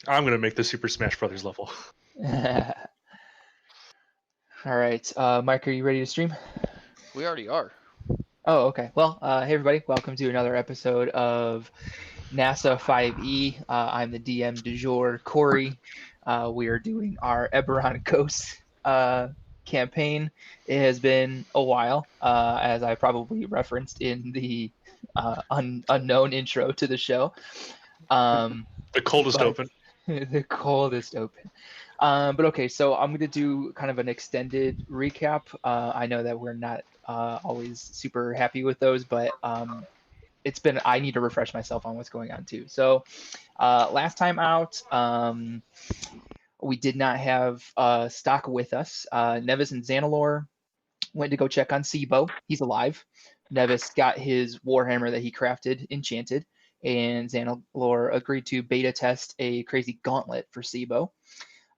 I'm gonna make the Super Smash Brothers level. All right, Mike, are you ready to stream? We already are. Oh, okay. Well, hey everybody, welcome to another episode of NASA 5E. I'm the DM du jour, Corey. We are doing our Eberron Coast campaign. It has been a while, as I probably referenced in the unknown intro to the show. Um, The coldest but open. the coldest open. But okay, so I'm going to do kind of an extended recap. I know that we're not always super happy with those, but I need to refresh myself on what's going on too. So last time out, we did not have Stock with us. Nevis and Xanalor went to go check on Sibo. He's alive. Nevis got his Warhammer that he crafted enchanted, and Xanalor agreed to beta test a crazy gauntlet for Sibo.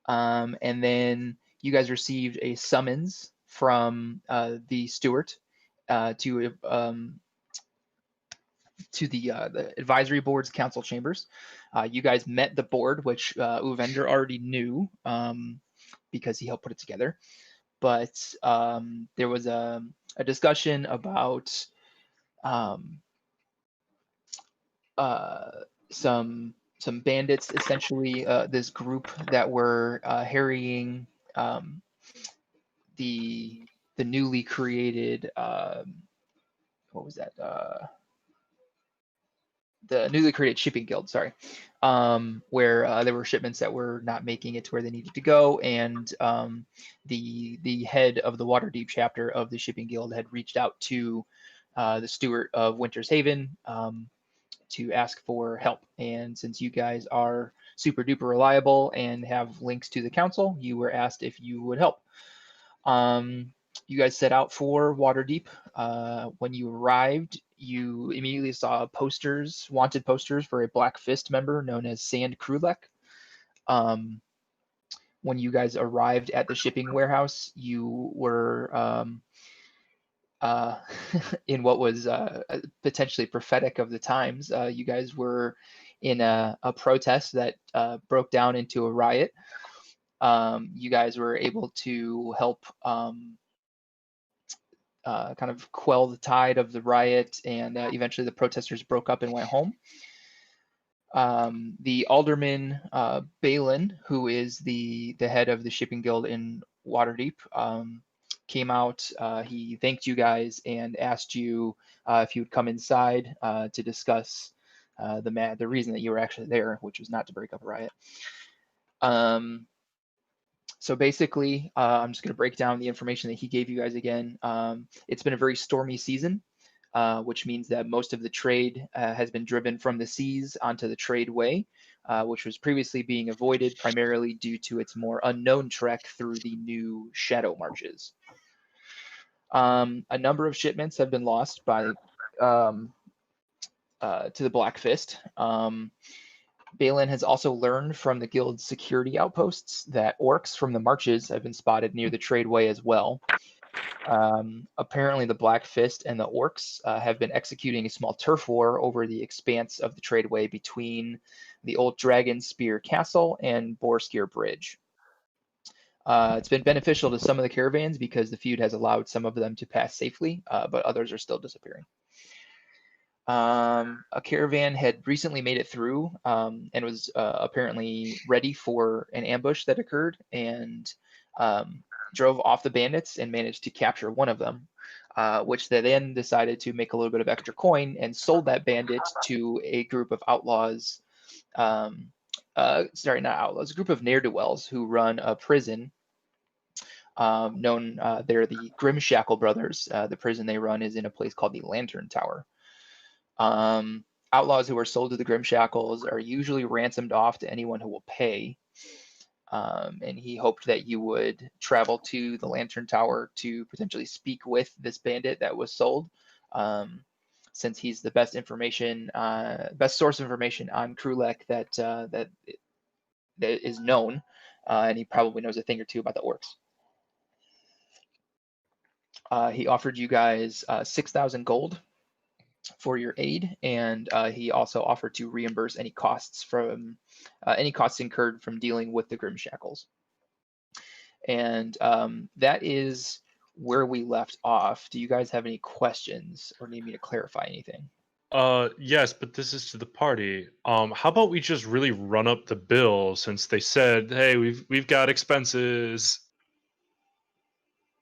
And then you guys received a summons from the steward to the advisory board's council chambers. You guys met the board, which Uvender already knew because he helped put it together. But there was a discussion about um, some bandits, essentially this group that were harrying um, the the newly created what was that? The newly created shipping guild, sorry, where there were shipments that were not making it to where they needed to go, and the head of the Waterdeep chapter of the shipping guild had reached out to the steward of Winter's Haven to ask for help. And since you guys are super duper reliable and have links to the council, you were asked if you would help. You guys set out for Waterdeep. When you arrived, you immediately saw wanted posters for a Black Fist member known as Sand Krulek. When you guys arrived at the shipping warehouse, you were uh, in what was potentially prophetic of the times. You guys were in a protest that broke down into a riot. You guys were able to help kind of quell the tide of the riot, and eventually the protesters broke up and went home. The alderman Balin, who is the head of the shipping guild in Waterdeep, came out. He thanked you guys and asked you if you would come inside to discuss the reason that you were actually there, which was not to break up a riot. So basically, I'm just going to break down the information that he gave you guys again. It's been a very stormy season, which means that most of the trade has been driven from the seas onto the tradeway, which was previously being avoided primarily due to its more unknown trek through the new shadow marches. A number of shipments have been lost by to the Black Fist. Balin has also learned from the guild's security outposts that orcs from the marches have been spotted near the tradeway as well. Apparently, the Black Fist and the orcs have been executing a small turf war over the expanse of the tradeway between the old Dragon Spear Castle and Borskir Bridge. It's been beneficial to some of the caravans because the feud has allowed some of them to pass safely, but others are still disappearing. A caravan had recently made it through and was apparently ready for an ambush that occurred, and drove off the bandits and managed to capture one of them, which they then decided to make a little bit of extra coin and sold that bandit to a group of outlaws. Sorry, not outlaws, a group of ne'er-do-wells who run a prison known. They're the Grimshackle brothers. The prison they run is in a place called the Lantern Tower. Outlaws who are sold to the Grimshackles are usually ransomed off to anyone who will pay. And he hoped that you would travel to the Lantern Tower to potentially speak with this bandit that was sold, since he's the best source of information on Krulek that is known, and he probably knows a thing or two about the orcs. He offered you guys 6,000 gold for your aid, and he also offered to reimburse any costs incurred from dealing with the Grim Shackles. And that is where we left off. Do you guys have any questions or need me to clarify anything? Yes, but this is to the party. How about we just really run up the bill since they said, "Hey, we've got expenses."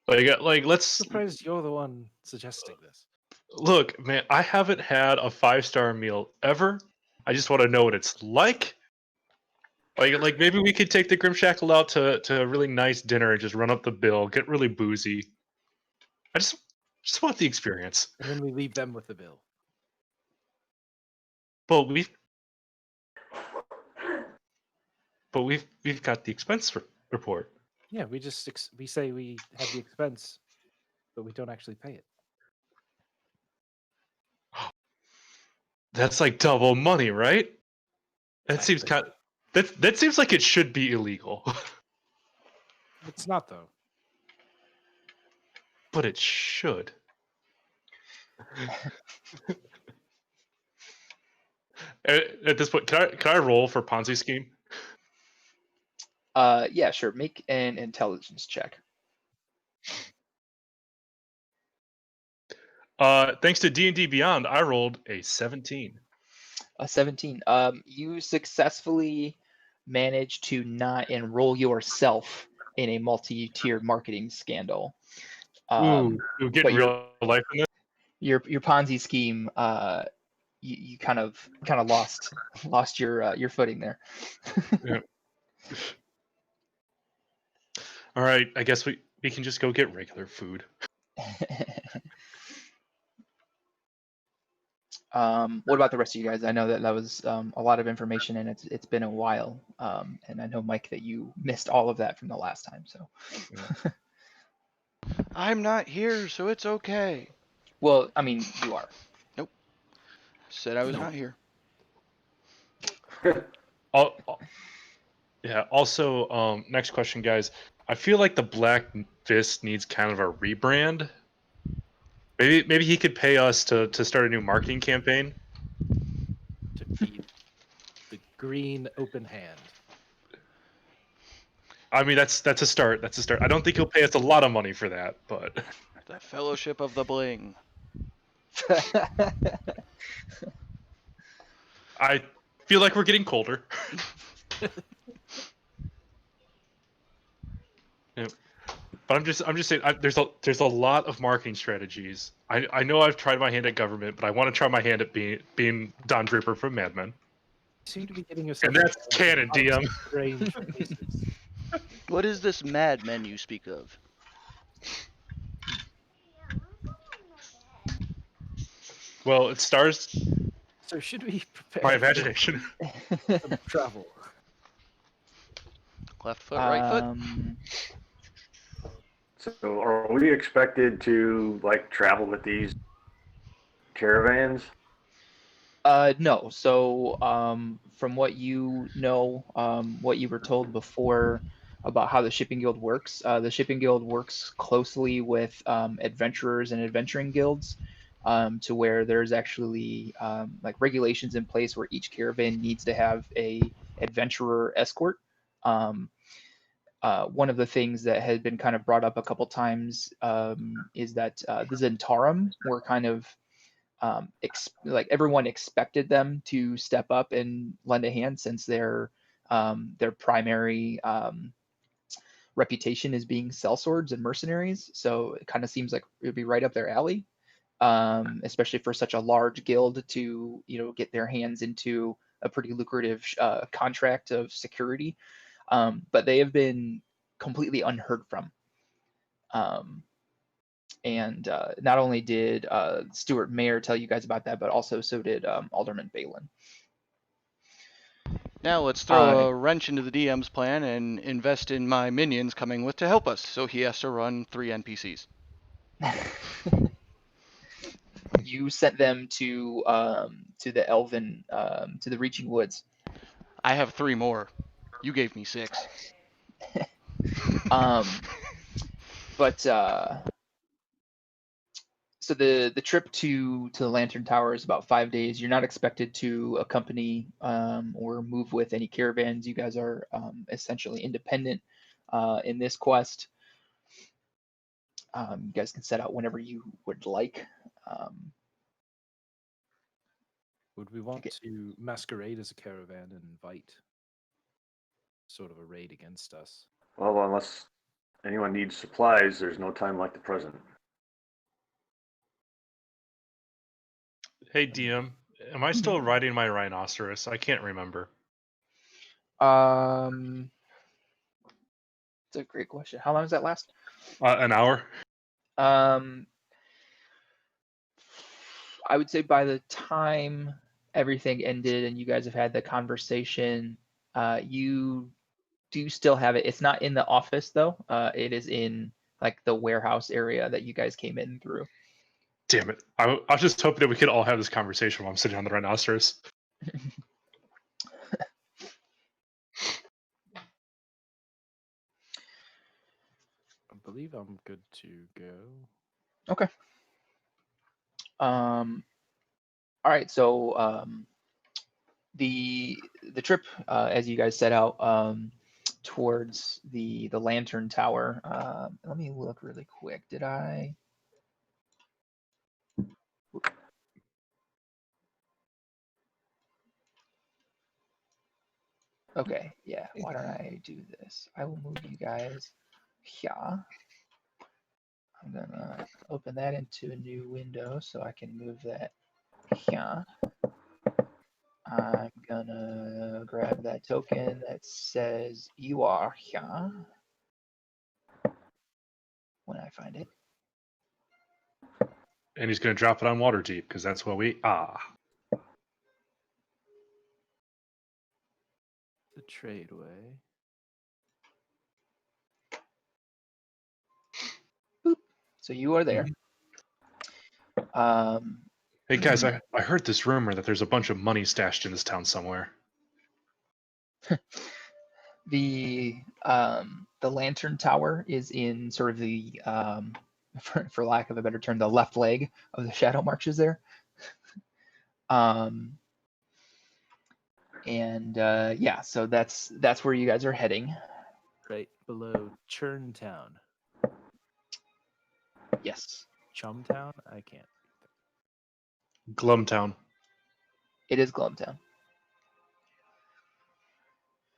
Like let's Surprised you're the one suggesting this. look, man. I haven't had a 5-star meal ever. I just want to know what it's like. Like maybe we could take the Grim Shackle out to a really nice dinner and just run up the bill, get really boozy. I just want the experience. And then we leave them with the bill. But we've got the expense report. Yeah, we just we say we have the expense, but we don't actually pay it. That's like double money, right? That seems Exactly. that seems like it should be illegal. It's not though. But it should. At this point, can I roll for Ponzi scheme? Yeah, sure. Make an intelligence check. Thanks to D&D Beyond, I rolled a 17. A 17. You successfully managed to not enroll yourself in a multi-tiered marketing scandal. Ooh, getting but real life in this. Your Ponzi scheme, you kind of lost your footing there. Yeah. All right, I guess we can just go get regular food. What about the rest of you guys? I know that was a lot of information, and it's been a while. And I know, Mike, that you missed all of that from the last time. So, Yeah. I'm not here, so it's okay. well, I mean, you are. Said I was No. not here. Yeah. Also, next question, guys. I feel like the Black Fist needs kind of a rebrand. Maybe he could pay us to start a new marketing campaign. To feed the green open hand. I mean, that's a start. That's a start. I don't think he'll pay us a lot of money for that, but The Fellowship of the Bling. I feel like we're getting colder. Yeah. But I'm just saying, there's a lot of marketing strategies. I know I've tried my hand at government, but I want to try my hand at being Don Draper from Mad Men. You seem to be getting yourself. And that's canon, DM. Strange places. What is this Mad Men you speak of? Well, it stars So should we prepare my for imagination. some travel? Left foot, right foot? So are we expected to like travel with these caravans? No. So, from what you know, what you were told before about how the shipping guild works, the shipping guild works closely with adventurers and adventuring guilds, to where there's actually like regulations in place where each caravan needs to have a adventurer escort. One of the things that had been kind of brought up a couple times is that the Zentarum were kind of like everyone expected them to step up and lend a hand since their primary reputation is being sellswords and mercenaries. So it kind of seems like it would be right up their alley, especially for such a large guild to get their hands into a pretty lucrative contract of security. But they have been completely unheard from. And not only did Stuart Mayer tell you guys about that, but also so did Alderman Balin. Now let's throw a wrench into the DM's plan and invest in my minions coming with to help us, so he has to run 3 NPCs. You sent them to the Elven, to the Reaching Woods. I have 3 more. You gave me 6. But So the trip to the Lantern Tower is about 5 days. You're not expected to accompany or move with any caravans. You guys are essentially independent in this quest. You guys can set out whenever you would like. Would we want Okay. to masquerade as a caravan and invite sort of a raid against us? Well, unless anyone needs supplies, there's no time like the present. Hey DM, am I still riding my rhinoceros? I can't remember. It's a great question. How long does that last? An hour. I would say by the time everything ended and you guys have had the conversation, you do still have it. It's not in the office though. It is in like the warehouse area that you guys came in through. Damn it! I was just hoping that we could all have this conversation while I'm sitting on the rhinoceros. I believe I'm good to go. Okay. All right. So the trip, as you guys set out towards the Lantern Tower. Let me look really quick. Did I? Okay, yeah, why don't I do this? I will move you guys here. I'm gonna open that into a new window so I can move that here. I'm gonna grab that token that says you are here when I find it. And he's going to drop it on Waterdeep because that's what we are. The tradeway. Boop. So you are there. Hey guys, I heard this rumor that there's a bunch of money stashed in this town somewhere. The Lantern Tower is in sort of the for lack of a better term, the left leg of the Shadow Marches there. Yeah, so that's where you guys are heading. Right below Churntown. Yes, Chumtown? I can't. Glumtown. it is Glumtown.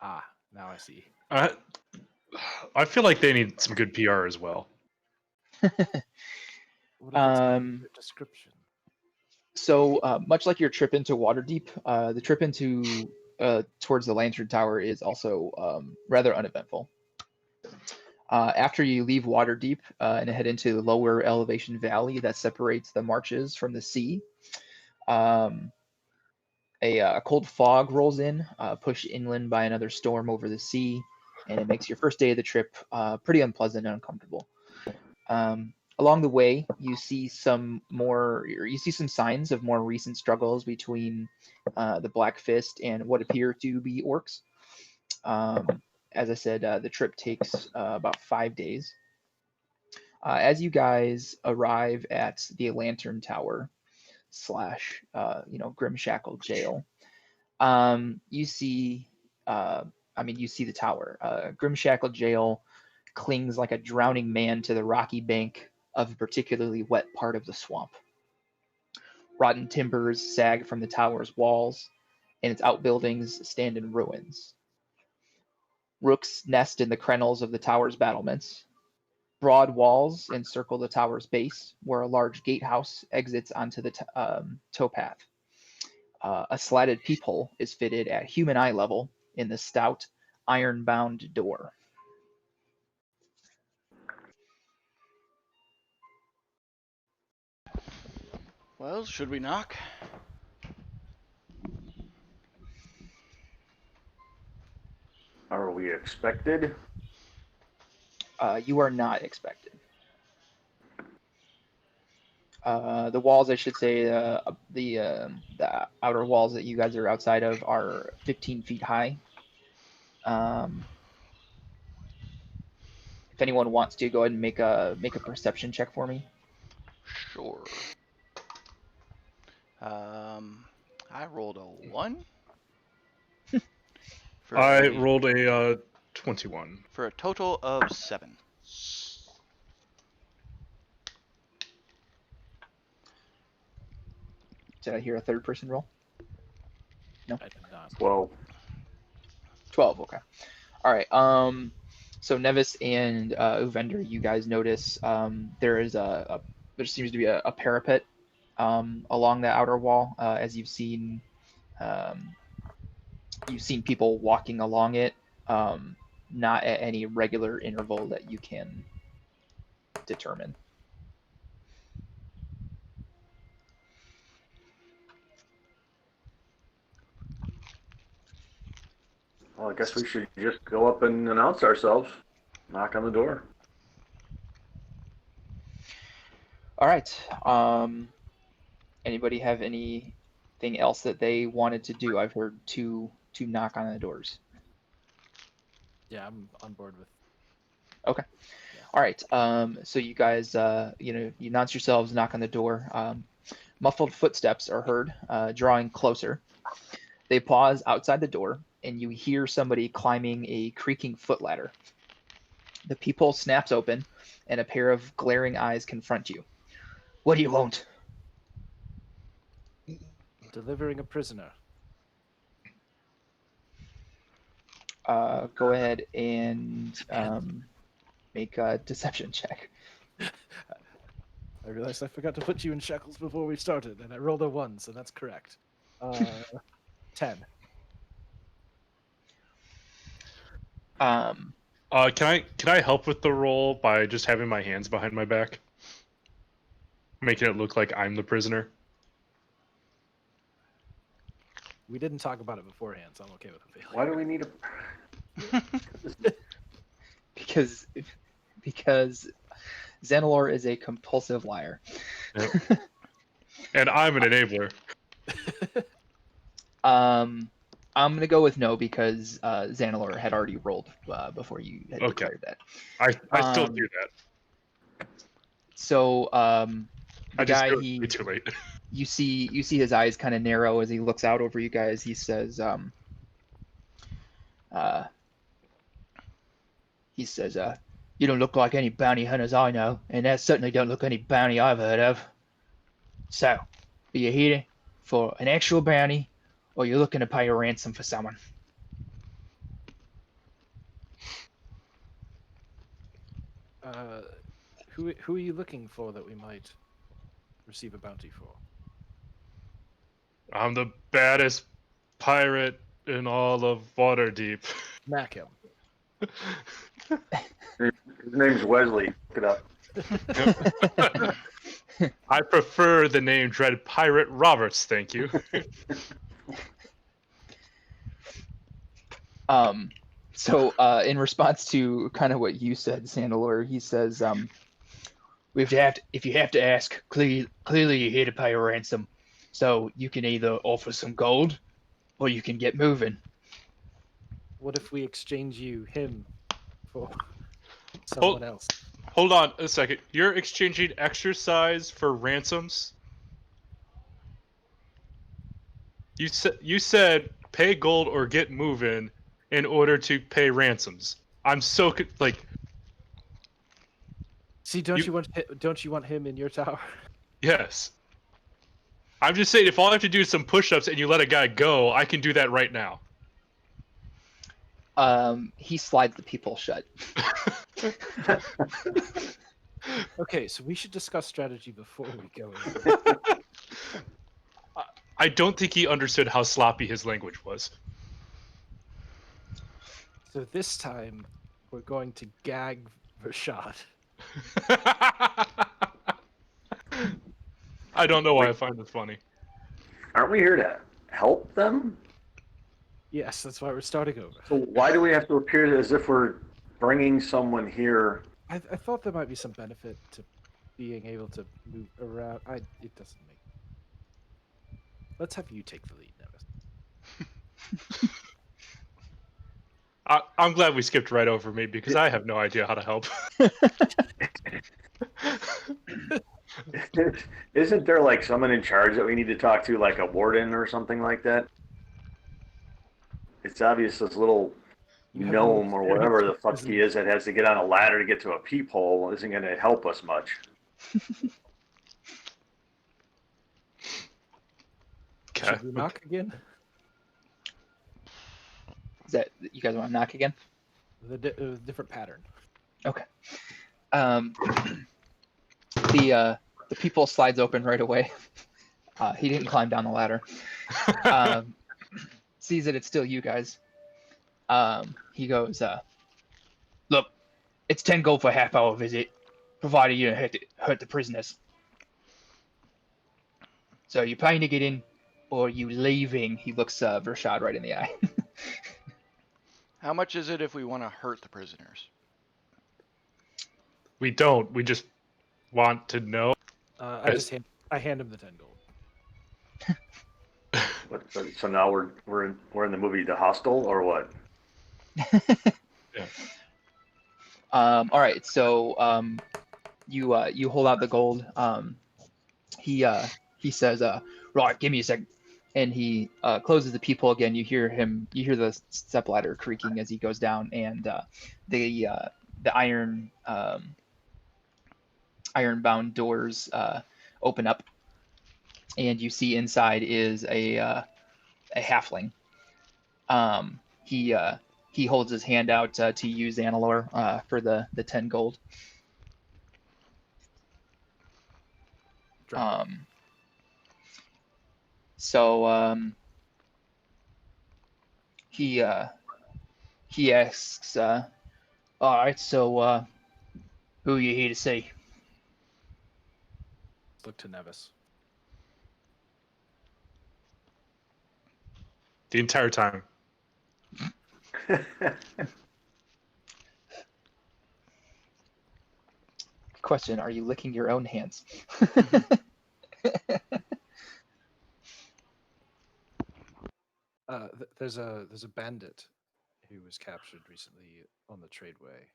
Ah, now I see. I feel like they need some good PR as well. What if it's a description? So much like your trip into Waterdeep, the trip into towards the Lantern Tower is also rather uneventful. After you leave Waterdeep and head into the lower elevation valley that separates the marches from the sea, a cold fog rolls in, pushed inland by another storm over the sea, and it makes your first day of the trip pretty unpleasant and uncomfortable. Along the way, you see some signs of more recent struggles between the Black Fist and what appear to be orcs. As I said, the trip takes about 5 days. As you guys arrive at the Lantern Tower / Grimshackle Jail, you see the tower. Grimshackle Jail clings like a drowning man to the rocky bank of a particularly wet part of the swamp. Rotten timbers sag from the tower's walls, and its outbuildings stand in ruins. Rooks nest in the crenels of the tower's battlements. Broad walls encircle the tower's base, where a large gatehouse exits onto the towpath. A slatted peephole is fitted at human eye level in the stout, iron-bound door. Well, should we knock? Are we expected? You are not expected. The walls, I should say, the outer walls that you guys are outside of are 15 feet high. If anyone wants to, go ahead and make a perception check for me. Sure. I rolled a 1. For I a, rolled a 21. for a total of 7. Did I hear a third person roll? I did not. 12. 12. Okay. All right. So Nevis and Uvender, you guys notice there is there seems to be a parapet along the outer wall, as um, you've seen people walking along it, not at any regular interval that you can determine. Well, I guess we should just go up and announce ourselves. Knock on the door. All right. Anybody have anything else that they wanted to do? I've heard two knock on the doors. Yeah, I'm on board with. Okay. All right. So you guys, you announce yourselves, knock on the door. Muffled footsteps are heard, drawing closer. They pause outside the door, and you hear somebody climbing a creaking footladder. The peephole snaps open, and a pair of glaring eyes confront you. What do you want? Delivering a prisoner. Go ahead and make a deception check. I realized I forgot to put you in shackles before we started, and I rolled a 1, so that's correct. 10. Um, Can I help with the roll by just having my hands behind my back, making it look like I'm the prisoner? We didn't talk about it beforehand, so I'm okay with the failure. Why do we need a... because Xanalor is a compulsive liar. Yep. And I'm an enabler. I'm gonna go with no because Xanalor had already rolled before you had Okay. declared that. I still do that. So the I just guy do it way too late. you see his eyes kind of narrow as he looks out over you guys. He says, you don't look like any bounty hunters I know, and that certainly don't look any bounty I've heard of. So, are you here for an actual bounty, or you're looking to pay a ransom for someone? Who are you looking for that we might receive a bounty for? I'm the baddest pirate in all of Waterdeep. Smack him. His name's Wesley. Look it up. I prefer the name Dread Pirate Roberts, thank you. So in response to kind of what you said, Sandalor, he says, if you have to ask, clearly you're here to pay a ransom. So you can either offer some gold, or you can get moving. What if we exchange him for someone else? Hold on a second. You're exchanging exercise for ransoms? You said pay gold or get moving in order to pay ransoms. I'm so like. See, don't you want him in your tower? Yes. I'm just saying, if all I have to do is some push-ups and you let a guy go, I can do that right now. He slides the people shut. Okay, so we should discuss strategy before we go in. I don't think he understood how sloppy his language was. So this time, we're going to gag Rashad. I don't know why I find this funny. Aren't we here to help them? Yes, that's why we're starting over. So why do we have to appear as if we're bringing someone here? I thought there might be some benefit to being able to move around. It doesn't make. Let's have you take the lead, Nevis. I'm glad we skipped right over me because I have no idea how to help. Isn't there like someone in charge that we need to talk to, like a warden or something like that? It's obvious this little You have no gnome or whatever the experience fuck with he is that has to get on a ladder to get to a peephole isn't going to help us much. Okay. Should we knock again? Is that you guys want to knock again? The different pattern. Okay. The people slides open right away. He didn't climb down the ladder. Sees that it's still you guys. He goes, look, it's 10 gold for a half-hour visit, provided you don't hurt the prisoners. So you planning to get in, or you leaving? He looks Vershad right in the eye. How much is it if we want to hurt the prisoners? We don't. We just want to know. I hand him the 10 gold. So now we're in the movie The Hostel or what? Yeah. All right, so you hold out the gold. He says, right, give me a second, and he closes the peephole again. You hear the step ladder creaking as he goes down, and the iron bound doors open up, and you see inside is a halfling. He holds his hand out to use Annalore for the 10 gold. He asks, all right, so who are you here to see? Look to Nevis. The entire time. Question, are you licking your own hands? There's a bandit who was captured recently on the tradeway.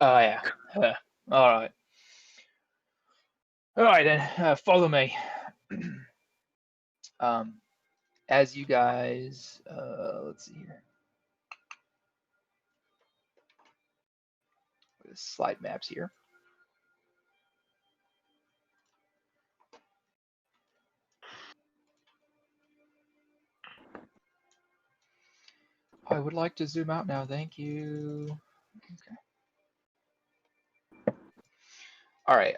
Oh yeah. All right then. Follow me. As you guys, let's see here. Slide maps here. I would like to zoom out now. Thank you. Okay. All right.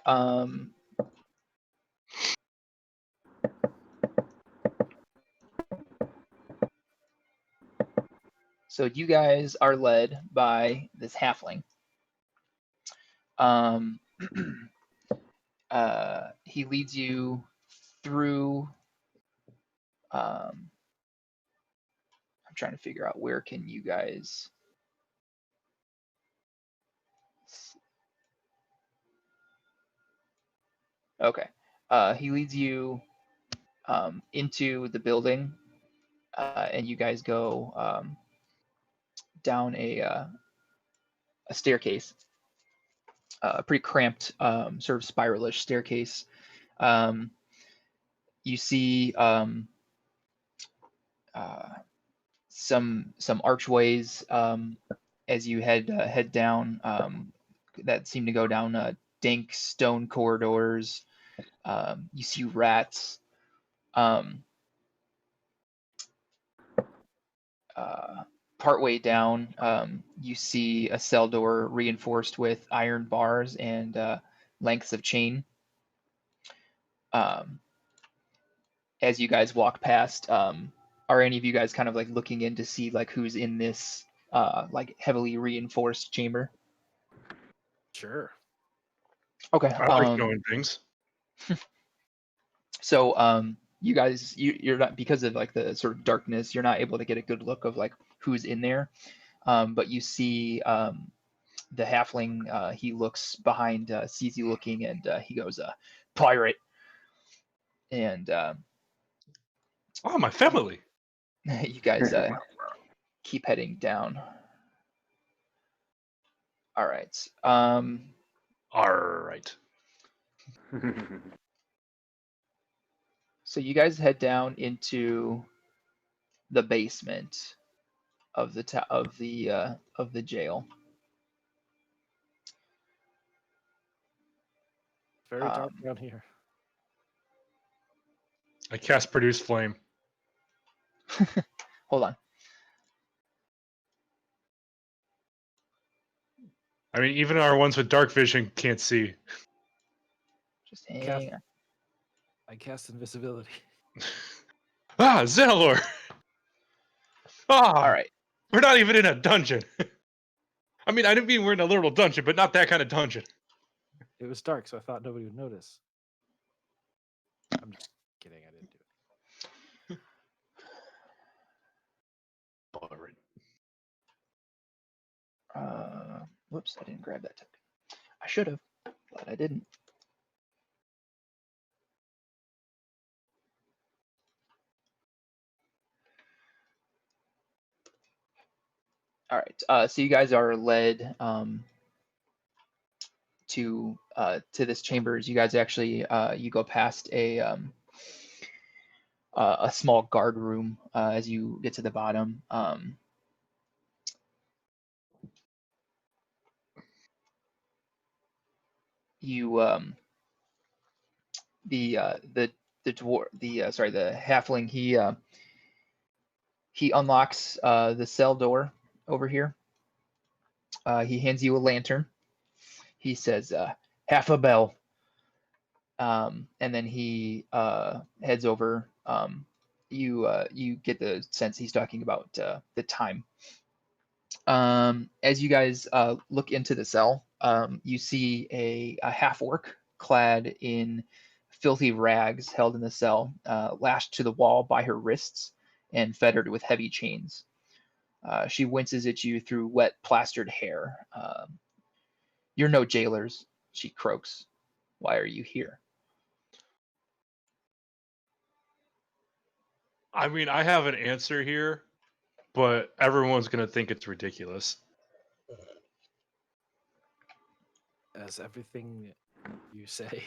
So you guys are led by this halfling. He leads you through. I'm trying to figure out where can you guys. Okay. He leads you into the building, and you guys go down a staircase, a pretty cramped, sort of spiralish staircase. You see some archways as you head down that seem to go down dank stone corridors. You see rats. Partway down, you see a cell door reinforced with iron bars and lengths of chain. As you guys walk past, are any of you guys kind of like looking in to see like who's in this like heavily reinforced chamber? Sure. Okay. I like knowing things. So you guys, you're not, because of like the sort of darkness, you're not able to get a good look of like who's in there. But you see the halfling. He looks behind, sees you looking, and he goes, "Pirate." And Oh, my family. you guys keep heading down. All right. All right. So you guys head down into the basement of the jail. Very dark Um, down here. I cast Produce Flame. Hold on. I mean, even our ones with dark vision can't see. Just hang on. I cast invisibility. Ah, Xenalor! Ah, All right. we're not even in a dungeon. I mean, I didn't mean we're in a literal dungeon, but not that kind of dungeon. It was dark, so I thought nobody would notice. I'm just kidding. I didn't do it. All right. Whoops, I didn't grab that token. I should have, but I didn't. All right. So you guys are led to this chambers. You guys actually you go past a small guard room as you get to the bottom. You the dwarf the halfling he unlocks the cell door over here. He hands you a lantern. He says half a bell, and then he heads over. You get the sense he's talking about the time. As you guys look into the cell, you see a half orc clad in filthy rags held in the cell, lashed to the wall by her wrists and fettered with heavy chains. She winces at you through wet, plastered hair. You're no jailers, she croaks. Why are you here? I mean, I have an answer here, but everyone's going to think it's ridiculous. As everything you say.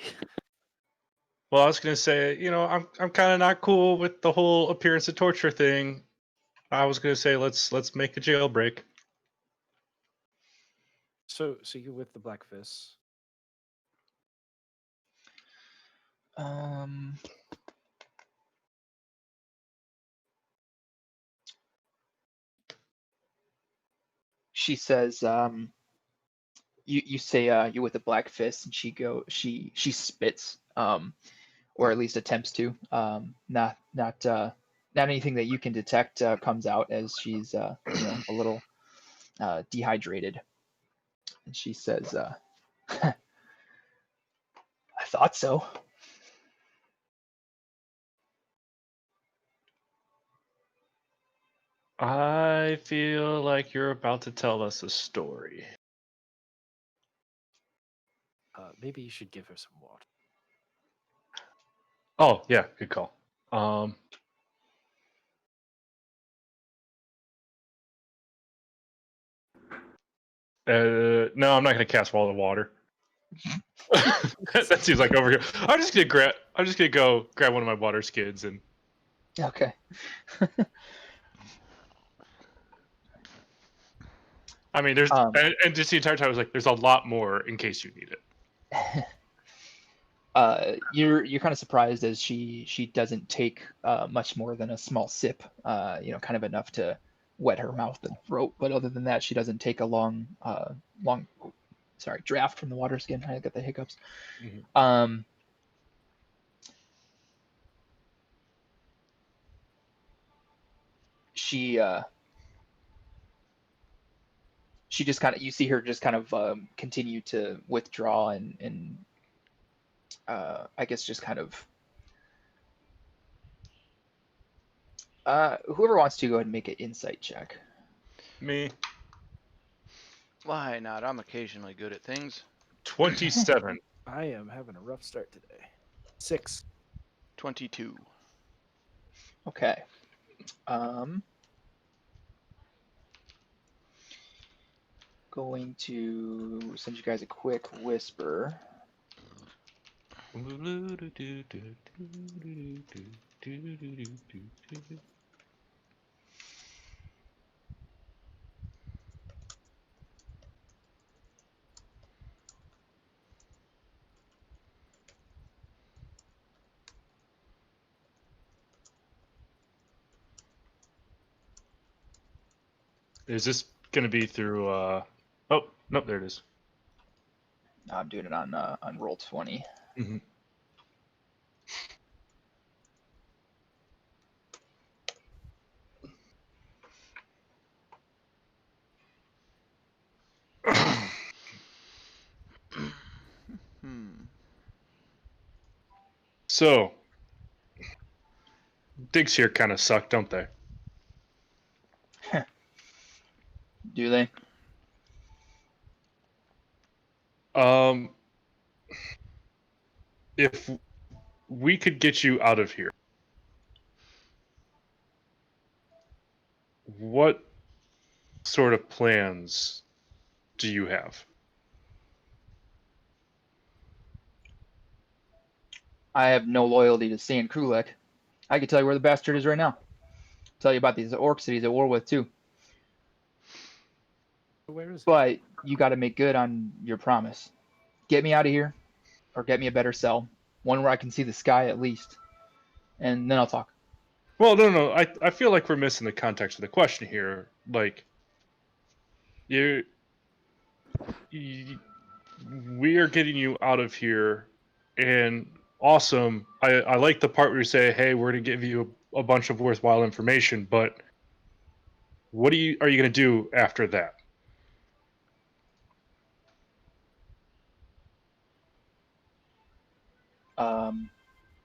Well, I was going to say, you know, I'm kind of not cool with the whole appearance of torture thing. I was going to say, let's make a jailbreak. So you're with the Black Fists. She says, you say you're with a black fist, and she spits, or at least attempts to. Not anything that you can detect comes out, as she's a little dehydrated. And she says, I thought so. I feel like you're about to tell us a story. Maybe you should give her some water. Oh, yeah, good call. No, I'm not going to cast Wall of Water. That seems like over here. I'm just gonna go grab one of my water skids and. Okay. I mean, there's and just the entire time I was like, there's a lot more in case you need it. You're kind of surprised, as she doesn't take much more than a small sip, kind of enough to wet her mouth and throat, but other than that, she doesn't take a long draft from the water skin. I got the hiccups. Mm-hmm. She just kind of, you see her just kind of continue to withdraw and I guess just kind of whoever wants to go ahead and make an insight check. Me. Why not? I'm occasionally good at things. 27. I am having a rough start today. 6. 22. Okay. Go going to send you guys a quick whisper. Is this going to be through? Oh, nope, there it is. I'm doing it on Roll20. Mhm. So, digs here kind of suck, don't they? Do they? If we could get you out of here, what sort of plans do you have? I have no loyalty to Stan Krulek. I can tell you where the bastard is right now. Tell you about these orcs that he's at war with too. Where is it? But you got to make good on your promise. Get me out of here, or get me a better cell, one where I can see the sky at least, and then I'll talk. Well, no. I feel like we're missing the context of the question here. Like, you we are getting you out of here, and awesome. I like the part where you say, "Hey, we're going to give you a bunch of worthwhile information," but what are you going to do after that?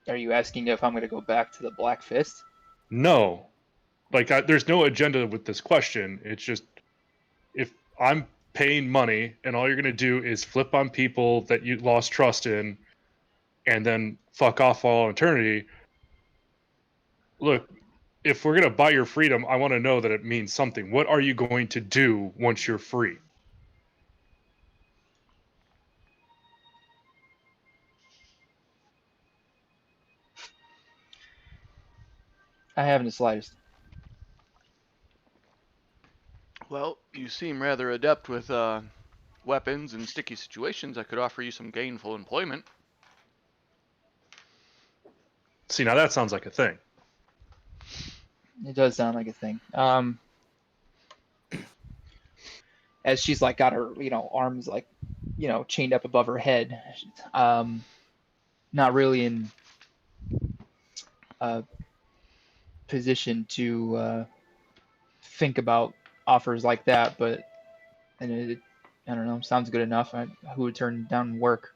Are you asking if I'm going to go back to the Black Fist? No, like there's no agenda with this question. It's just if I'm paying money and all you're going to do is flip on people that you lost trust in, and then fuck off for all eternity. Look, if we're going to buy your freedom, I want to know that it means something. What are you going to do once you're free? I haven't the slightest. Well, you seem rather adept with weapons and sticky situations. I could offer you some gainful employment. See, now that sounds like a thing. It does sound like a thing. As she's like got her, arms like, chained up above her head. Not really in a position to think about offers like that, but I don't know, sounds good enough. Who would turn down work?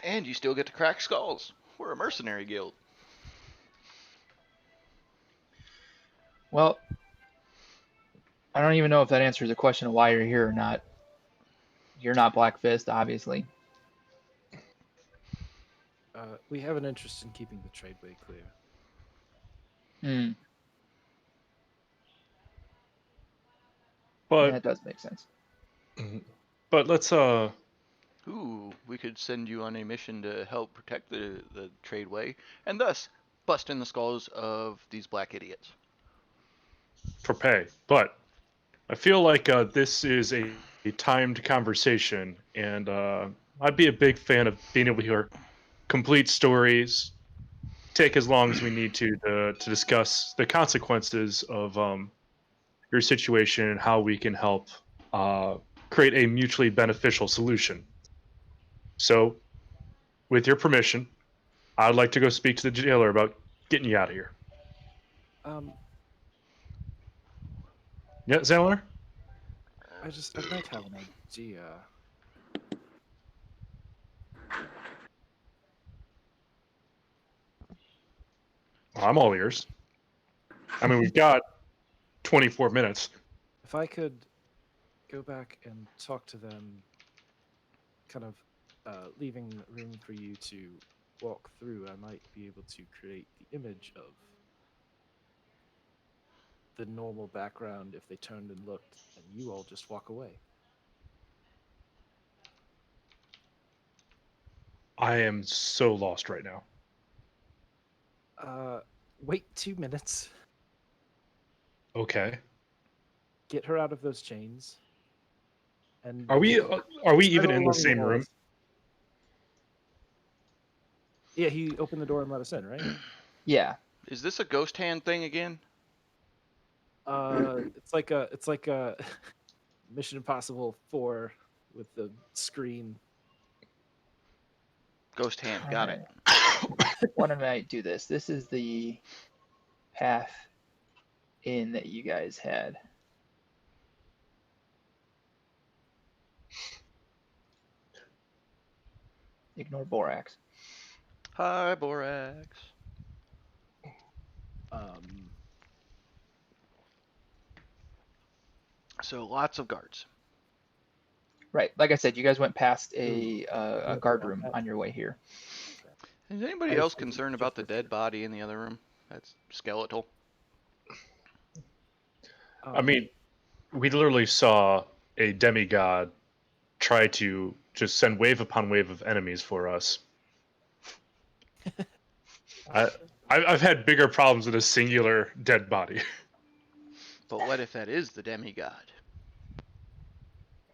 And you still get to crack skulls. We're a mercenary guild. Well, I don't even know if that answers the question of why you're here or not. You're not Black Fist, obviously. We have an interest in keeping the tradeway clear. Hmm. But That does make sense. but let's Ooh, we could send you on a mission to help protect the tradeway, and thus bust in the skulls of these black idiots. for pay. But I feel like this is a timed conversation, and I'd be a big fan of being able to hear complete stories, take as long as we need to discuss the consequences of your situation and how we can help create a mutually beneficial solution. So, with your permission, I'd like to go speak to the jailer about getting you out of here. Um, Yeah, Xandler? I might have an idea. I'm all ears. I mean, we've got 24 minutes. If I could go back and talk to them, kind of leaving room for you to walk through, I might be able to create the image of the normal background if they turned and looked, and you all just walk away. I am so lost right now. Wait 2 minutes. Okay. Get her out of those chains. And Are we spread even her in the along same room? walls. Yeah, he opened the door and let us in, right? Yeah. Is this a ghost hand thing again? It's like a Mission Impossible 4 with the screen. Ghost hand, got it. Why don't I do this? This is the path in that you guys had. Ignore Borax. Hi, Borax. So lots of guards. Right. Like I said, you guys went past Ooh. a guard room on your way here. Is anybody I else think it's concerned just about the for- dead body in the other room? That's skeletal. I mean, we literally saw a demigod try to just send wave upon wave of enemies for us. I've had bigger problems with a singular dead body. But what if that is the demigod?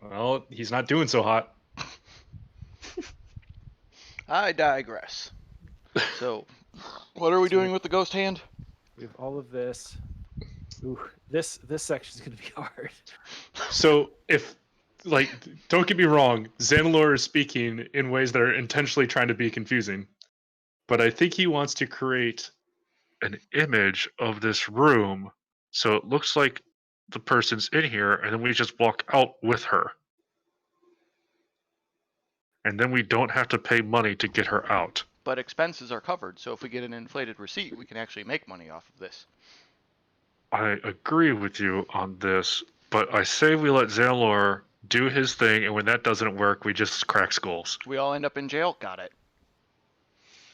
Well, he's not doing so hot. I digress. So, what are we doing with the ghost hand? we have all of this. Ooh, this section is gonna be hard. So if, like, don't get me wrong, Zanalor is speaking in ways that are intentionally trying to be confusing, but I think he wants to create an image of this room so it looks like the person's in here, and then we just walk out with her. And then we don't have to pay money to get her out. But expenses are covered, so if we get an inflated receipt, we can actually make money off of this. I agree with you on this, but I say we let Zanalor do his thing, and when that doesn't work, we just crack skulls. We all end up in jail. Got it.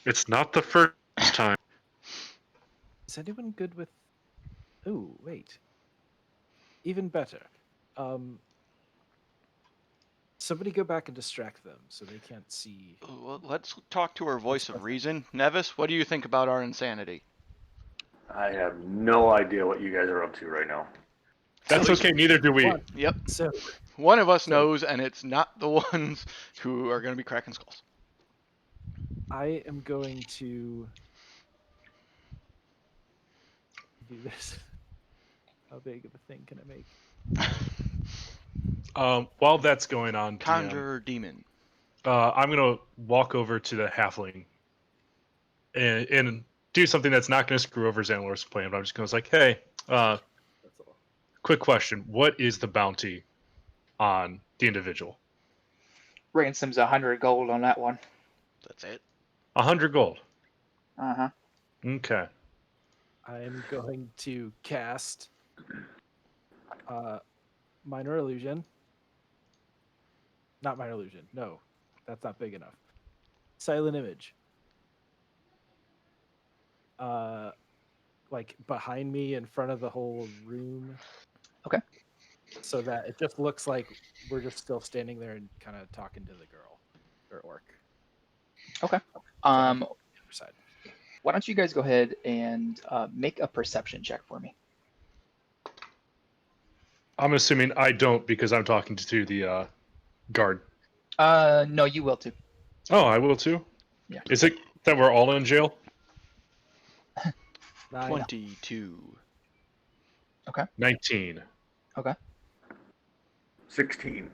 It's not the first time. Is anyone good with? Ooh, wait. Even better. Somebody go back and distract them so they can't see. Well, let's talk to our voice of reason. Nevis, what do you think about our insanity? I have no idea what you guys are up to right now. That's okay, neither do we. Yep. So One of us knows, and it's not the ones who are going to be cracking skulls. I am going to do this. How big of a thing can I make? While that's going on, DM, Conjure demon. I'm gonna walk over to the halfling and do something that's not gonna screw over Zanlor's plan. But I'm just gonna like, hey, That's all. quick question: what is the bounty on the individual? Ransom's 100 gold on that one. That's it. 100 gold. Uh-huh. Okay. I'm going to cast Minor Illusion. Not Minor Illusion. No, that's not big enough. Silent Image. Like behind me in front of the whole room. Okay. So that it just looks like we're just still standing there and kind of talking to the girl or orc. Okay. On the other side. Why don't you guys go ahead and make a perception check for me? I'm assuming I don't because I'm talking to the guard. No, you will too. Oh, I will too? Yeah. Is it that we're all in jail? 9. 22. 19. Okay. 16.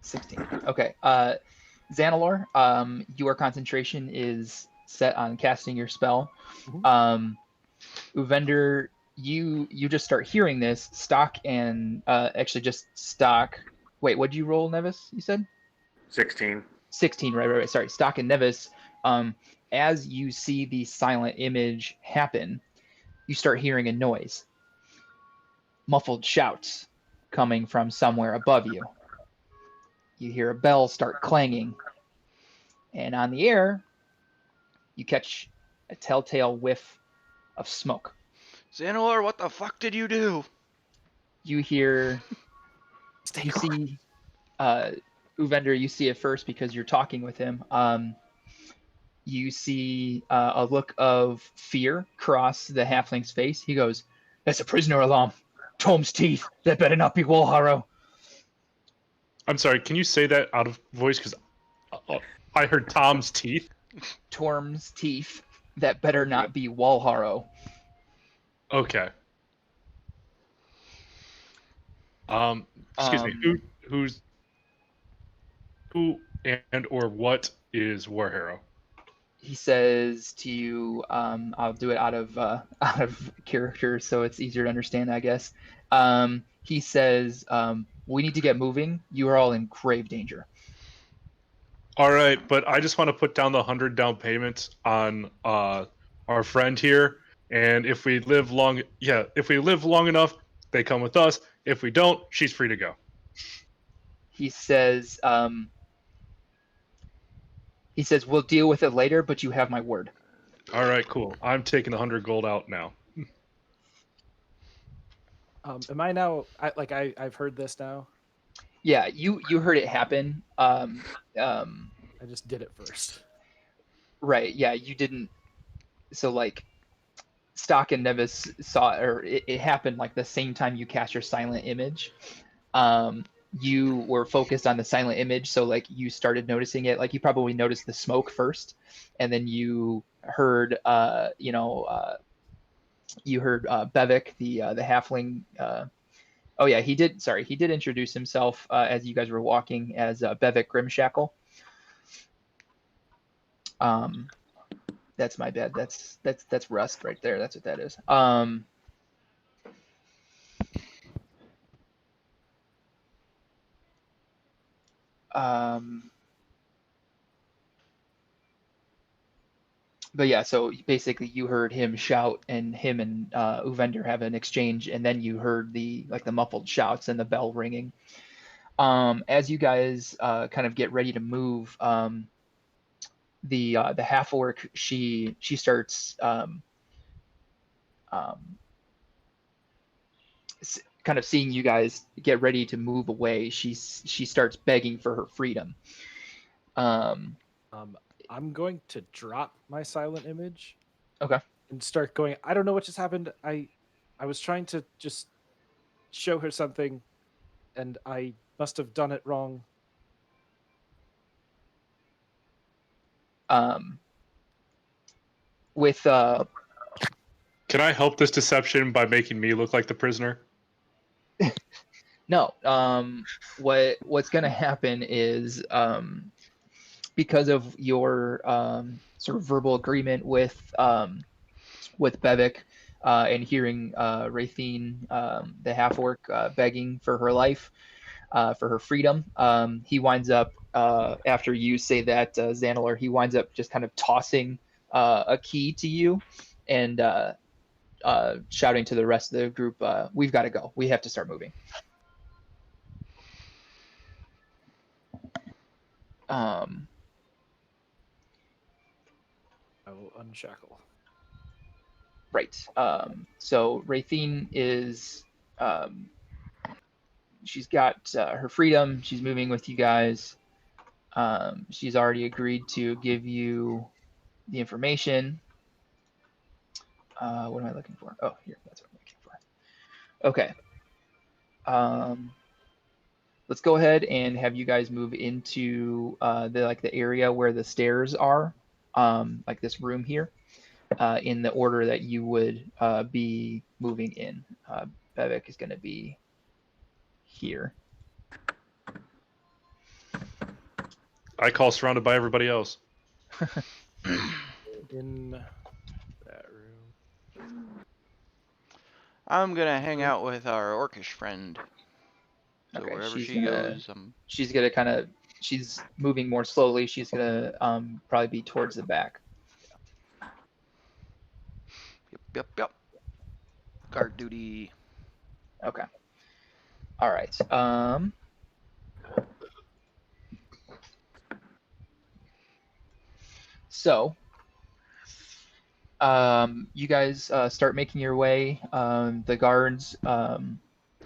16. Okay. Zanalor, your concentration is set on casting your spell. Uvender, you just start hearing this. Stock and actually just Stock. Wait, what did you roll, Nevis? You said 16. 16. Right. Sorry, Stock and Nevis. As you see the silent image happen, you start hearing a noise. Muffled shouts coming from somewhere above you. You hear a bell start clanging. And on the air, you catch a telltale whiff of smoke. Xanor, what the fuck did you do? you hear, you see, Uvender, you see it first because you're talking with him. You see a look of fear cross the halfling's face. He goes, "That's a prisoner alarm. Tom's teeth. That better not be Walharrow." I'm sorry. Can you say that out of voice? Because I heard Tom's teeth. Torm's teeth. That better not be Walharrow. Okay. Excuse me. Who and or what is Warharrow? He says to you, I'll do it out of character so it's easier to understand, I guess. He says, "We need to get moving. You are all in grave danger." All right, but I just want to put down the 100 down payments on our friend here, and if we live long enough, they come with us. If we don't, she's free to go. He says, "We'll deal with it later, but you have my word." All right, cool. I'm taking the 100 gold out now. Am I now? I've heard this now. Yeah, you heard it happen. I just did it first. Right. Yeah, you didn't. So like, Stock and Nevis saw, or it happened like the same time you cast your silent image. You were focused on the silent image, so like you started noticing it. Like you probably noticed the smoke first, and then you heard, Bevik, the halfling. Oh yeah, he did. Sorry, he did introduce himself as you guys were walking as Bevik Grimshackle. That's my bad. That's Rust right there. That's what that is. But yeah, so basically you heard him shout, and him and Uvender have an exchange, and then you heard the muffled shouts and the bell ringing. As you guys kind of get ready to move, the half orc, she starts kind of seeing you guys get ready to move away. She starts begging for her freedom. I'm going to drop my silent image. Okay. And start going. I don't know what just happened. I was trying to just show her something, and I must have done it wrong. With Can I help this deception by making me look like the prisoner? No. What's gonna happen is because of your sort of verbal agreement with Bevik and hearing Raythene, the half orc, begging for her life, for her freedom, he winds up after you say that, Xanilor, he winds up just kind of tossing a key to you and shouting to the rest of the group, "We've got to go. We have to start moving." I will unshackle. Right. So Raythene is, she's got her freedom. She's moving with you guys. She's already agreed to give you the information. What am I looking for? Oh, here. That's what I'm looking for. Okay. Let's go ahead and have you guys move into the area where the stairs are, like this room here, in the order that you would be moving in. Bevik is going to be here. I call surrounded by everybody else. In that room. I'm gonna hang out with our orcish friend. So Okay, wherever she's she gonna- goes, She's going to kind of, she's moving more slowly. She's going to probably be towards the back. yep. Guard duty. Okay. All right. So, you guys start making your way. The guards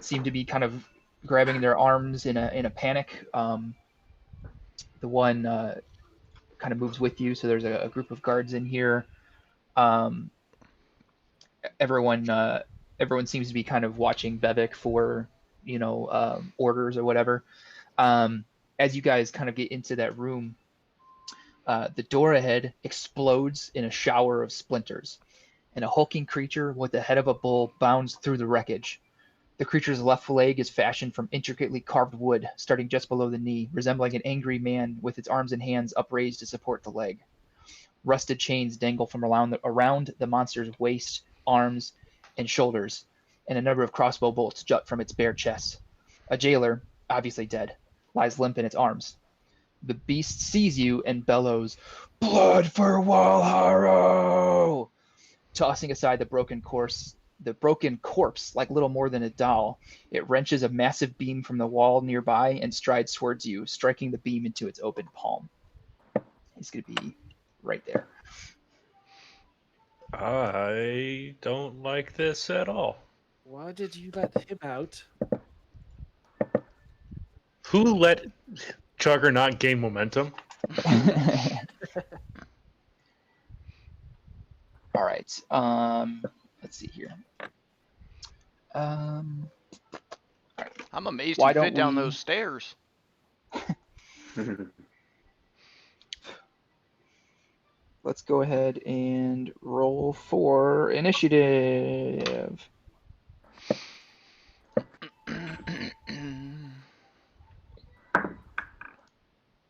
seem to be kind of grabbing their arms in a panic. The one kind of moves with you, so there's a group of guards in here. Um, everyone seems to be kind of watching Bevik for orders or whatever. As you guys kind of get into that room, the door ahead explodes in a shower of splinters, and a hulking creature with the head of a bull bounds through the wreckage. The creature's left leg is fashioned from intricately carved wood, starting just below the knee, resembling an angry man with its arms and hands upraised to support the leg. Rusted chains dangle from around the monster's waist, arms, and shoulders, and a number of crossbow bolts jut from its bare chest. A jailer, obviously dead, lies limp in its arms. The beast sees you and bellows, "Blood for Walharo!" Tossing aside the broken corpse like little more than a doll, it wrenches a massive beam from the wall nearby and strides towards you, striking the beam into its open palm. He's going to be right there. I don't like this at all. Why did you let him out? Who let Juggernaut gain momentum? All right. Let's see here. I'm amazed Why he fit don't down we- those stairs. Let's go ahead and roll for initiative.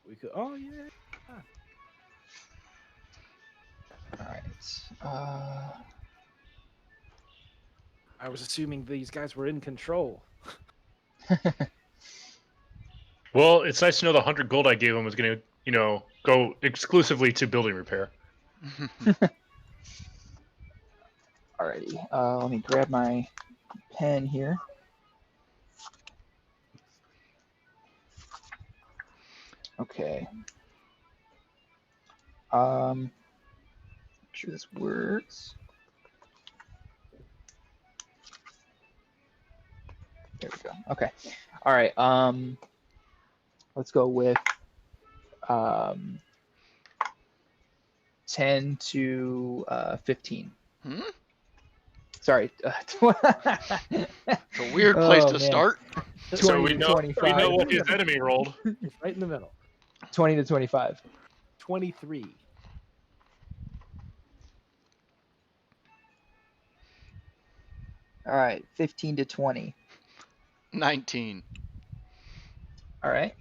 We could. Oh yeah. All right. I was assuming these guys were in control. Well, it's nice to know the 100 gold I gave him was going to, go exclusively to building repair. Alrighty. Let me grab my pen here. Okay. Make sure this works. There we go. Okay. All right. Let's go with 10 to 15. Hmm? Sorry. It's a weird place Oh, to man. start. So 20 we to know 25. what his enemy rolled. Right in the middle. 20 to 25. 23. All right. 15 to 20. 19. All right.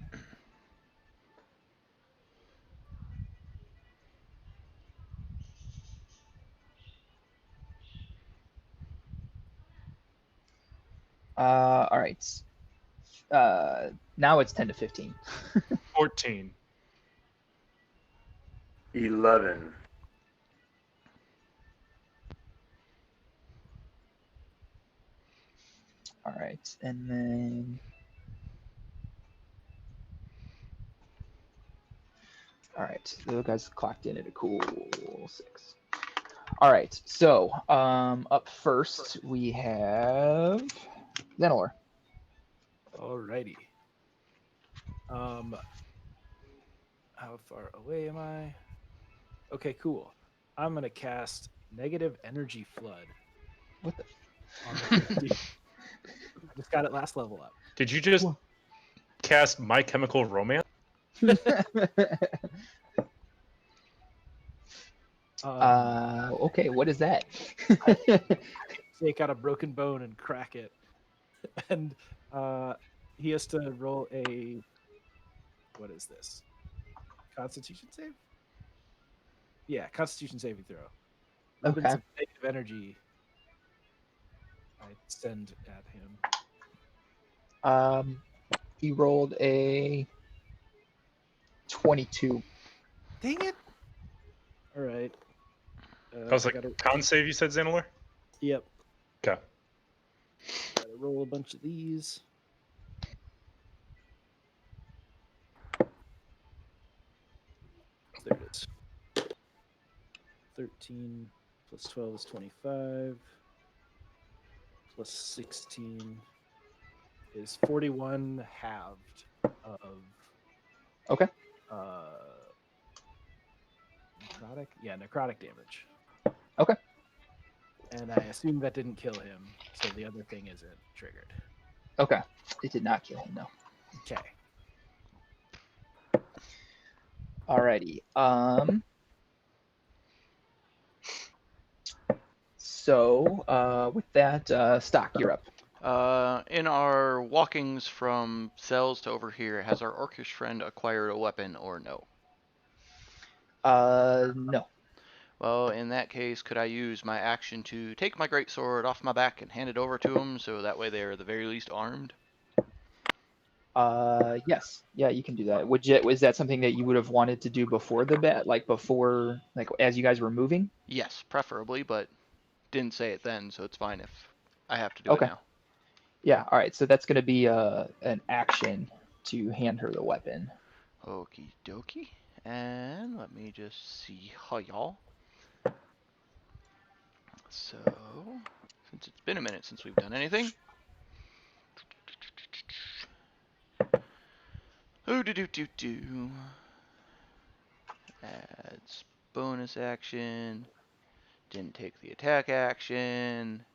All right. Now it's 10 to 15. 14. 11. All right. And then. All right. The guys clocked in at a cool 6. All right. So up first we have Zenor. Alrighty. How far away am I? Okay, cool. I'm gonna cast negative energy flood. What the? On the I just got it last level up. Did you just cast My Chemical Romance? Okay, what is that? Take out a broken bone and crack it, and he has to roll a. What is this? Constitution save? Yeah, Constitution saving throw. Ribbons Okay. of negative energy. I send at him. He rolled a 22. Dang it! All right. That was like gotta, con save, you said, Xanilor? Yep. Okay. Gotta roll a bunch of these. There it is. 13 plus 12 is 25. Plus 16 is 41 halved of Okay. necrotic. Yeah, necrotic damage. Okay. And I assume that didn't kill him, so the other thing isn't triggered. Okay. It did not kill him, no. Okay. Alrighty. So with that, Stock, you're up. In our walkings from cells to over here, has our orcish friend acquired a weapon or no? No. Well, in that case, could I use my action to take my greatsword off my back and hand it over to him, so that way they are at the very least armed? Yes. Yeah, you can do that. Was that something that you would have wanted to do before the bat, like as you guys were moving? Yes, preferably, but didn't say it then, so it's fine if I have to do it Okay. now. Yeah. All right. So that's going to be an action to hand her the weapon. Okie dokie. And let me just see how y'all. So, since it's been a minute since we've done anything. Oh, do. Adds bonus action. Didn't take the attack action.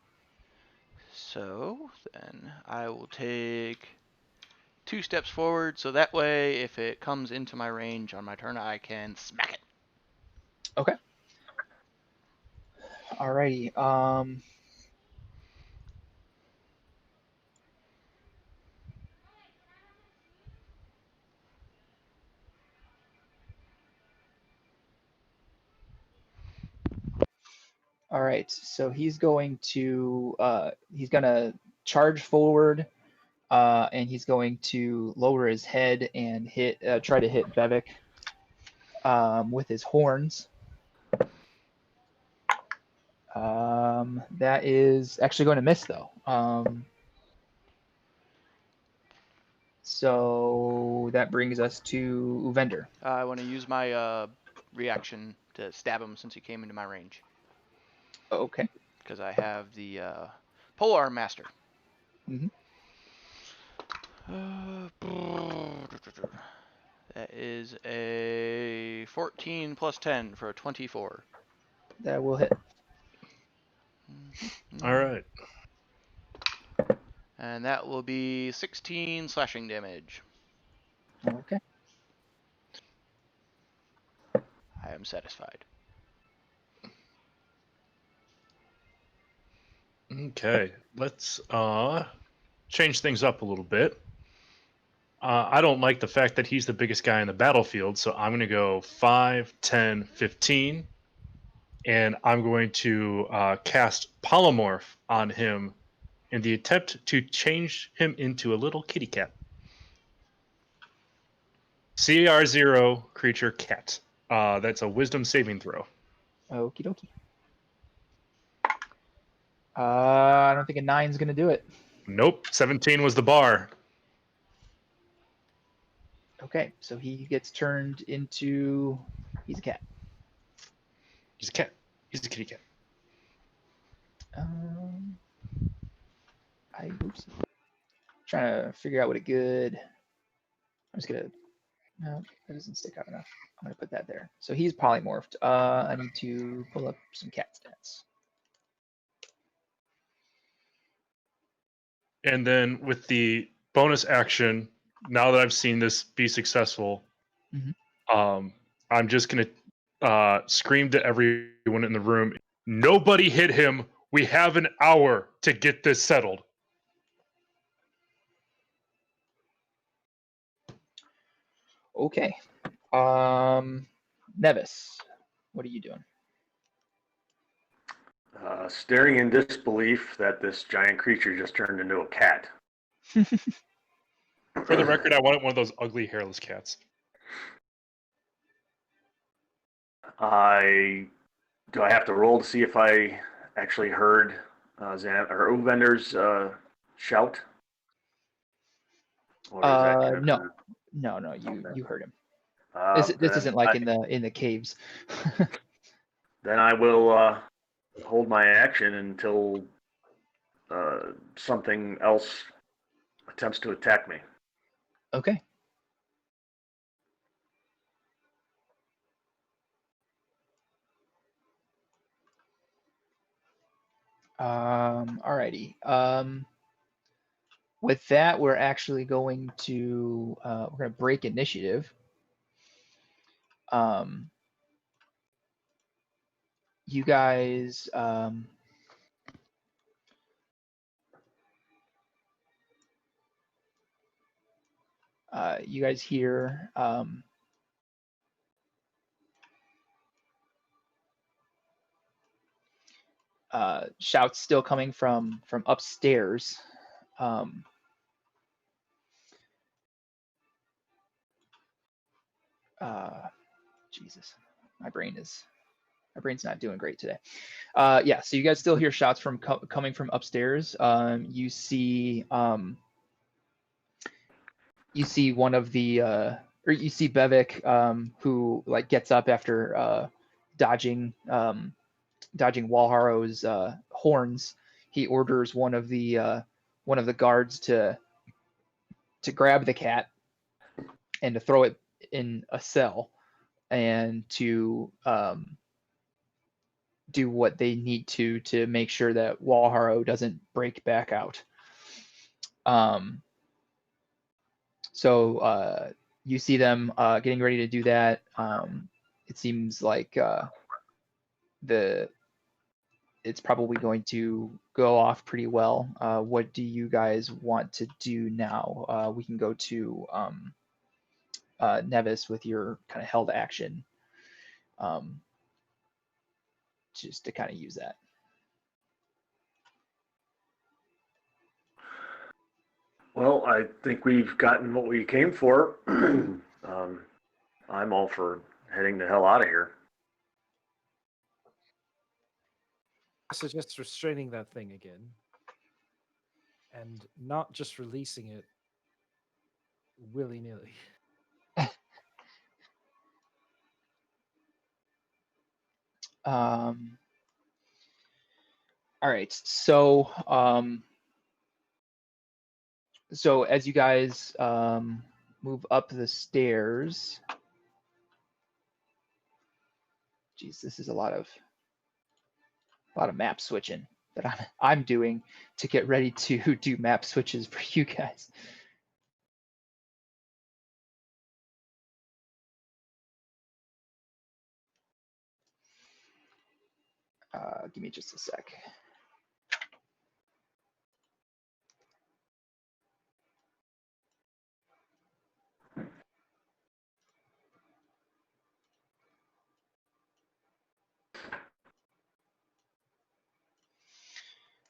So, then I will take 2 steps forward, so that way, if it comes into my range on my turn, I can smack it. Okay. Alrighty. All right. So he's going to charge forward, and he's going to lower his head and try to hit Bevik with his horns. That is actually going to miss though. So that brings us to Uvender. I want to use my reaction to stab him since he came into my range. Okay. Because I have the Polearm Master. Mhm. That is a 14 plus 10 for a 24. That will hit. All right. And that will be 16 slashing damage. Okay. I am satisfied. Okay, let's change things up a little bit. I don't like the fact that he's the biggest guy in the battlefield, so I'm going to go 5, 10, 15, and I'm going to cast Polymorph on him in the attempt to change him into a little kitty cat. CR0 creature cat. That's a wisdom saving throw. Okie dokie. I don't think a 9's going to do it. Nope, 17 was the bar. Okay, so he gets turned into. He's a cat. He's a cat. He's a kitty cat. Oops. Trying to figure out what a good. I'm just gonna. No, that doesn't stick out enough. I'm gonna put that there. So he's polymorphed. I need to pull up some cat stats. And then with the bonus action, now that I've seen this be successful, I'm just gonna scream to everyone in the room: nobody hit him. We have an hour to get this settled. Okay. Nevis, what are you doing? Staring in disbelief that this giant creature just turned into a cat. For the record, I wanted one of those ugly hairless cats. Do I have to roll to see if I actually heard Uvender's shout? Or is that kind of No, you heard him. This then isn't like in the caves. Then I will hold my action until something else attempts to attack me. Okay. Alrighty. With that, we're actually going to we're going to break initiative. You guys hear shouts still coming from upstairs. Jesus, my brain's not doing great today. Yeah, so you guys still hear shouts from coming from upstairs. You see one of the or you see Bevik, who like gets up after dodging Walharo's horns. He orders one of the guards to grab the cat and to throw it in a cell and to do what they need to make sure that Walharo doesn't break back out. So you see them getting ready to do that. It seems like it's probably going to go off pretty well. What do you guys want to do now? We can go to Nevis with your kind of held action, just to kind of use that. Well, I think we've gotten what we came for. I'm all for heading the hell out of here. I suggest restraining that thing again. And not just releasing it willy-nilly. All right, so so as you guys move up the stairs, geez, this is a lot of map switching that I'm doing to get ready to do map switches for you guys. Give me just a sec.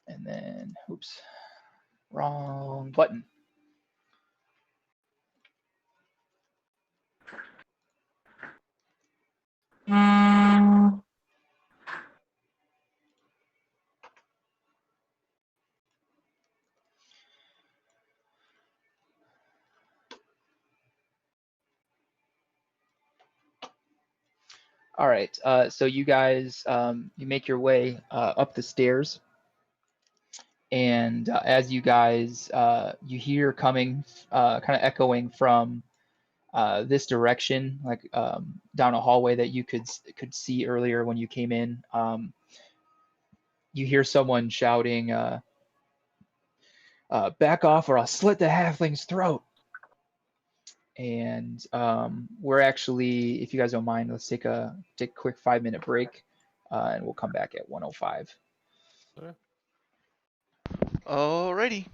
And then, oops, wrong button. All right, so you guys, you make your way up the stairs, and as you guys, you hear coming, kind of echoing from this direction, like down a hallway that you could see earlier when you came in. You hear someone shouting, "Back off, or I'll slit the halfling's throat!" And we're actually, if you guys don't mind, let's take a quick 5-minute break, and we'll come back at 1:05. Alrighty.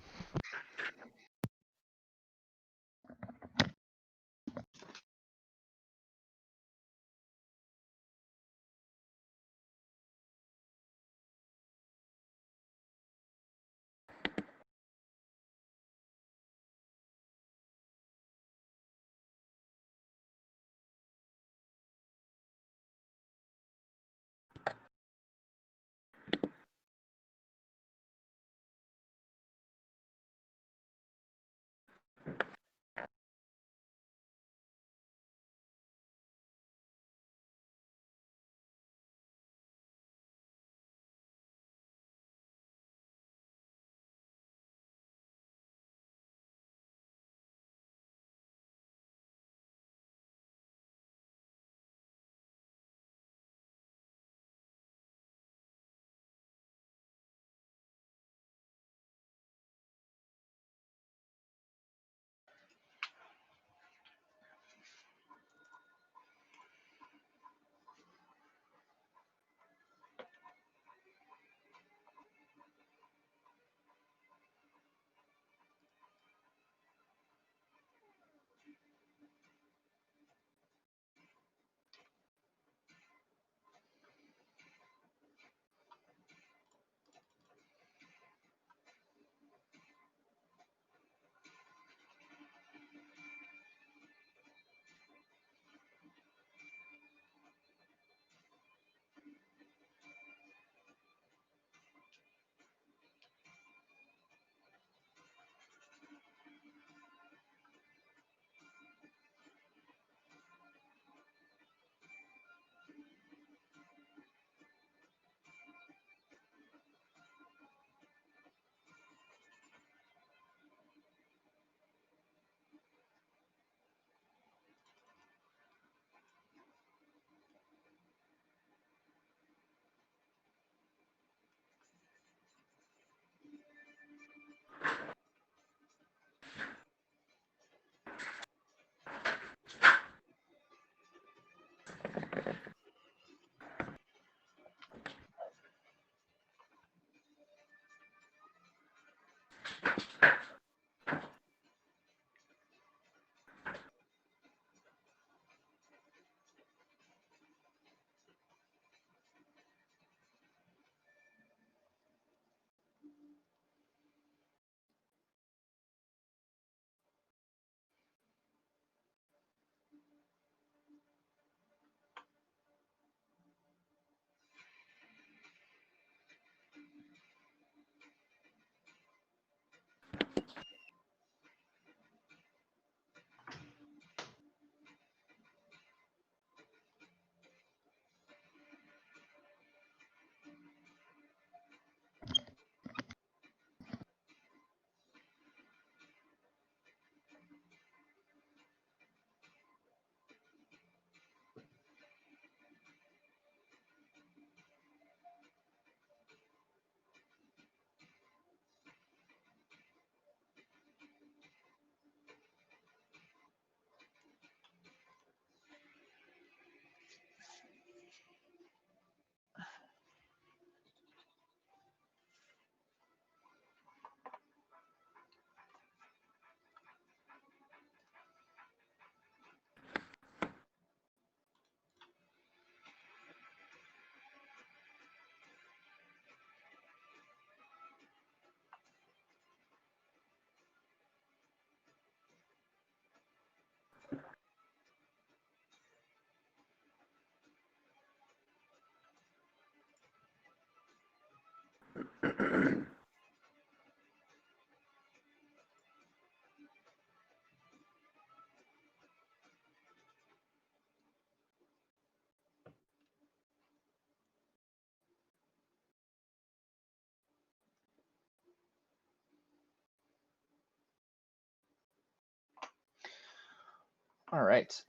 All right.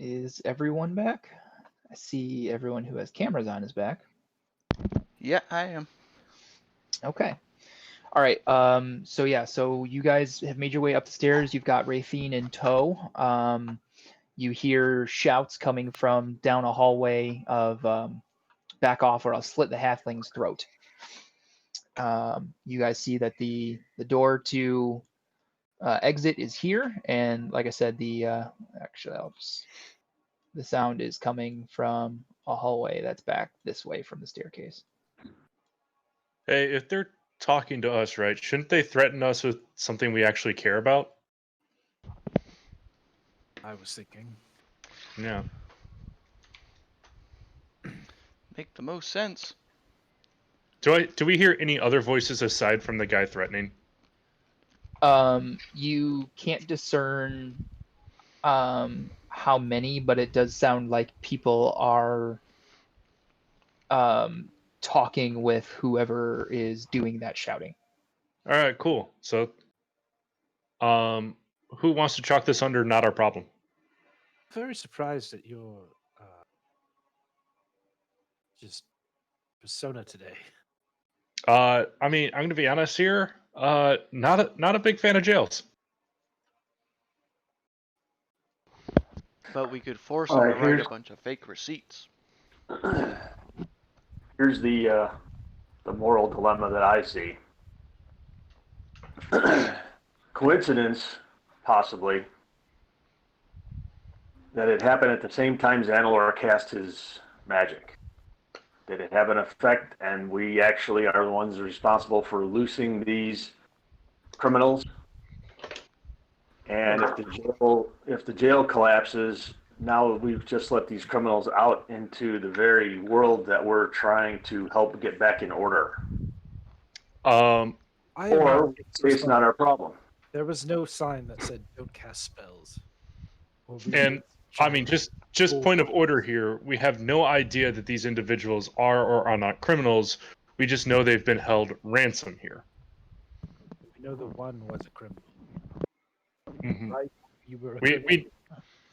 Is everyone back? I see everyone who has cameras on is back. Yeah, I am. Okay. All right. So yeah, so you guys have made your way up the stairs. You've got Rafine in tow. You hear shouts coming from down a hallway of back off or I'll slit the halfling's throat. You guys see that the door to exit is here, and like I said, the actually the sound is coming from a hallway that's back this way from the staircase. Hey, if they're talking to us, right, shouldn't they threaten us with something we actually care about? I was thinking. Yeah. Make the most sense. Do we hear any other voices aside from the guy threatening? You can't discern how many, but it does sound like people are talking with whoever is doing that shouting. All right, cool. So, who wants to chalk this under not our problem? Very surprised at your just persona today. I mean, I'm gonna be honest here. Not a big fan of jails. But we could force All them right, to write a here's- bunch of fake receipts. Here's the moral dilemma that I see. Coincidence, possibly, that it happened at the same time Xanalor cast his magic. Did it have an effect, and we actually are the ones responsible for loosing these criminals? And if the jail collapses, now we've just let these criminals out into the very world that we're trying to help get back in order. Um, I am Or not it's not our problem. There was no sign that said "Don't cast spells." Or read And it. I mean, just point of order here. We have no idea that these individuals are or are not criminals. We just know they've been held ransom here. We know the one was a criminal. Mhm. Right? You were a We criminal.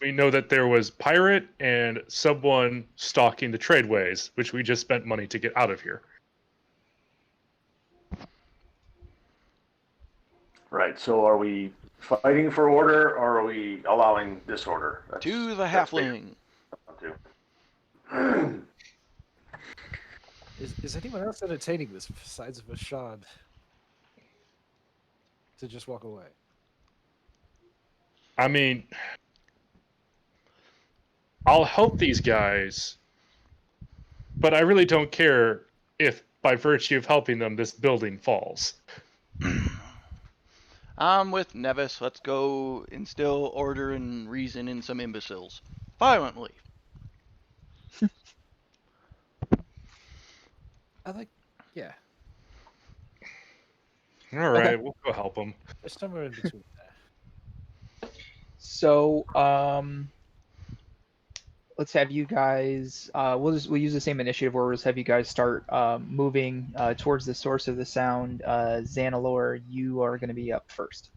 we know that there was pirate and someone stalking the tradeways, which we just spent money to get out of here. Right. So are we fighting for order, or are we allowing disorder? To the that's fair. halfling. Is anyone else entertaining this besides Vashad? To just walk away. I mean, I'll help these guys, but I really don't care if, by virtue of helping them, this building falls. I'm with Nevis. Let's go instill order and reason in some imbeciles. Violently. Yeah, All right, Okay. we'll go help them. there's somewhere in between there. So let's have you guys. We'll use the same initiative where we'll just have you guys start moving towards the source of the sound. Xanalor, you are going to be up first.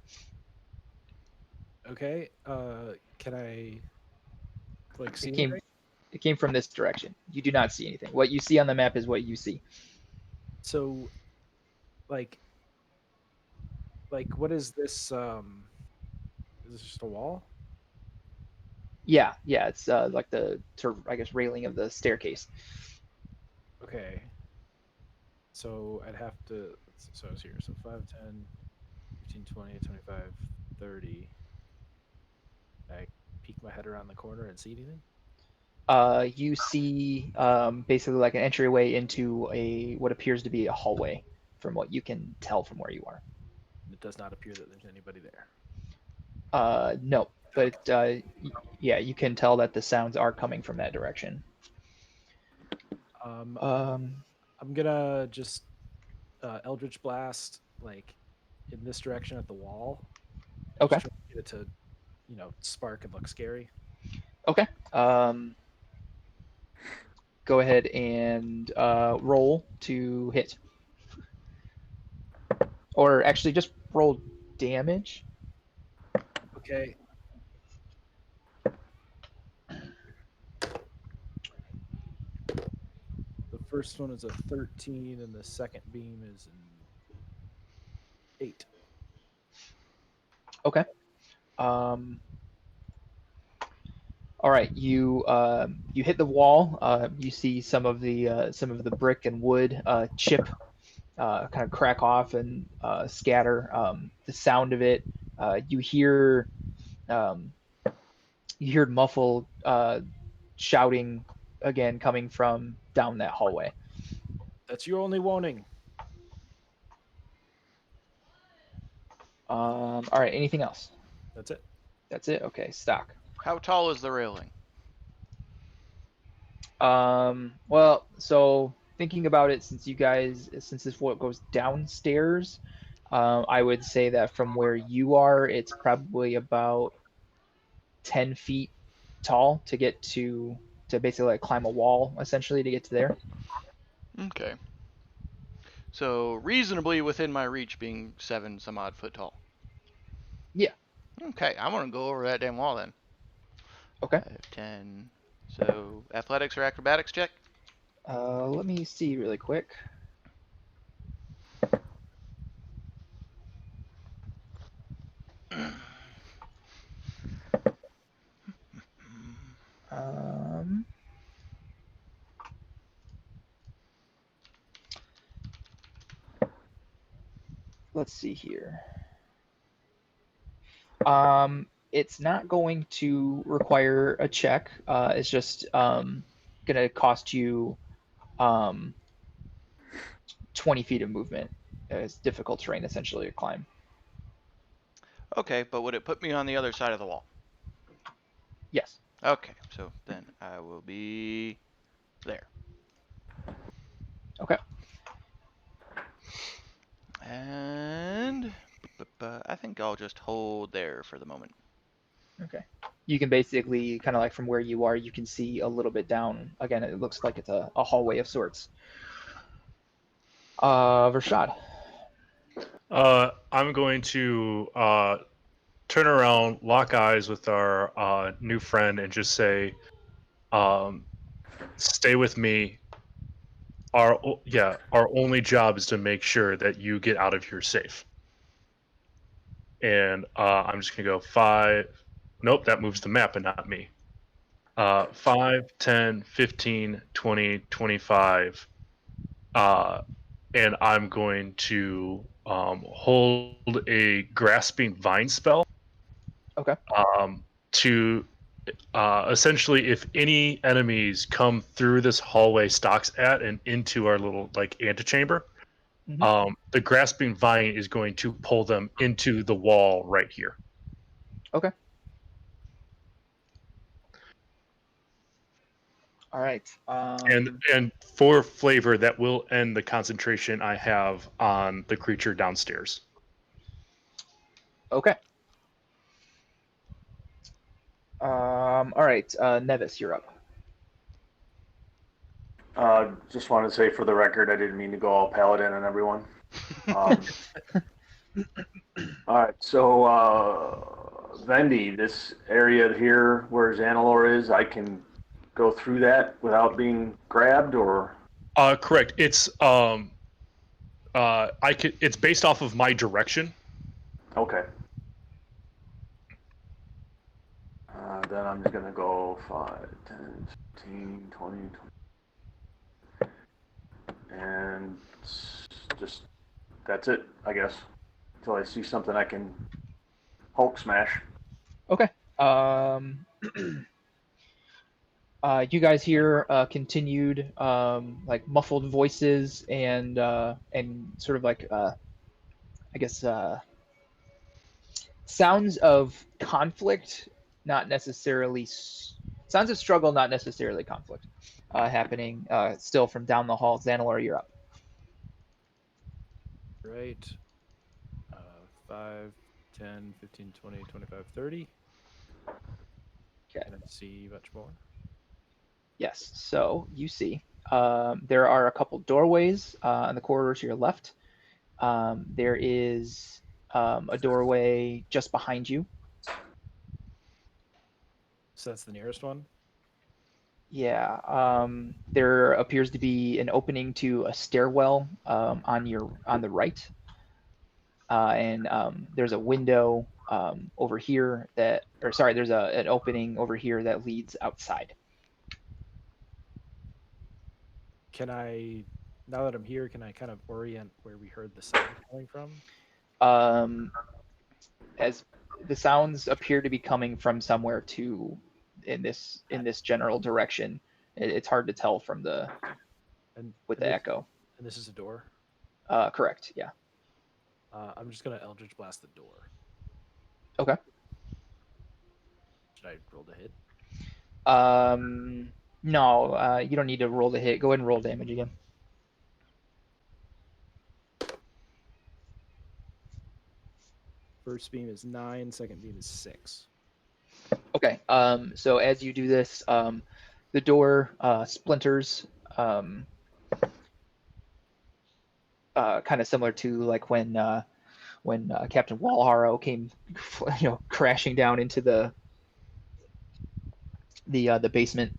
Okay. Can I see It came. anything? It came from this direction. You do not see anything. What you see on the map is what you see. So, like, what is this? Is this just a wall? Yeah, it's like the I guess railing of the staircase. Okay. So I'd have to. So I was here. So 5, 10, 15, 20, 25, 30. I peek my head around the corner and see anything? You see basically like an entryway into what appears to be a hallway, from what you can tell from where you are. It does not appear that there's anybody there. No, but yeah, you can tell that the sounds are coming from that direction. I'm gonna just Eldritch Blast in this direction at the wall. Okay. Just try to get it to, spark and look scary. Okay. Go ahead and roll to hit. Or actually, just roll damage. Okay. first one is a 13, and the second beam is an 8. Okay. All right, you hit the wall. You see some of the brick and wood chip, kind of crack off and scatter. The sound of it, you hear muffled shouting again coming from down that hallway. That's your only warning. All right, anything else? That's it. That's it. Okay, stock. How tall is the railing? Well, so thinking about it, since this what goes downstairs, I would say that from where you are, it's probably about 10 feet tall to get to basically like climb a wall essentially to get to there. Okay. So reasonably within my reach, being 7 some odd foot tall. Yeah. Okay, I'm gonna go over that damn wall then. Okay. 5, 10. So athletics or acrobatics check? Let me see really quick. Um, let's see here. It's not going to require a check. It's just gonna cost you 20 feet of movement. It's difficult terrain essentially to climb. Okay, but would it put me on the other side of the wall? Yes. Okay, so then I will be there. Okay. And I think I'll just hold there for the moment. Okay. You can basically kind of like from where you are, you can see a little bit down. Again, it looks like it's a hallway of sorts. Rashad. I'm going to turn around, lock eyes with our new friend, and just say, "Stay with me. Our only job is to make sure that you get out of here safe." And I'm just gonna go 5. Nope, that moves the map and not me. 5, 10, 15, 20, 25. And I'm going to hold a grasping vine spell. Okay. To essentially, if any enemies come through this hallway stocks at and into our little like antechamber, Mhm. the grasping vine is going to pull them into the wall right here. Okay. All right. And for flavor, that will end the concentration I have on the creature downstairs. Okay. All right. Nevis, you're up. Just wanted to say for the record, I didn't mean to go all paladin on everyone. All right, so Vendi, this area here where Xanalor is, I can go through that without being grabbed, or Correct. It's it's based off of my direction. okay. Then I'm just gonna go 5, 10, 15, 20, 20. And just that's it, I guess. Until I see something I can Hulk smash. Okay. You guys hear continued like muffled voices and sort of like I guess sounds of conflict, not necessarily sounds of struggle, not necessarily conflict, happening still from down the hall. Xanalor, you're up. Right. 5, 10, 15, 20, 25, 30. Okay. Can I see much more? Yes. So you see there are a couple doorways in the corridor to your left. There is a doorway just behind you. So that's the nearest one? Yeah. There appears to be an opening to a stairwell on the right, and there's a window over here that, or sorry, there's an opening over here that leads outside. Can I, now that I'm here, can I kind of orient where we heard the sound coming from? Um, as the sounds appear to be coming from somewhere in this general direction. It's hard to tell from And with and the this, echo. and this is a door. Correct. Yeah. I'm just gonna Eldritch Blast the door. Okay. Should I roll the hit? No, you don't need to roll the hit. Go ahead and roll damage again. First beam is 9. Second beam is 6. Okay. So as you do this, the door splinters, kind of similar to like when Captain Walharo came, crashing down into the basement.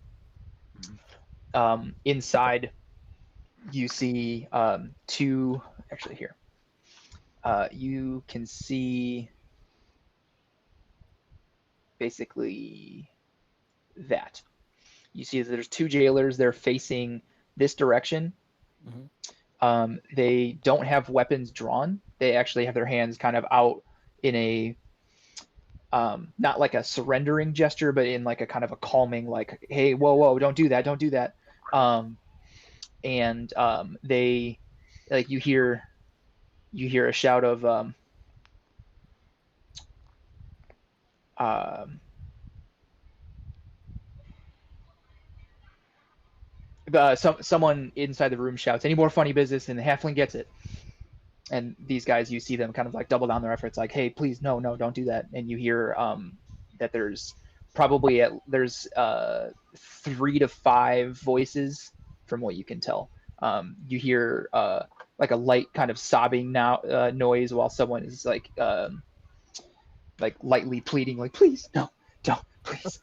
Inside, you see two. Actually, here, you can see basically that. You see that there's two jailers. They're facing this direction. They don't have weapons drawn. They actually have their hands kind of out in a not like a surrendering gesture, but in like a kind of a calming, like, hey, whoa, don't do that, don't do that. And they, like, you hear a shout of someone inside the room shouts, any more funny business, and the halfling gets it. And these guys, you see them kind of like double down their efforts, like, hey, please, no, don't do that. And you hear that there's probably 3 to 5 voices from what you can tell. You hear like a light kind of sobbing noise while someone is like lightly pleading, like, please, no, don't, please.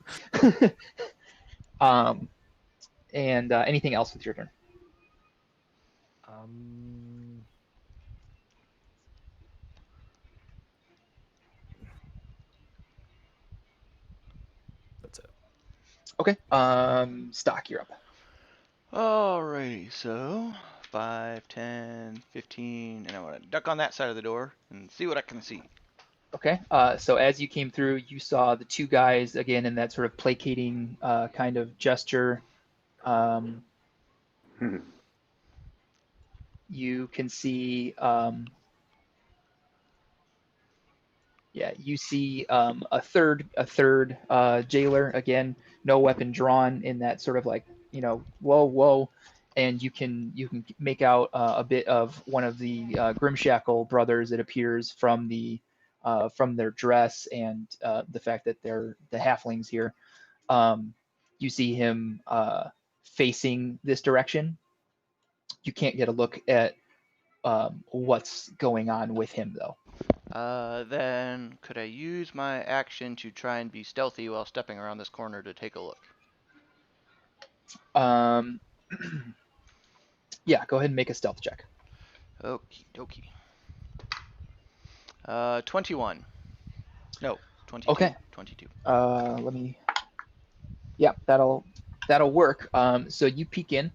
And anything else with your turn? That's it. Okay. Stock, you're up. Alrighty, so 5, 10, 15, and I want to duck on that side of the door and see what I can see. Okay. So as you came through, you saw the two guys again in that sort of placating kind of gesture. You can see, you see a third jailer again, no weapon drawn, in that sort of like, whoa, and you can make out a bit of one of the Grimshackle brothers. It appears from their dress and the fact that they're the halflings here. You see him facing this direction. You can't get a look at what's going on with him, though. Then could I use my action to try and be stealthy while stepping around this corner to take a look? Yeah, go ahead and make a stealth check. Okie dokie. 21. No, 22. Okay. 22. Let me. Yeah, that'll work. So you peek in,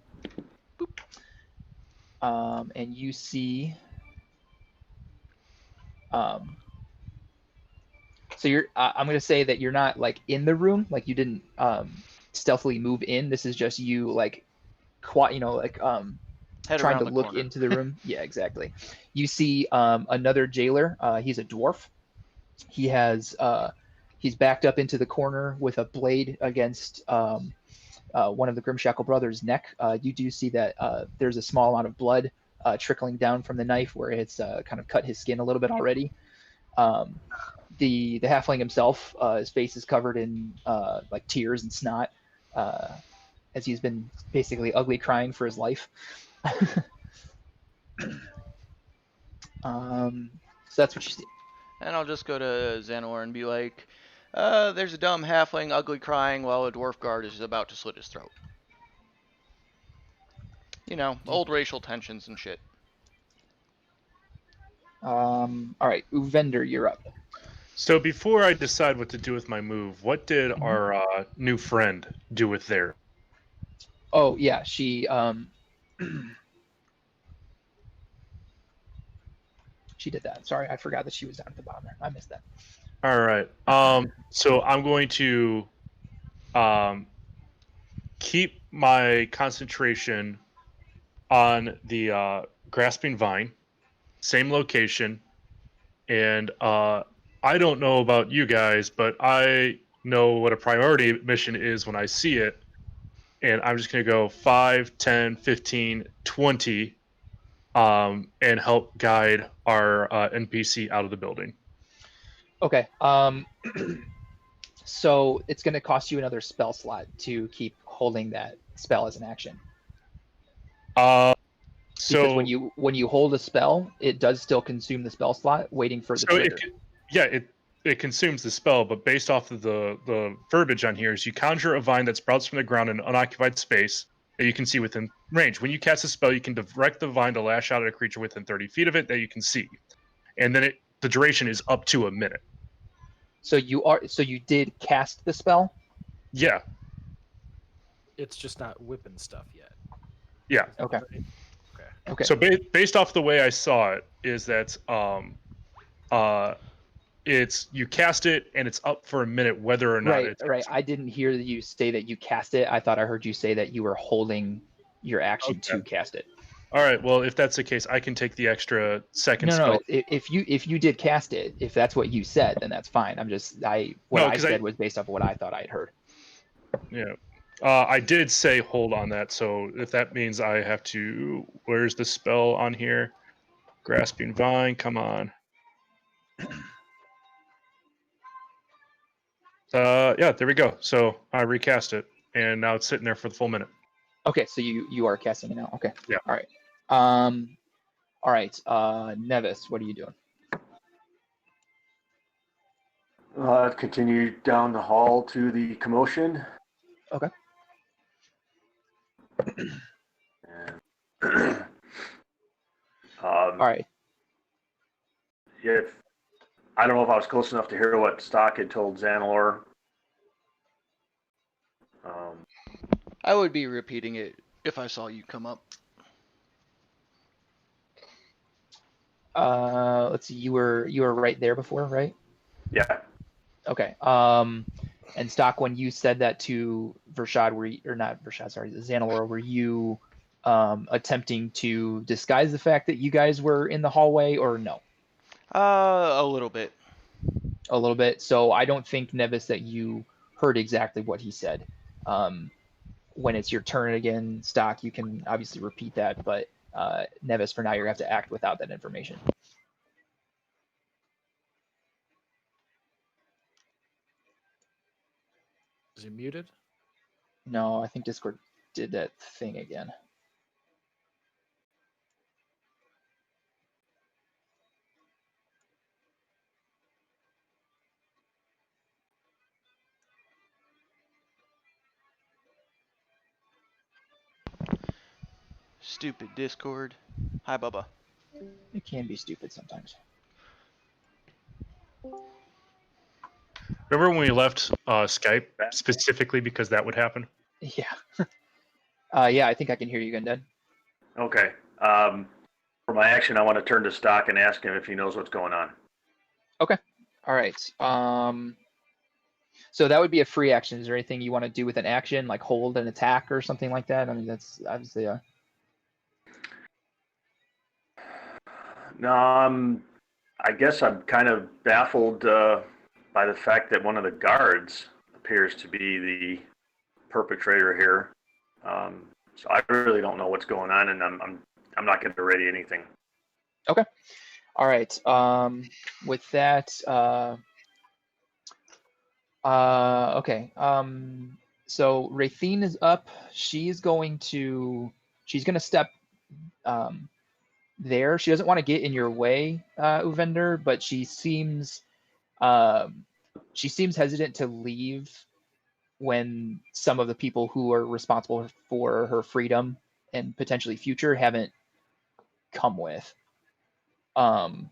and you see. So you're. I'm gonna say that you're not like in the room, like you didn't stealthily move in. This is just you like, Head trying around to the look corner. into the room. Yeah, exactly. You see another jailer. He's a dwarf. He has he's backed up into the corner with a blade against one of the Grimshackle brothers' neck. You do see that there's a small amount of blood trickling down from the knife where it's kind of cut his skin a little bit already. The halfling himself, his face is covered in like tears and snot, as he's been basically ugly crying for his life. So that's what you see. And I'll just go to Xanor and be like, There's a dumb halfling ugly crying while a dwarf guard is about to slit his throat. You know, old racial tensions and shit. All right, Uvender, you're up. So before I decide what to do with my move, what did our new friend do with theirs? Oh yeah, she she did that. Sorry, I forgot that she was down at the bottom there. I missed that. All right. So I'm going to keep my concentration on the grasping vine, same location, and I don't know about you guys, but I know what a priority mission is when I see it, and I'm just going to go 5, 10, 15, 20, and help guide our NPC out of the building. Okay. So it's going to cost you another spell slot to keep holding that spell as an action. Because So when you hold a spell, it does still consume the spell slot, waiting for the trigger. it consumes the spell, but based off of the verbiage on here is you conjure a vine that sprouts from the ground in an unoccupied space that you can see within range. When you cast a spell, you can direct the vine to lash out at a creature within 30 feet of it that you can see, and then the duration is up to a minute. So you did cast the spell? Yeah. It's just not whipping stuff yet. Yeah. Okay. Right? Okay. So based off the way I saw it is that it's you cast it and it's up for a minute whether or not it's right. I didn't hear you say that you cast it. I thought I heard you say that you were holding your action to cast it. All right. Well, if that's the case, I can take the extra second spell. No. If you did cast it, if that's what you said, then that's fine. What I said was based off of what I thought I had heard. Yeah. I did say hold on that, so if that means I have to, where's the spell on here? Grasping Vine, come on. Yeah, there we go. So I recast it, and now it's sitting there for the full minute. Okay, so you are casting it now. Okay. Yeah. All right. All right. Nevis, what are you doing? I've continued down the hall to the commotion. Okay. And, All right. If I don't know if I was close enough to hear what Stock had told Zanelor. I would be repeating it if I saw you come up. Let's see. You were right there before, right? Yeah. Okay. And Stock, when you said that to Vershad, Zanelor, were you attempting to disguise the fact that you guys were in the hallway, or no? A little bit. A little bit. So I don't think, Nevis, that you heard exactly what he said. When it's your turn again, Stock, you can obviously repeat that, but Nevis, for now, you're gonna have to act without that information. Is he muted? No, I think Discord did that thing again. Stupid Discord. Hi, Bubba. It can be stupid sometimes. Remember when we left Skype specifically because that would happen? Yeah. Yeah, I think I can hear you again, Dad. Okay. For my action, I want to turn to Stock and ask him if he knows what's going on. Okay. All right. So that would be a free action. Is there anything you want to do with an action, like hold an attack or something like that? I mean, that's obviously a... No, I guess I'm kind of baffled by the fact that one of the guards appears to be the perpetrator here. So I really don't know what's going on, and I'm not going to ready anything. Okay. All right. With that, okay. So Raythene is up. She's going to step there. She doesn't want to get in your way, Uvender, but she seems she seems hesitant to leave when some of the people who are responsible for her freedom and potentially future haven't come with. So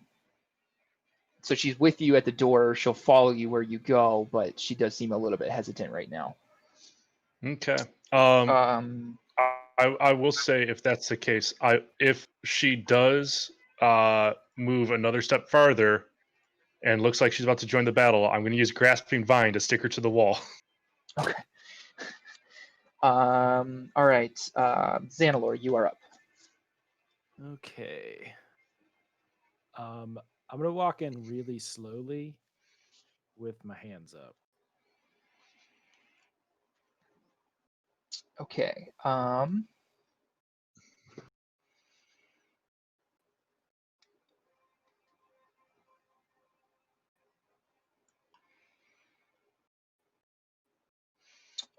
she's with you at the door. She'll follow you where you go, but she does seem a little bit hesitant right now. Okay. Um, I will say, if that's the case, if she does move another step farther and looks like she's about to join the battle, I'm going to use Grasping Vine to stick her to the wall. Okay. All right. Xanalor, you are up. Okay. I'm gonna walk in really slowly with my hands up. Okay.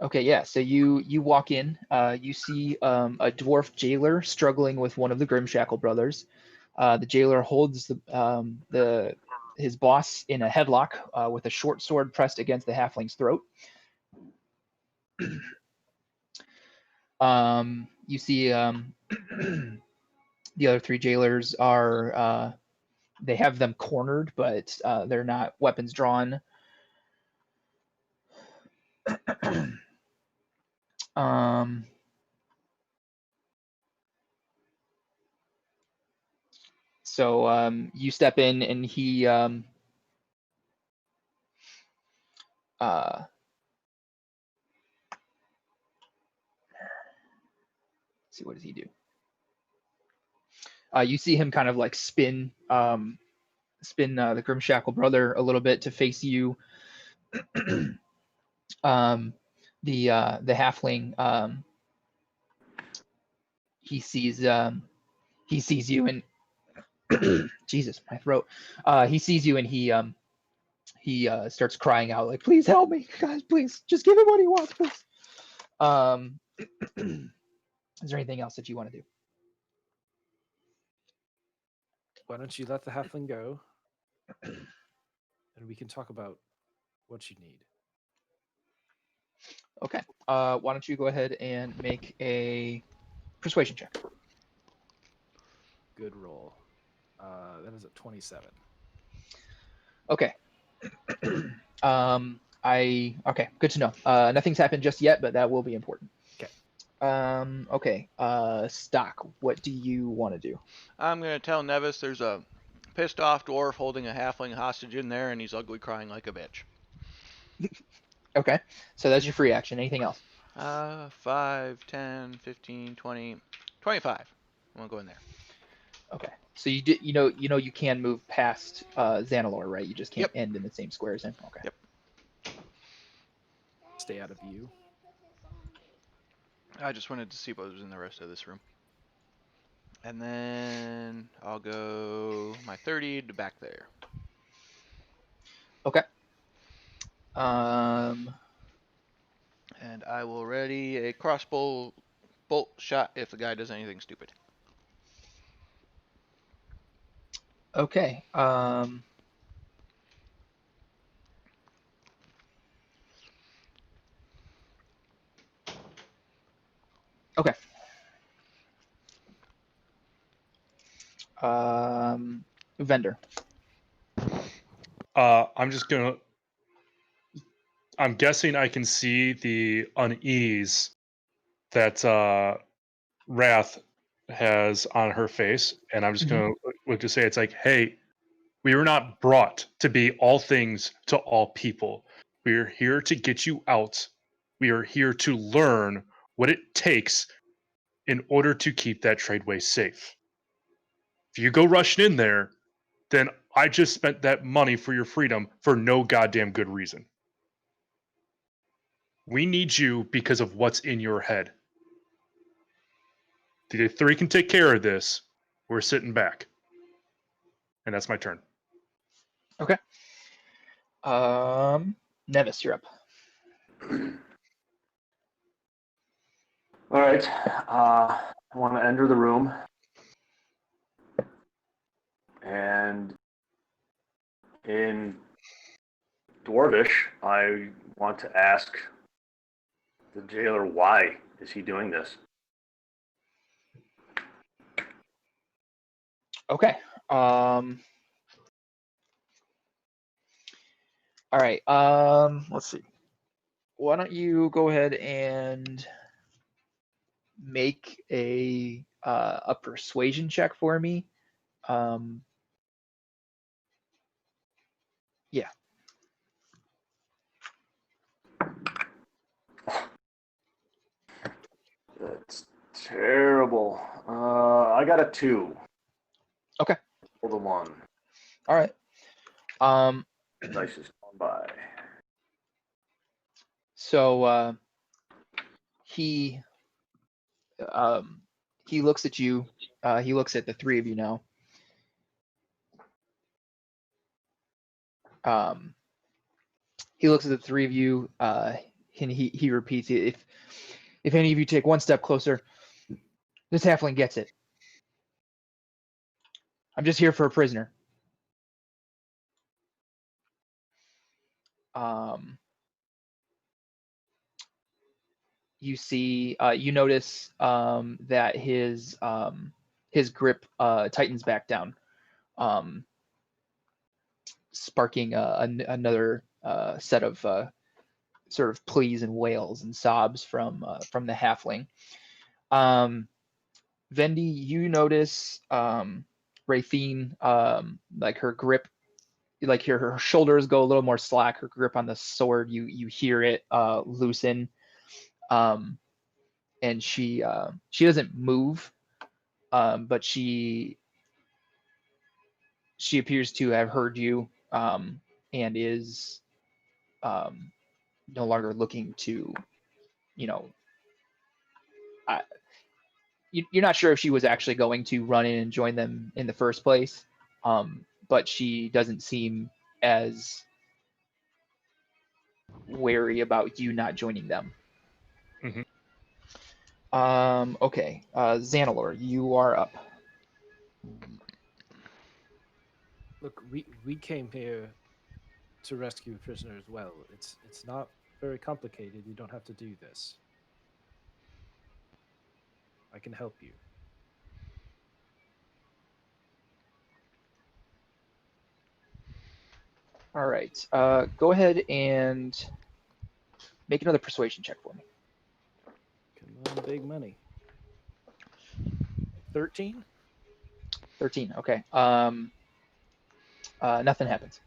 Okay, yeah. So you walk in. You see a dwarf jailer struggling with one of the Grimshackle brothers. The jailer holds his boss in a headlock with a short sword pressed against the halfling's throat. You see the other three jailers are they have them cornered, but they're not weapons drawn. So you step in, and he let's see, what does he do? You see him kind of like spin the Grimshackle brother a little bit to face you. The halfling, he sees you, and Jesus, my throat. He sees you, and he starts crying out like, "Please help me, guys! Please, just give him what he wants, please." Is there anything else that you want to do? Why don't you let the halfling go, and we can talk about what you need. Okay. Why don't you go ahead and make a persuasion check? Good roll. That is a 27. Okay. Okay, good to know. Nothing's happened just yet, but that will be important. Okay. Okay. Stock, what do you want to do? I'm going to tell Nevis there's a pissed off dwarf holding a halfling hostage in there, and he's ugly crying like a bitch. Okay. So that's your free action. Anything else? 5, 10, 15, 20, 25. I'm going to go in there. Okay. So you know you can move past Xanalor, right? You just can't end in the same square as him. Okay. Yep. Stay out of view. I just wanted to see what was in the rest of this room. And then I'll go my 30 to back there. Okay. And I will ready a crossbow bolt shot if the guy does anything stupid. Okay. Okay. Vendor. I'm guessing I can see the unease that Wrath has on her face, and I'm just going to look to say, it's like, hey, we were not brought to be all things to all people. We are here to get you out. We are here to learn what it takes in order to keep that tradeway safe. If you go rushing in there, then I just spent that money for your freedom for no goddamn good reason. We need you because of what's in your head. The three can take care of this. We're sitting back. And that's my turn. Okay. Nevis, you're up. All right. I want to enter the room. And in Dwarvish, I want to ask the jailer why is he doing this? Okay. All right. Let's see. Why don't you go ahead and make a persuasion check for me? Yeah. That's terrible. I got a 2. Okay. For the 1. All right. Dice is gone by. So he looks at you. He looks at the three of you now. He looks at the three of you, and he repeats it. If any of you take one step closer, this halfling gets it. I'm just here for a prisoner. You see, you notice that his grip tightens back down, sparking another set of sort of pleas and wails and sobs from the halfling. Vendi, you notice Raythene, like her grip, like her shoulders go a little more slack. Her grip on the sword, you hear it loosen, and she doesn't move, but she appears to have heard you, and is no longer looking to, you know, you're not sure if she was actually going to run in and join them in the first place, but she doesn't seem as wary about you not joining them. Mhm. Okay, Xanalor, you are up. Look, we came here to rescue a prisoner as well. It's not very complicated. You don't have to do this. I can help you. All right, go ahead and make another persuasion check for me. Come on, big money. 13? 13. Okay. Nothing happens.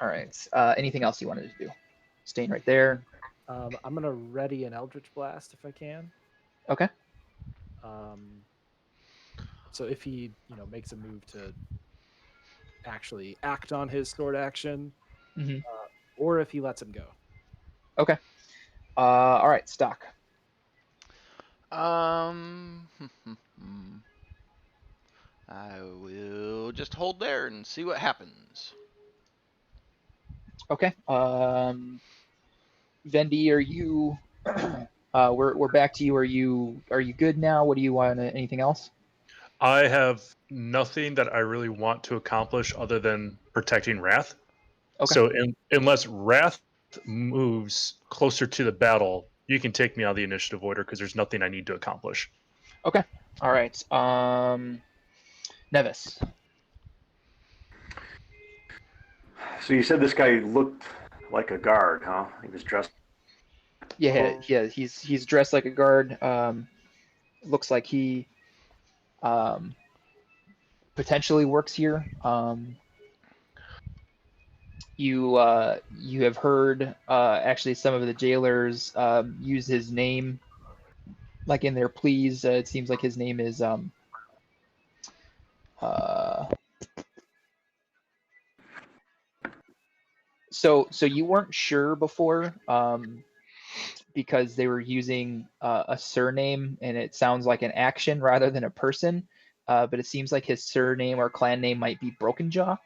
All right. Anything else you wanted to do? Staying right there. I'm gonna ready an Eldritch Blast if I can. Okay. So if he, makes a move to actually act on his sword action, or if he lets him go. Okay. All right, Stock. I will just hold there and see what happens. Okay. Vendi, are you? We're back to you. Are you good now? What do you want? Anything else? I have nothing that I really want to accomplish other than protecting Wrath. Okay. So unless Wrath moves closer to the battle, you can take me out of the initiative order because there's nothing I need to accomplish. Okay. All right. Nevis. So you said this guy looked like a guard, huh? He was dressed. Yeah. He's dressed like a guard. Looks like he potentially works here. You have heard actually some of the jailers use his name, like in their pleas. It seems like his name is so you weren't sure before, because they were using a surname and it sounds like an action rather than a person, but it seems like his surname or clan name might be Broken Jaw.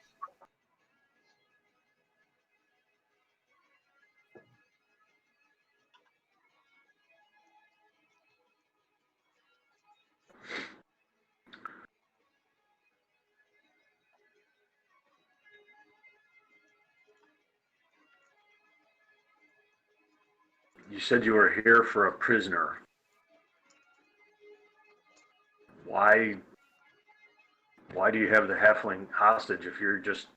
You said you were here for a prisoner. Why do you have the halfling hostage if you're just...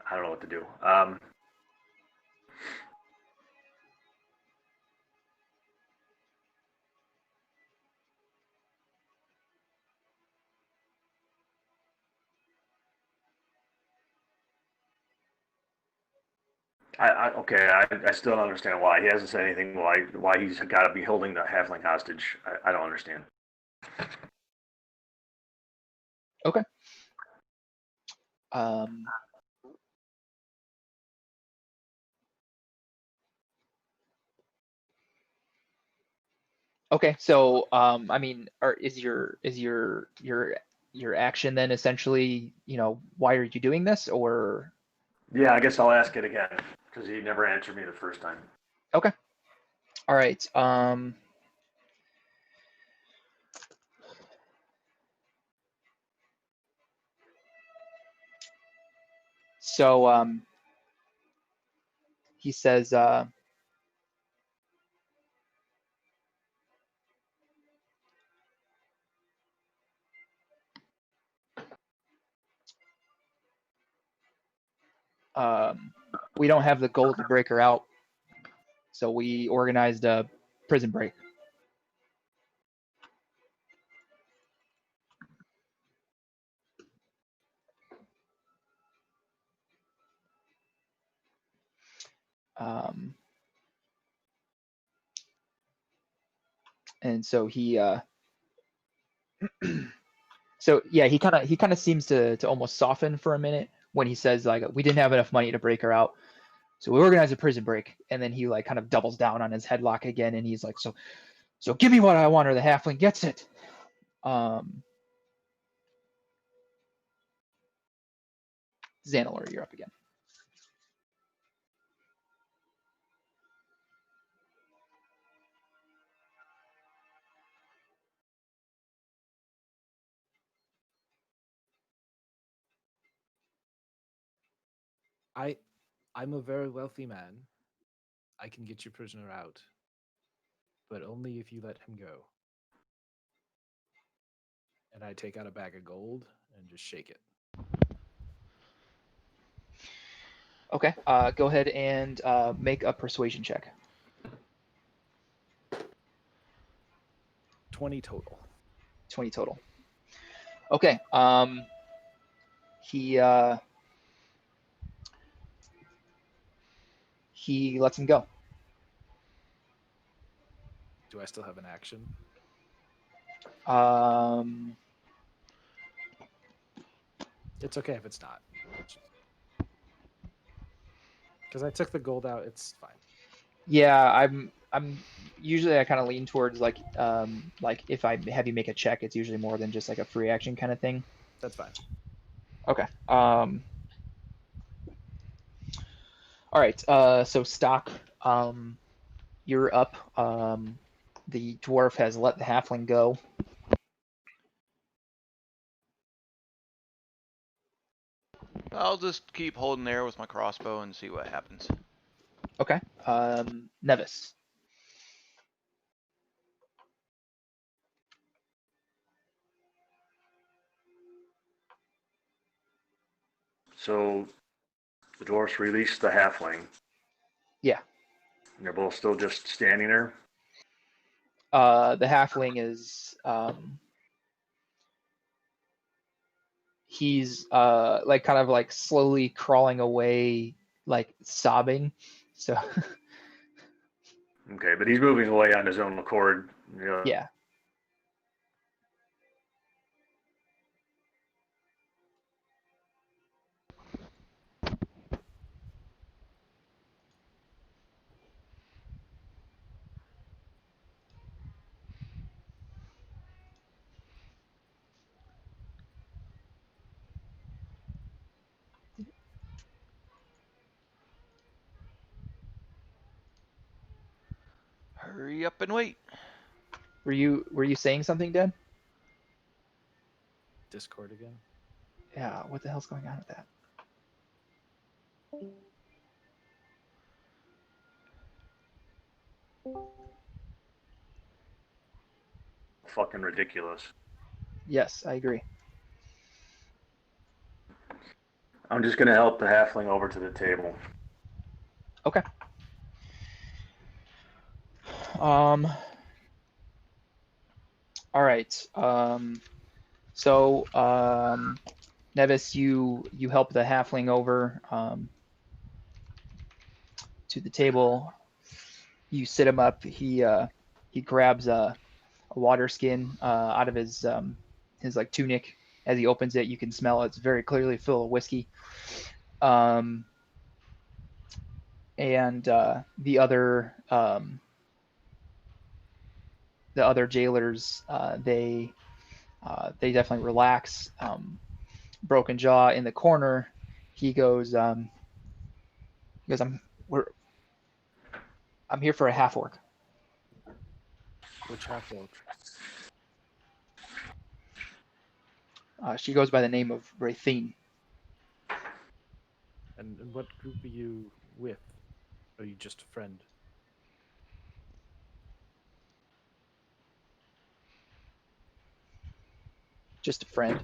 I don't know what to do. I still don't understand why. He hasn't said anything why he's got to be holding the halfling hostage. I don't understand. Okay. Um, okay, so I mean, is your action then essentially, why are you doing this, or? Yeah, I guess I'll ask it again because he never answered me the first time. Okay. All right. So he says, we don't have the gold to break her out, so we organized a prison break. And so he so yeah, he kind of seems to almost soften for a minute when he says, like, we didn't have enough money to break her out, so we organized a prison break. And then he like kind of doubles down on his headlock again, and he's like, so give me what I want, or the halfling gets it. Xanalor, you're up again. I'm a very wealthy man. I can get your prisoner out, but only if you let him go. And I take out a bag of gold and just shake it. Okay, go ahead and make a persuasion check. 20 total. 20 total. Okay. He lets him go. Do I still have an action? It's okay if it's not. Because I took the gold out, it's fine. Yeah, I'm usually I kind of lean towards like if I have you make a check, it's usually more than just like a free action kind of thing. That's fine. Okay. All right. So Stock, you're up. The dwarf has let the halfling go. I'll just keep holding there with my crossbow and see what happens. Okay. Nevis. So the dwarfs release the halfling. Yeah. And they're both still just standing there. The halfling is he's like kind of like slowly crawling away, like sobbing. So Okay, but he's moving away on his own accord. yeah. Hurry up and wait. Were you saying something, Dan? Discord again. Yeah. What the hell's going on with that? Fucking ridiculous. Yes, I agree. I'm just gonna help the halfling over to the table. Okay. All right. So Nevis, you help the halfling over to the table. You sit him up. He grabs a water skin out of his like tunic. As he opens it, you can smell it's very clearly full of whiskey. And the other jailers, they definitely relax. Broken Jaw in the corner, he goes, I'm here for a half orc. Which half orc? She goes by the name of Raythene. And what group are you with? Or are you just a friend? Just a friend.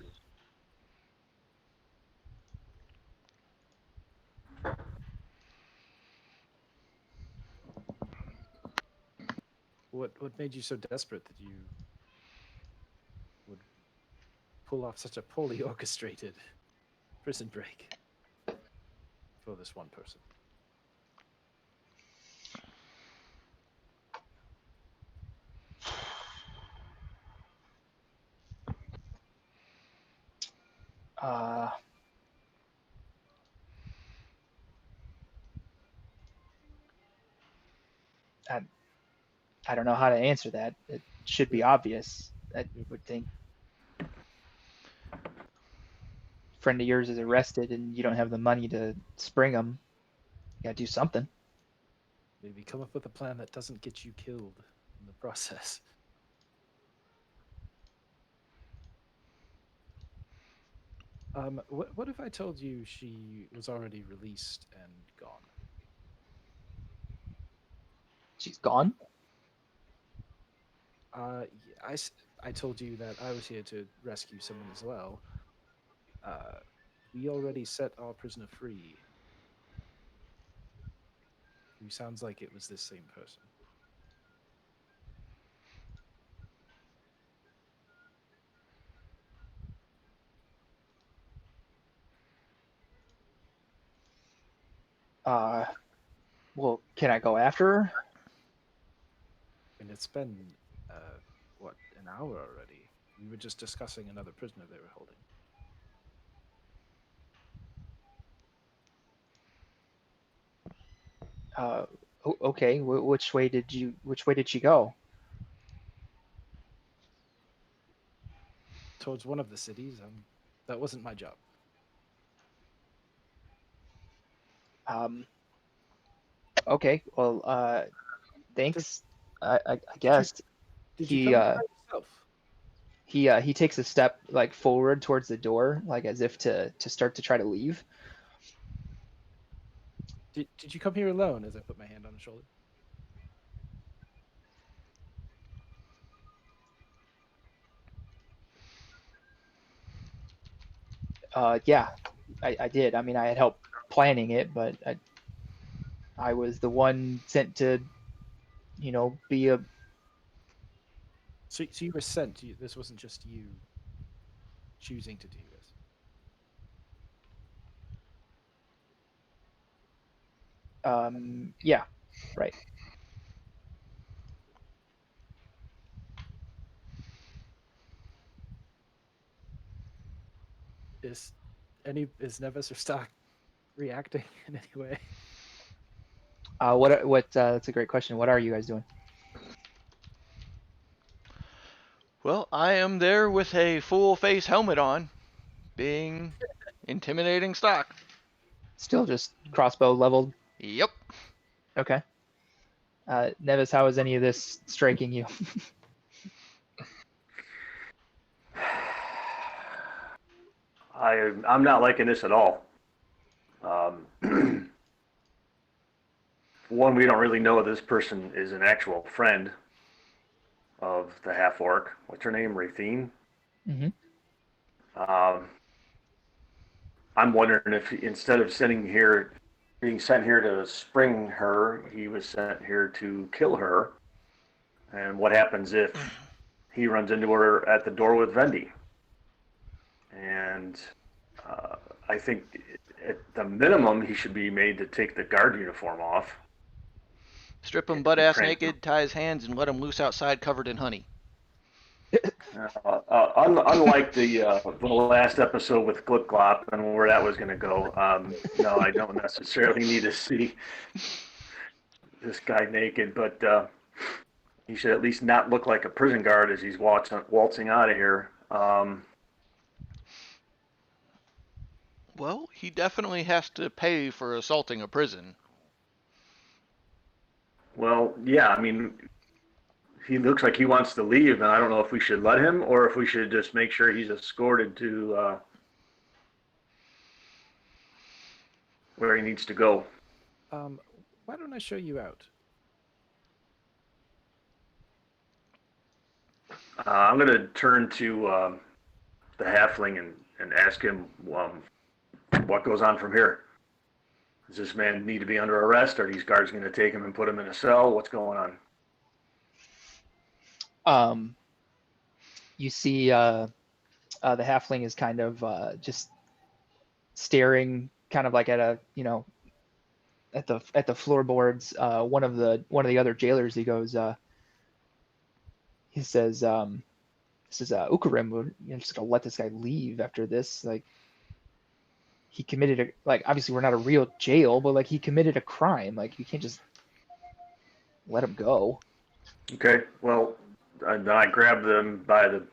What made you so desperate that you would pull off such a poorly orchestrated prison break for this one person? Uh, I don't know how to answer that. It should be obvious. I would think. Friend of yours is arrested and you don't have the money to spring him. You gotta do something. Maybe come up with a plan that doesn't get you killed in the process. What if I told you she was already released and gone? She's gone. I told you that I was here to rescue someone as well. We already set our prisoner free. Who sounds like it was this same person. Well, can I go after her? And it's been, what, an hour already? We were just discussing another prisoner they were holding. Okay. Which way did she go? Towards one of the cities. That wasn't my job. Okay. Well, thanks. I guess Did he you come by yourself? he takes a step like forward towards the door, like as if to start to try to leave. Did you come here alone? As I put my hand on his shoulder. Yeah, I did. I mean, I had help planning it, but I was the one sent to, be a. So you were sent. This wasn't just you choosing to do this. Yeah, right. Is Nevis or Stock reacting in any way? What? That's a great question. What are you guys doing? Well, I am there with a full face helmet on, being intimidating stock. Still just crossbow leveled. Yep. Okay. Nevis, how is any of this striking you? I'm not liking this at all. one, we don't really know if this person is an actual friend of the half orc. What's her name? Raythene. Mhm. I'm wondering if instead of being sent here to spring her, he was sent here to kill her. And what happens if he runs into her at the door with Vendi? And I think at the minimum he should be made to take the guard uniform off. Strip him butt ass Train- naked, tie his hands, and let him loose outside covered in honey. Unlike the last episode with Glip Glop and where that was going to go, no, I don't necessarily need to see this guy naked, but he should at least not look like a prison guard as he's waltzing out of here. Well, he definitely has to pay for assaulting a prison. Well, yeah, I mean, he looks like he wants to leave, and I don't know if we should let him or if we should just make sure he's escorted to where he needs to go. Why don't I show you out? I'm going to turn to the halfling and ask him what goes on from here. Does this man need to be under arrest? Are these guards going to take him and put him in a cell? What's going on? You see the halfling is kind of just staring kind of like at a at the floorboards. One of the other jailers, he goes he says Ukarim, we're just gonna let this guy leave after this. Like, he committed obviously we're not a real jail, but like, he committed a crime. Like, you can't just let him go. Okay, well, I grabbed them by the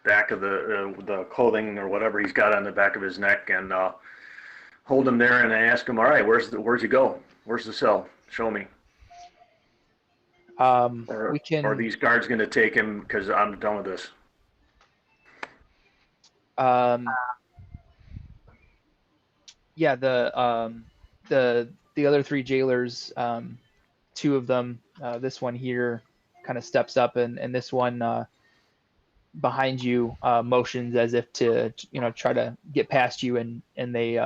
back of the clothing or whatever he's got on the back of his neck and hold him there, and I ask him, all right, where's he go? Where's the cell? Show me. We can. Or are these guards going to take him because I'm done with this? Yeah, the other three jailers, two of them, this one here kind of steps up, and this one behind you motions as if to try to get past you, and they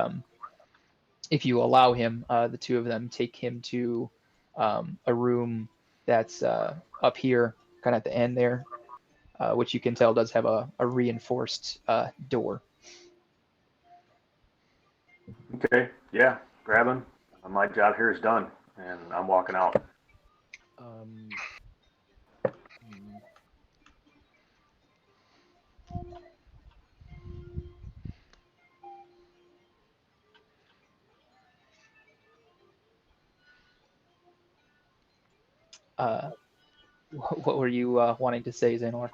if you allow him, the two of them take him to a room that's up here kind of at the end there, which you can tell does have a reinforced door. Okay, yeah, grab him. My job here is done, and I'm walking out. Hmm. What were you wanting to say, Xanor?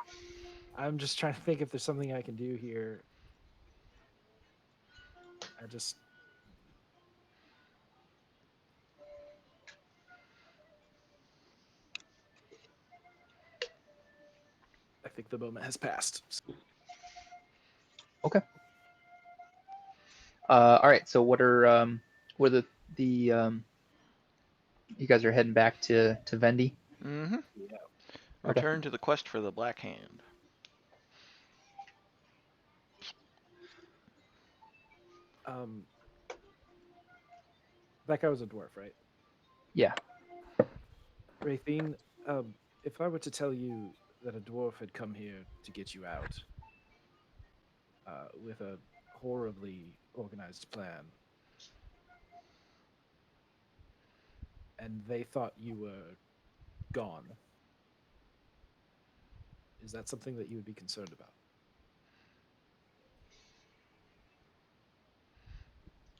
I'm just trying to think if there's something I can do here. I think the moment has passed. Okay. All right. So what are the you guys are heading back to Vendi? Mm-hmm. Yeah. Return to the quest for the Black Hand. That guy was a dwarf, right? Yeah. Raythene, if I were to tell you that a dwarf had come here to get you out with a horribly organized plan, and they thought you were gone, is that something that you would be concerned about?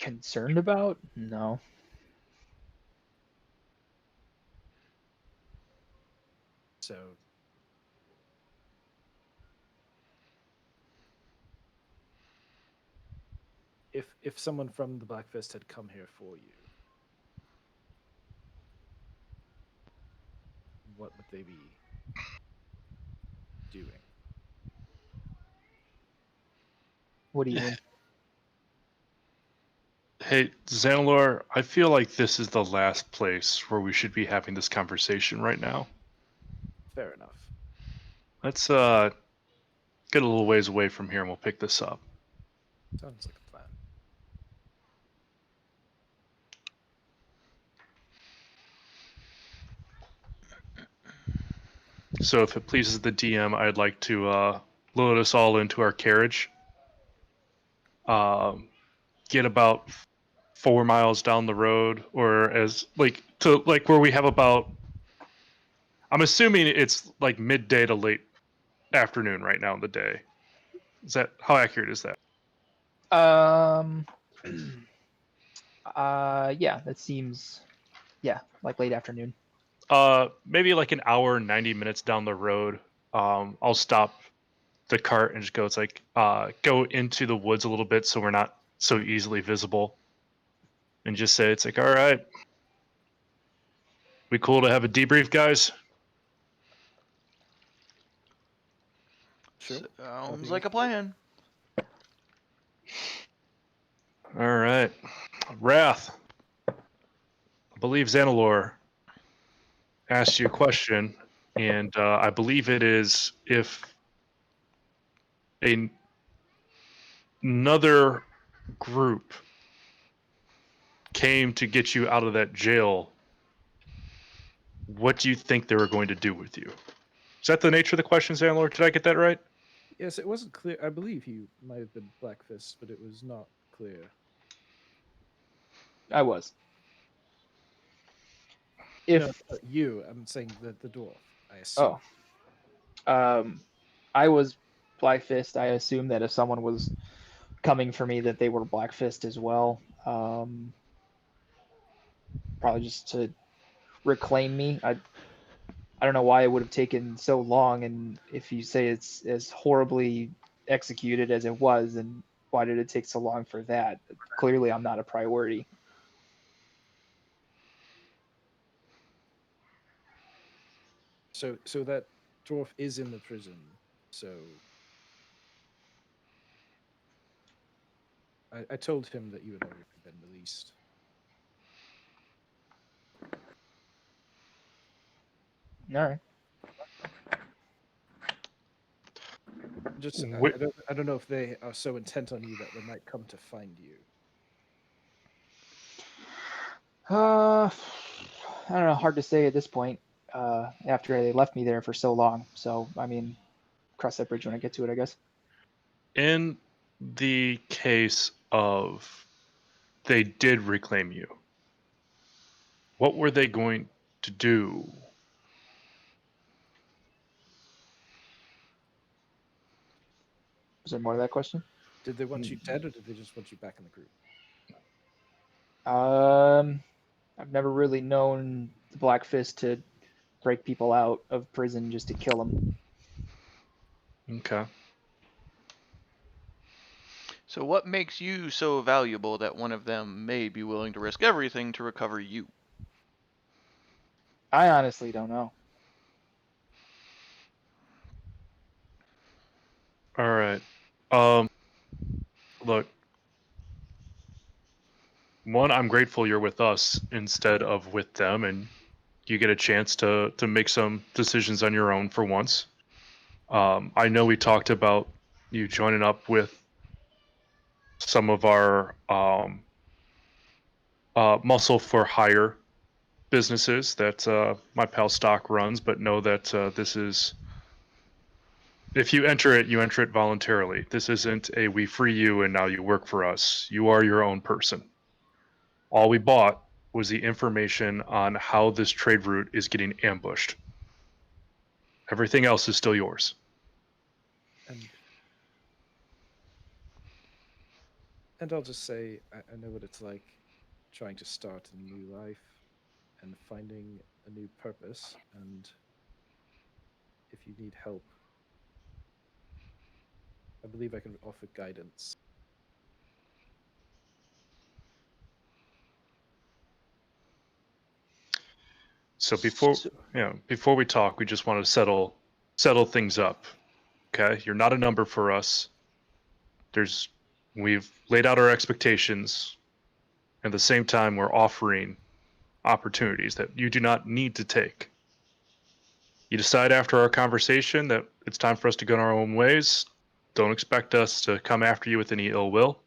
Concerned about? No. So if someone from the Black Fist had come here for you, what would they be doing? What do you mean? Hey, Zanalor, I feel like this is the last place where we should be having this conversation right now. Fair enough. Let's get a little ways away from here and we'll pick this up. Sounds like a plan. So if it pleases the DM, I'd like to load us all into our carriage. Get about 4 miles down the road, or as like to like where we have about. I'm assuming it's like midday to late afternoon right now in the day. Is that how accurate is that? Um, yeah, that seems, yeah, like late afternoon. Maybe like an hour and 90 minutes down the road. I'll stop the cart and just go. It's like go into the woods a little bit so we're not so easily visible, and just say it's like, all right, we cool to have a debrief, guys. Sure. Sounds like a plan. All right, Wrath. I believe Zanalor asked you a question, and I believe it is if another group came to get you out of that jail, what do you think they were going to do with you? Is that the nature of the question, Zanalor? Did I get that right? Yes, it wasn't clear. I believe he might have been Black Fist, but it was not clear. I was. If No, not you. I'm saying the dwarf. I assume. I was Black Fist, I assume that if someone was coming for me, that they were Black Fist as well. Probably just to reclaim me. I don't know why it would have taken so long, and if you say it's as horribly executed as it was, then why did it take so long for that? Clearly, I'm not a priority. So that dwarf is in the prison. So I told him that you had already been released. All right. Just Wh- I don't know if they are so intent on you that they might come to find you. I don't know. Hard to say at this point. After they left me there for so long. So I mean, cross that bridge when I get to it, I guess. In the case of they did reclaim you, what were they going to do? Was there more to that question? Did they want you dead, or did they just want you back in the group? I've never really known the Black Fist to break people out of prison just to kill them. Okay. So what makes you so valuable that one of them may be willing to risk everything to recover you? I honestly don't know. All right. Look, one, I'm grateful you're with us instead of with them, and you get a chance to make some decisions on your own for once. I know we talked about you joining up with some of our muscle for hire businesses that my pal Stock runs, but know that this is, if you enter it, you enter it voluntarily. This isn't a we free you and now you work for us. You are your own person. All we bought was the information on how this trade route is getting ambushed. Everything else is still yours. And I'll just say I know what it's like trying to start a new life and finding a new purpose. And if you need help, I believe I can offer guidance. So before we talk, we just want to settle things up. Okay, you're not a number for us. We've laid out our expectations. At the same time, we're offering opportunities that you do not need to take. You decide after our conversation that it's time for us to go our own ways. Don't expect us to come after you with any ill will.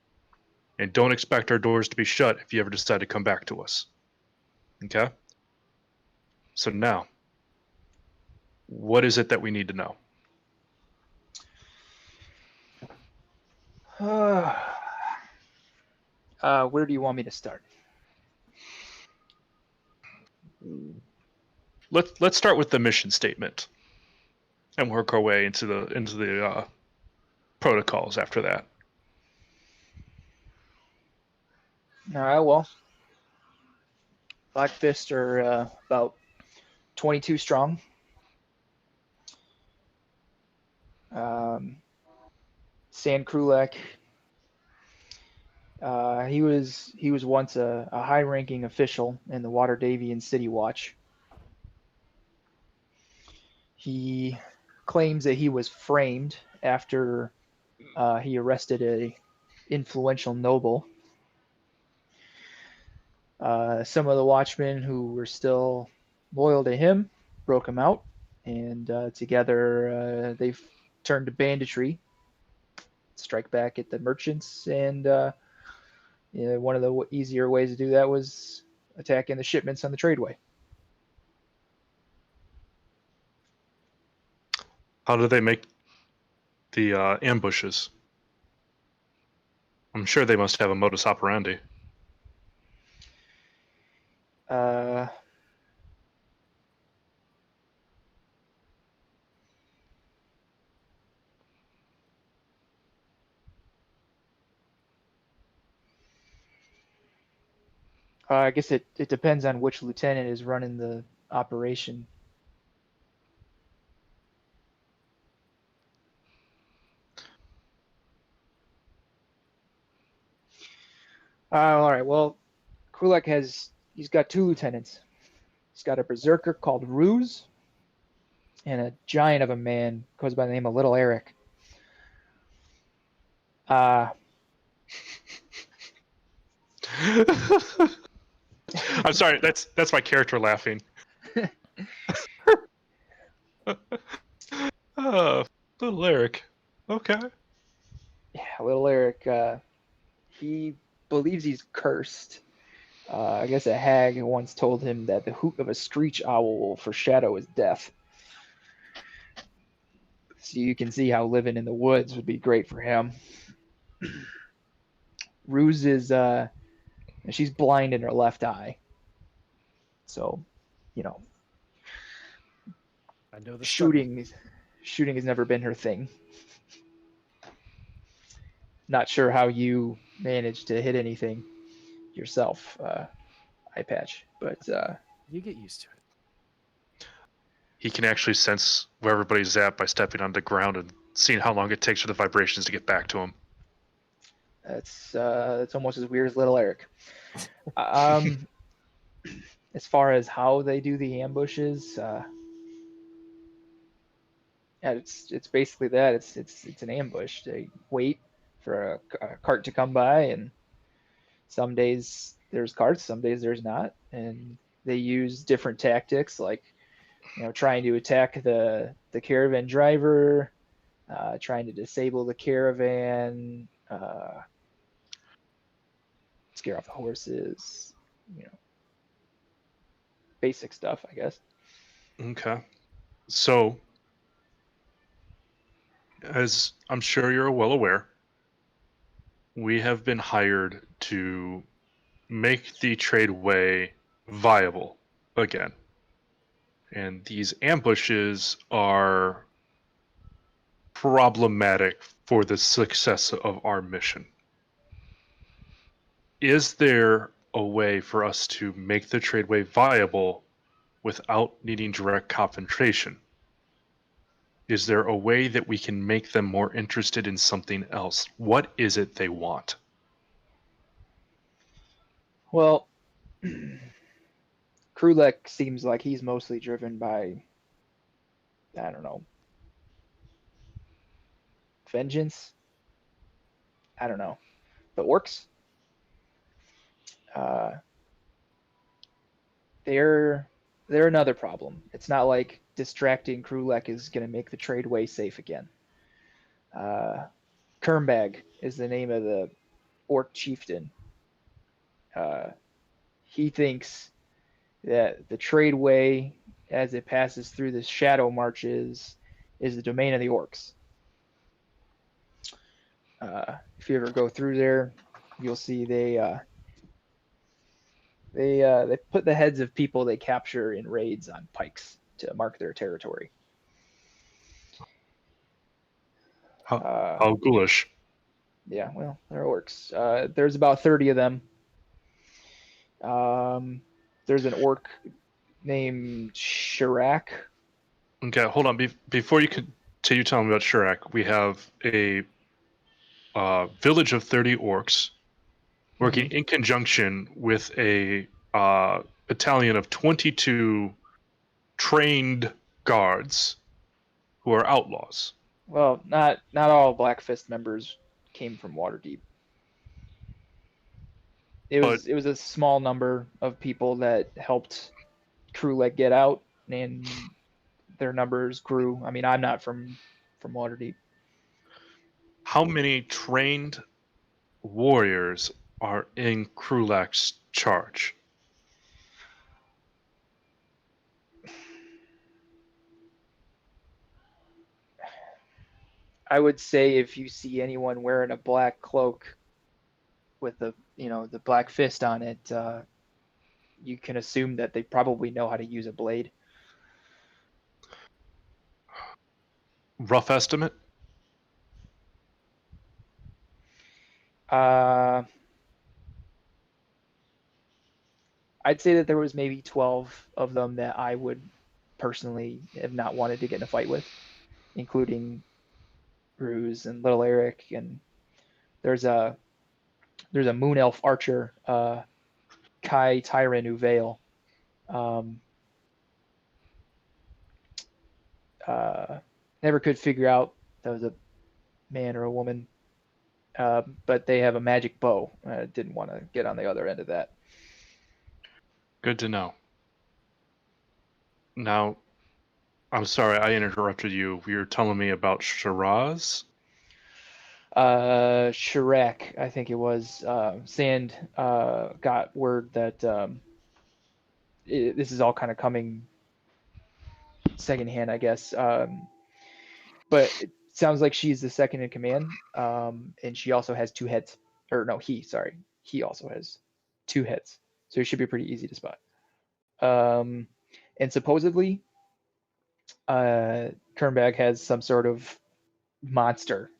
And don't expect our doors to be shut if you ever decide to come back to us. Okay? So now, what is it that we need to know? Where do you want me to start? Let's start with the mission statement and work our way into the protocols after that. All right, well, Black Fist are about 22 strong. Sand Krulak, he was once a high-ranking official in the Waterdavian City Watch. He claims that he was framed after he arrested a influential noble. Some of the watchmen who were still loyal to him broke him out, and together they turned to banditry, strike back at the merchants, and one of the easier ways to do that was attacking the shipments on the tradeway. How do they make the ambushes? I'm sure they must have a modus operandi. Uh, I guess it depends on which lieutenant is running the operation. All right. Well, Krulak he's got two lieutenants. He's got a berserker called Ruse, and a giant of a man goes by the name of Little Eric. I'm sorry, that's my character laughing. Little Eric. Okay. Yeah, Little Eric. He believes he's cursed. I guess a hag once told him that the hoot of a screech owl will foreshadow his death. So you can see how living in the woods would be great for him. Ruse is she's blind in her left eye. So, you know, I know the shooting has never been her thing. Not sure how you managed to hit anything yourself, Eye Patch, but You get used to it. He can actually sense where everybody's at by stepping on the ground and seeing how long it takes for the vibrations to get back to him. that's almost as weird as Little Eric. As far as how they do the ambushes, yeah, it's basically that. It's an ambush. They wait for a cart to come by, and some days there's carts, some days there's not, and they use different tactics, like trying to attack the caravan driver, trying to disable the caravan, scare off the horses, basic stuff, I guess. Okay. So, as I'm sure you're well aware, we have been hired to make the tradeway viable again. And these ambushes are problematic for the success of our mission. Is there a way for us to make the tradeway viable without needing direct confrontation? Is there a way that we can make them more interested in something else? What is it they want? Well, Krulek seems like he's mostly driven by, I don't know, vengeance. I don't know. The orcs. They're another problem. It's not like distracting Krulek is going to make the tradeway safe again. Kernbag is the name of the orc chieftain. He thinks that the tradeway, as it passes through the shadow marches, is the domain of the orcs. If you ever go through there, you'll see they put the heads of people they capture in raids on pikes to mark their territory. How ghoulish. Yeah, well, they're orcs. There's about 30 of them. There's an orc named Shirak. Okay, hold on. Before you continue telling me about Shirak, we have a village of 30 orcs working in conjunction with a battalion of 22 trained guards who are outlaws. Well, not all Black Fist members came from Waterdeep. It was a small number of people that helped Krulek get out, and their numbers grew. I mean, I'm not from Waterdeep. How many trained warriors are in Krulek's charge? I would say if you see anyone wearing a black cloak with the Black Fist on it, you can assume that they probably know how to use a blade. Rough estimate? I'd say that there was maybe 12 of them that I would personally have not wanted to get in a fight with, including Ruse and Little Eric, and there's a moon elf archer, Kai Tyran Uvail. Never could figure out if that was a man or a woman, but they have a magic bow. I didn't want to get on the other end of that. Good to know. Now, I'm sorry I interrupted you. You were telling me about Shiraz? Shirak, I think it was. Sand got word that this is all kind of coming secondhand, I guess. But it sounds like she's the second in command, and she also has two heads. Or no, he also has two heads, so it should be pretty easy to spot. And supposedly, Kernbag has some sort of monster.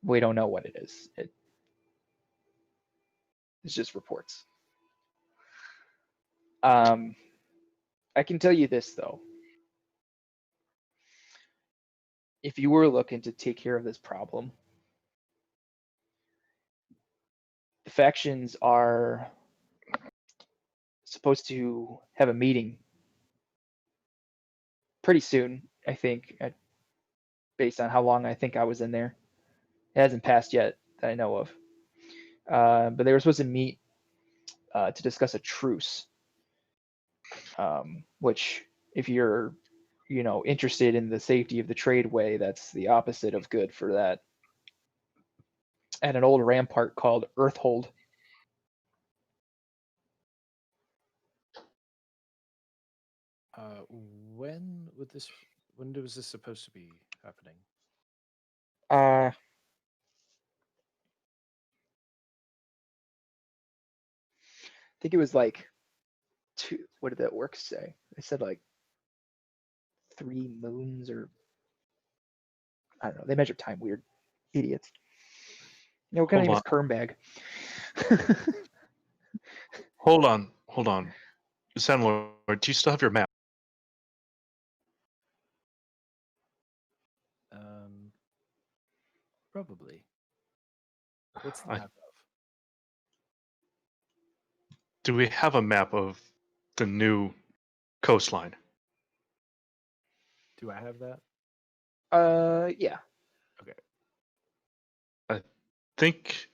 We don't know what it is. It's just reports. I can tell you this though. If you were looking to take care of this problem, the factions are supposed to have a meeting pretty soon, I think, based on how long I think I was in there. It hasn't passed yet that I know of. But they were supposed to meet to discuss a truce, which if you're interested in the safety of the tradeway, that's the opposite of good for that. At an old rampart called Earthhold. When was this supposed to be happening? I think it was like two. What did that work say? They said like 3 moons, or I don't know. They measure time weird. Idiots. What kind of name is Kernbag? Hold on. Sandlord, do you still have your map? Probably. What's the map of? Do we have a map of the new coastline? Do I have that? Yeah. Okay. I think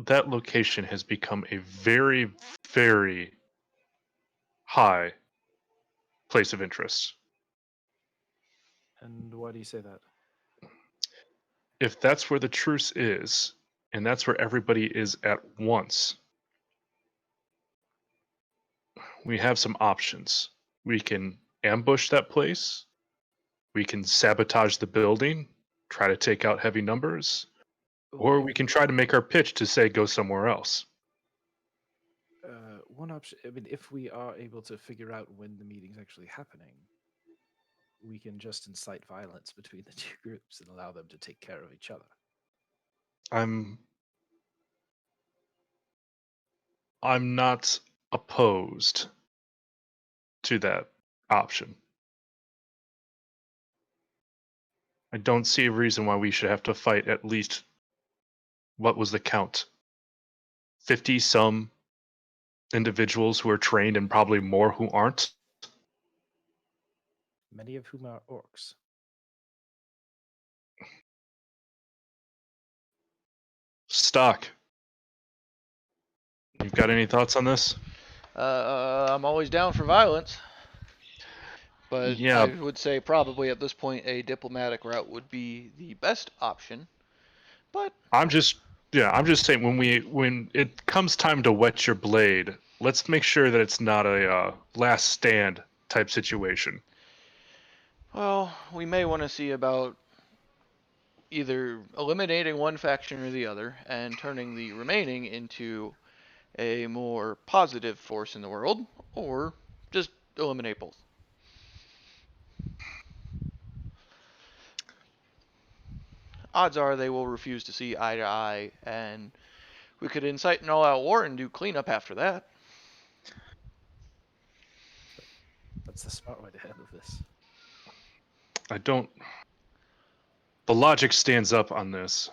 that location has become a very, very high place of interest. And why do you say that? If that's where the truce is, and that's where everybody is at once, we have some options. We can ambush that place, we can sabotage the building, try to take out heavy numbers, or we can try to make our pitch to say go somewhere else. One option, I mean, if we are able to figure out when the meeting's actually happening, we can just incite violence between the two groups and allow them to take care of each other. I'm not opposed to that option. I don't see a reason why we should have to fight at least, what was the count? 50 some individuals who are trained and probably more who aren't. Many of whom are orcs. Stock. You've got any thoughts on this? I'm always down for violence, but Yeah, I would say probably at this point a diplomatic route would be the best option. But I'm just saying when it comes time to wet your blade, let's make sure that it's not a last stand type situation. well, we may want to see about either eliminating one faction or the other and turning the remaining into a more positive force in the world, or just eliminate both. Odds are they will refuse to see eye to eye, and we could incite an all-out war and do cleanup after that. That's the smart way to handle this. I don't. The logic stands up on this.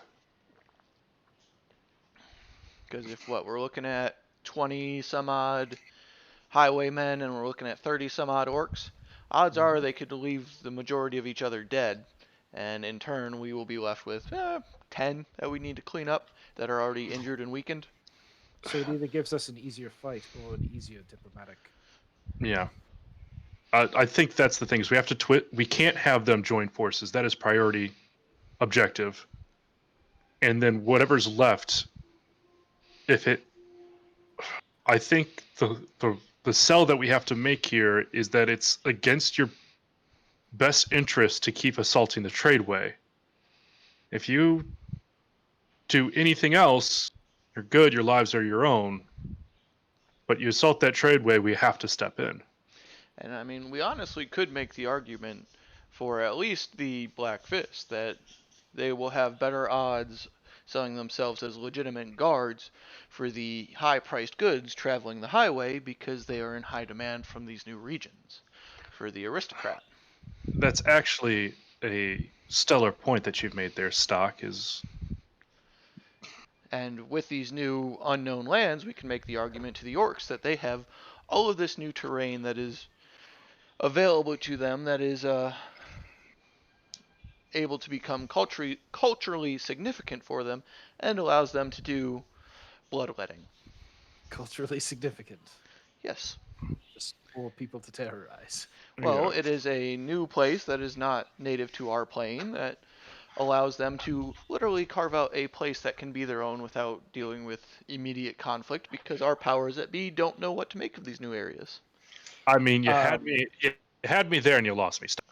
Because if we're looking at 20 some odd highwaymen and we're looking at 30 some odd orcs, odds are they could leave the majority of each other dead, and in turn we will be left with 10 that we need to clean up that are already injured and weakened. So it either gives us an easier fight or an easier diplomatic. Yeah. I think that's the thing is we have to we can't have them join forces. That is priority objective. And then whatever's left, if it, I think the sell that we have to make here is that it's against your best interest to keep assaulting the tradeway. If you do anything else, you're good, your lives are your own. But you assault that tradeway, we have to step in. And I mean, we honestly could make the argument for at least the Black Fist that they will have better odds selling themselves as legitimate guards for the high-priced goods traveling the highway because they are in high demand from these new regions for the aristocrat. That's actually a stellar point that you've made there, Stock, is And with these new unknown lands, we can make the argument to the orcs that they have all of this new terrain that is available to them that is able to become culturally significant for them and allows them to do bloodletting. Culturally significant. Yes. Just for people to terrorize. Well, yeah. it is a new place that is not native to our plane that allows them to literally carve out a place that can be their own without dealing with immediate conflict because our powers that be don't know what to make of these new areas. I mean, you had me there and you lost me, Stock.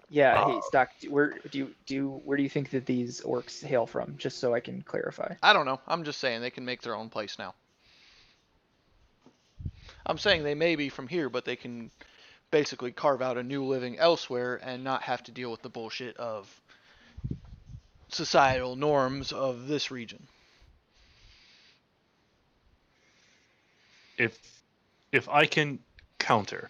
Yeah, hey Stock, where do you think that these orcs hail from? Just so I can clarify. I don't know. I'm just saying they can make their own place now. I'm saying they may be from here, but they can basically carve out a new living elsewhere and not have to deal with the bullshit of societal norms of this region. If I can counter,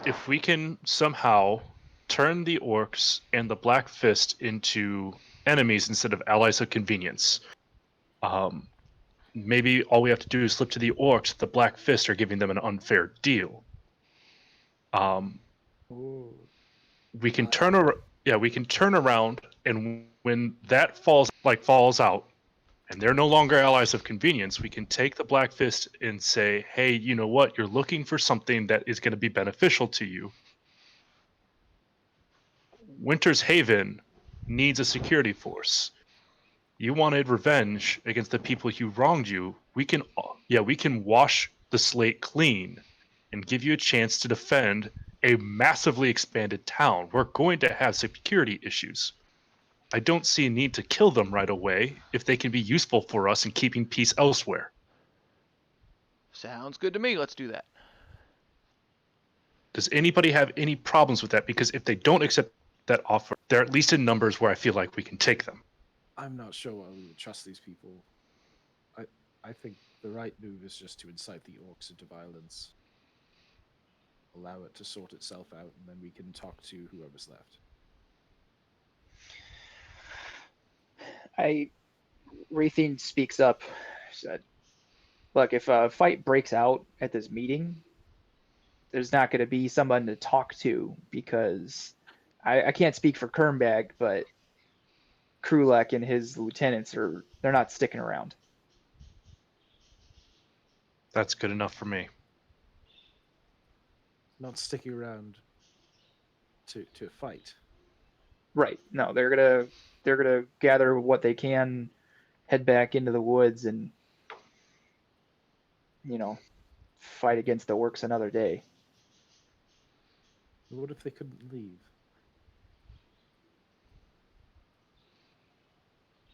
if we can somehow turn the orcs and the Black Fist into enemies instead of allies of convenience, maybe all we have to do is slip to the orcs. The Black Fist are giving them an unfair deal. We can turn around And when that falls out, and they're no longer allies of convenience, we can take the Black Fist and say, hey, you know what? You're looking for something that is going to be beneficial to you. Winter's Haven needs a security force. You wanted revenge against the people who wronged you. We can wash the slate clean and give you a chance to defend a massively expanded town. We're going to have security issues. I don't see a need to kill them right away if they can be useful for us in keeping peace elsewhere. Sounds good to me. Let's do that. Does anybody have any problems with that? Because if they don't accept that offer, they're at least in numbers where I feel like we can take them. I'm not sure why we would trust these people. I think the right move is just to incite the orcs into violence. Allow it to sort itself out, and then we can talk to whoever's left. Raytheon speaks up. Said, "Look, if a fight breaks out at this meeting, there's not going to be someone to talk to because I can't speak for Kernbag, but Krulek and his lieutenants they're not sticking around." That's good enough for me. Not sticking around to fight. Right. No, they're gonna gather what they can, head back into the woods, and fight against the orcs another day. What if they couldn't leave?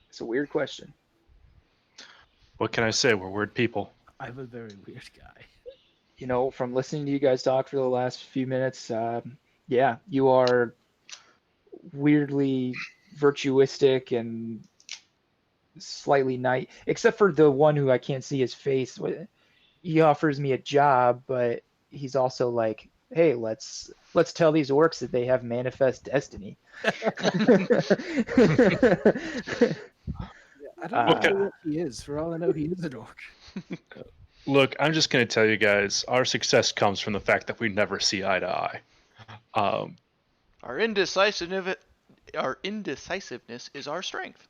It's a weird question. What can I say? We're weird people. I'm a very weird guy. From listening to you guys talk for the last few minutes, yeah, you are weirdly virtuistic and slightly nice, except for the one who I can't see his face. He offers me a job, but he's also like, hey, let's tell these orcs that they have manifest destiny. I don't know what he is. For all I know, he is an orc. Look, I'm just going to tell you guys, our success comes from the fact that we never see eye to eye. Our indecisiveness is our strength.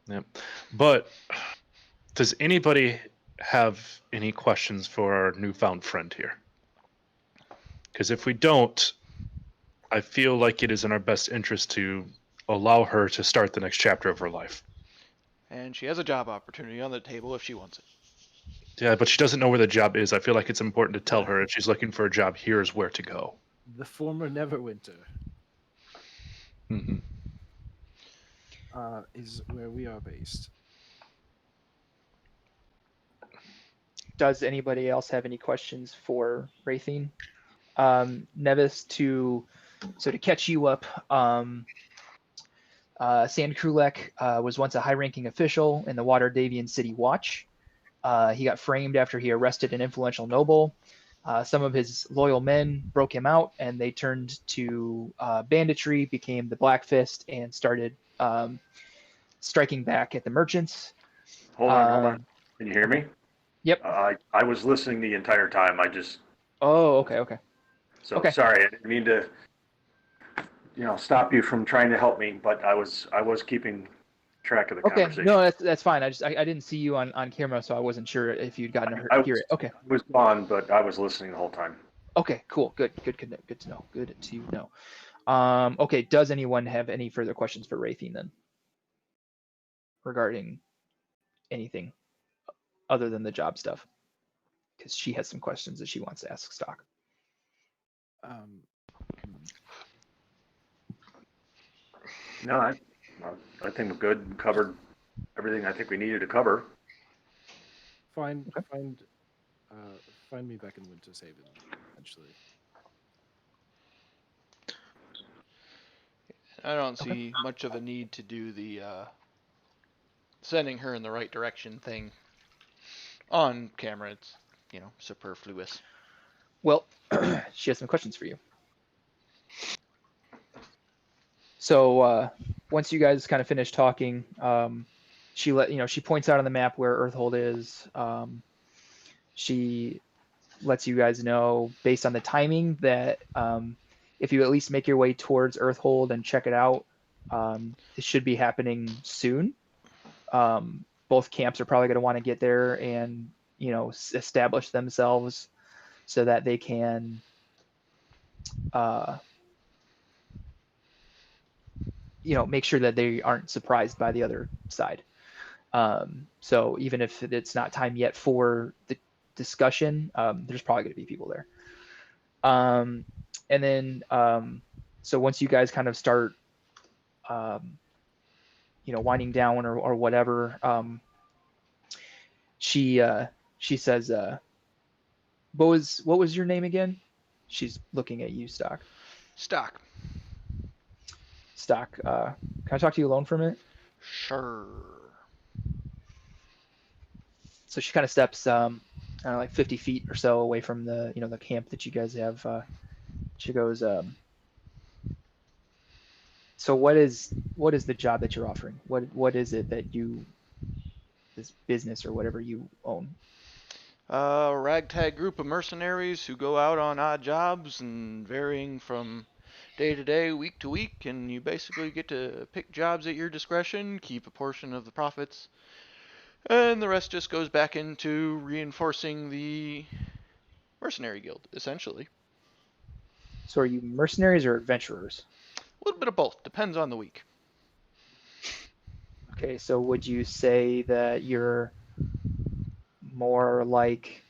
Yep. But does anybody have any questions for our newfound friend here? Because if we don't, I feel like it is in our best interest to allow her to start the next chapter of her life. And she has a job opportunity on the table if she wants it. Yeah, but she doesn't know where the job is. I feel like it's important to tell her if she's looking for a job, here's where to go. The former Neverwinter Mm-hmm. is where we are based. Does anybody else have any questions for Raytheon? Nevis, to catch you up, Sand Krulek was once a high-ranking official in the Waterdavian City Watch. He got framed after he arrested an influential noble. Some of his loyal men broke him out, and they turned to banditry, became the Black Fist, and started striking back at the merchants. Hold on. Can you hear me? Yep. I was listening the entire time. Oh, okay. So Okay. sorry, I didn't mean to, stop you from trying to help me, but I was keeping track of the conversation. No, that's fine. I didn't see you on camera, so I wasn't sure if you'd gotten to hear it. Okay. I was gone, but I was listening the whole time. Okay, cool. Good to know. Good to know. Okay, does anyone have any further questions for Raytheon then? Regarding anything other than the job stuff? Because she has some questions that she wants to ask Stock. No, I think we're good. Covered everything I think we needed to cover. Find me back in Winter's Haven eventually. I don't see much of a need to do the sending her in the right direction thing on camera. It's, superfluous. Well, she has some questions for you. So once you guys kind of finish talking, she points out on the map where Earthhold is. She lets you guys know based on the timing that if you at least make your way towards Earthhold and check it out, It should be happening soon. Both camps are probably going to want to get there and establish themselves so that they can make sure that they aren't surprised by the other side. So even if it's not time yet for the discussion, there's probably going to be people there. And then so once you guys kind of start winding down or whatever, she says, what was your name again? She's looking at you, Stock. Stock. Stock, can I talk to you alone for a minute? Sure. So she kind of steps I don't know, like 50 feet or so away from the the camp that you guys have. She goes, so what is the job that you're offering? What is it that this business or whatever you own? A ragtag group of mercenaries who go out on odd jobs and varying from day to day, week to week, and you basically get to pick jobs at your discretion, keep a portion of the profits, and the rest just goes back into reinforcing the mercenary guild, essentially. So are you mercenaries or adventurers? A little bit of both, depends on the week. Okay, so would you say that you're more like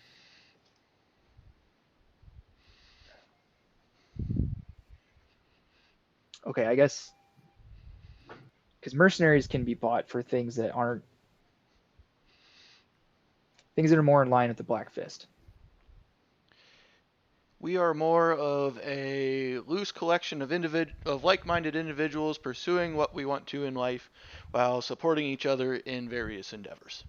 okay, I guess because mercenaries can be bought for things that are more in line with the Black Fist. We are more of a loose collection of like-minded individuals pursuing what we want to in life while supporting each other in various endeavors.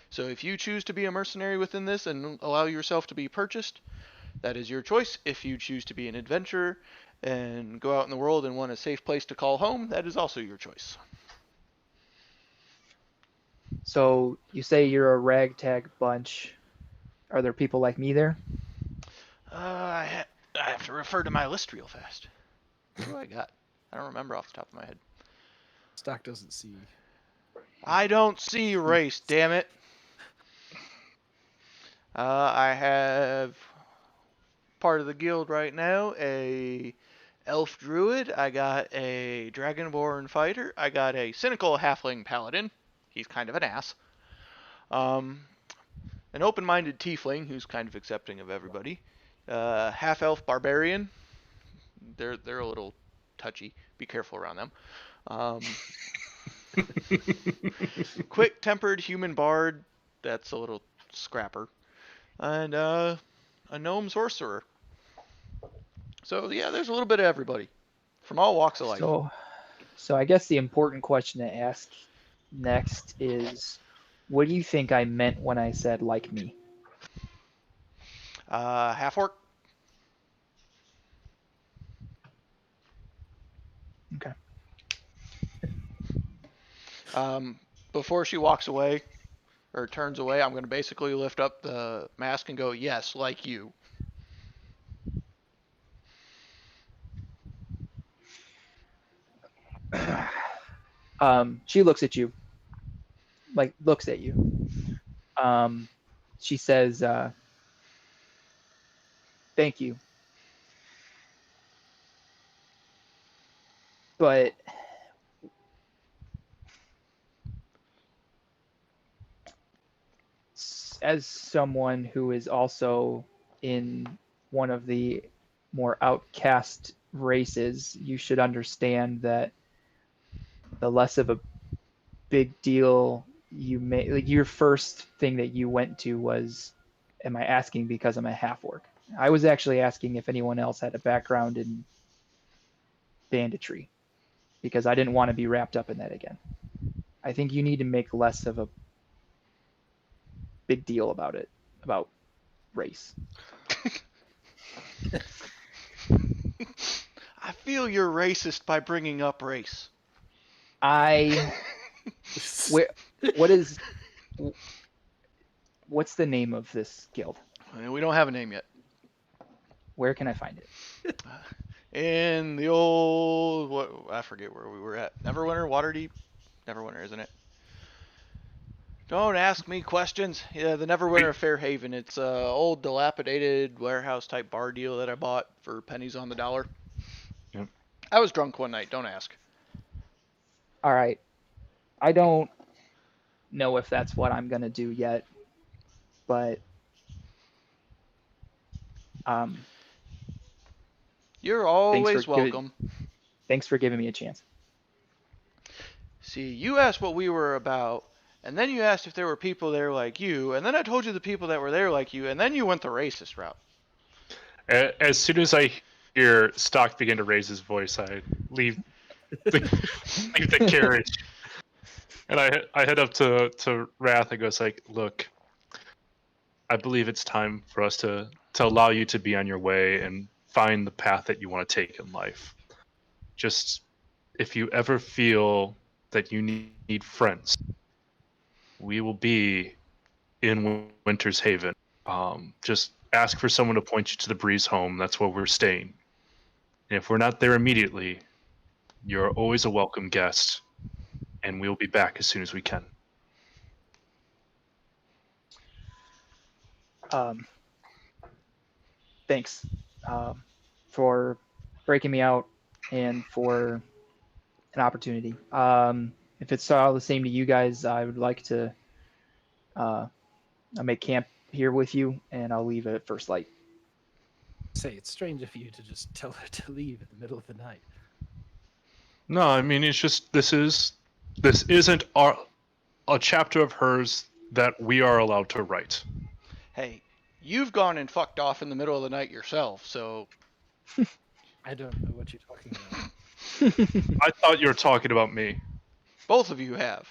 So if you choose to be a mercenary within this and allow yourself to be purchased, that is your choice. If you choose to be an adventurer and go out in the world and want a safe place to call home, that is also your choice. So you say you're a ragtag bunch. Are there people like me there? I have to refer to my list real fast. What do I got? I don't remember off the top of my head. Stock doesn't see. I don't see race, damn it. I have part of the guild right now, a elf druid. I got a dragonborn fighter. I got a cynical halfling paladin. He's kind of an ass. An open-minded tiefling who's kind of accepting of everybody. Half-elf barbarian. They're a little touchy. Be careful around them. Quick-tempered human bard. That's a little scrapper. And a gnome sorcerer. So yeah, there's a little bit of everybody from all walks of life. So I guess the important question to ask next is, what do you think I meant when I said like me? Half orc. Okay. Before she walks away or turns away, I'm going to basically lift up the mask and go, yes, like you. She looks at you. She says, thank you. But as someone who is also in one of the more outcast races, you should understand that the less of a big deal you made, like your first thing that you went to was, am I asking because I'm a half orc? I was actually asking if anyone else had a background in banditry, because I didn't want to be wrapped up in that again. I think you need to make less of a big deal about it, about race. I feel you're racist by bringing up race. What's the name of this guild? We don't have a name yet. Where can I find it? in the old, what, I forget where we were at. Neverwinter, Waterdeep? Neverwinter, isn't it? Don't ask me questions. Yeah, the Neverwinter of Fairhaven. It's a old dilapidated warehouse type bar deal that I bought for pennies on the dollar. Yep. I was drunk one night, don't ask. All right. I don't know if that's what I'm gonna do yet, but You're thanks always welcome. thanks for giving me a chance. See, you asked what we were about, and then you asked if there were people there like you, and then I told you the people that were there like you, and then you went the racist route. As soon as I hear Stock begin to raise his voice, I leave leave the carriage, and I head up to Wrath and goes like, "Look, I believe it's time for us to allow you to be on your way and find the path that you want to take in life. Just if you ever feel that you need friends, we will be in Winter's Haven. Just ask for someone to point you to the Breeze home. That's where we're staying. And if we're not there immediately, you're always a welcome guest, and we'll be back as soon as we can." Thanks for breaking me out and for an opportunity. If it's all the same to you guys, I would like to I'll make camp here with you, and I'll leave at first light. Say, it's strange of you to just tell her to leave in the middle of the night. No, I mean it's just this isn't a chapter of hers that we are allowed to write. Hey, you've gone and fucked off in the middle of the night yourself, so... I don't know what you're talking about. I thought you were talking about me. Both of you have.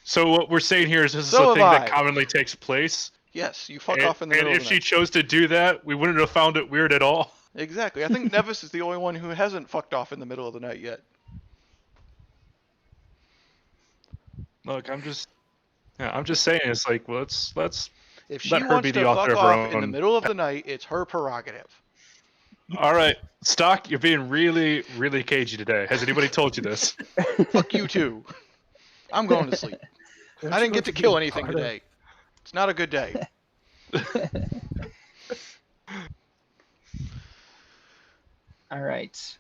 So what we're saying here is this So is a have thing I. that commonly takes place. Yes, you fuck And, off in the and middle if of the she night. chose to do that, we wouldn't have found it weird at all. Exactly. I think Nevis is the only one who hasn't fucked off in the middle of the night yet. Look, I'm just saying it's like let's If let she her be wants the to author fuck of her off in the own. middle of the night, it's her prerogative. All right, Stock, you're being really, really cagey today. Has anybody told you this? Fuck you too. I'm going to sleep. Don't I you didn't get want to be kill a anything part of- today. It's not a good day. All right.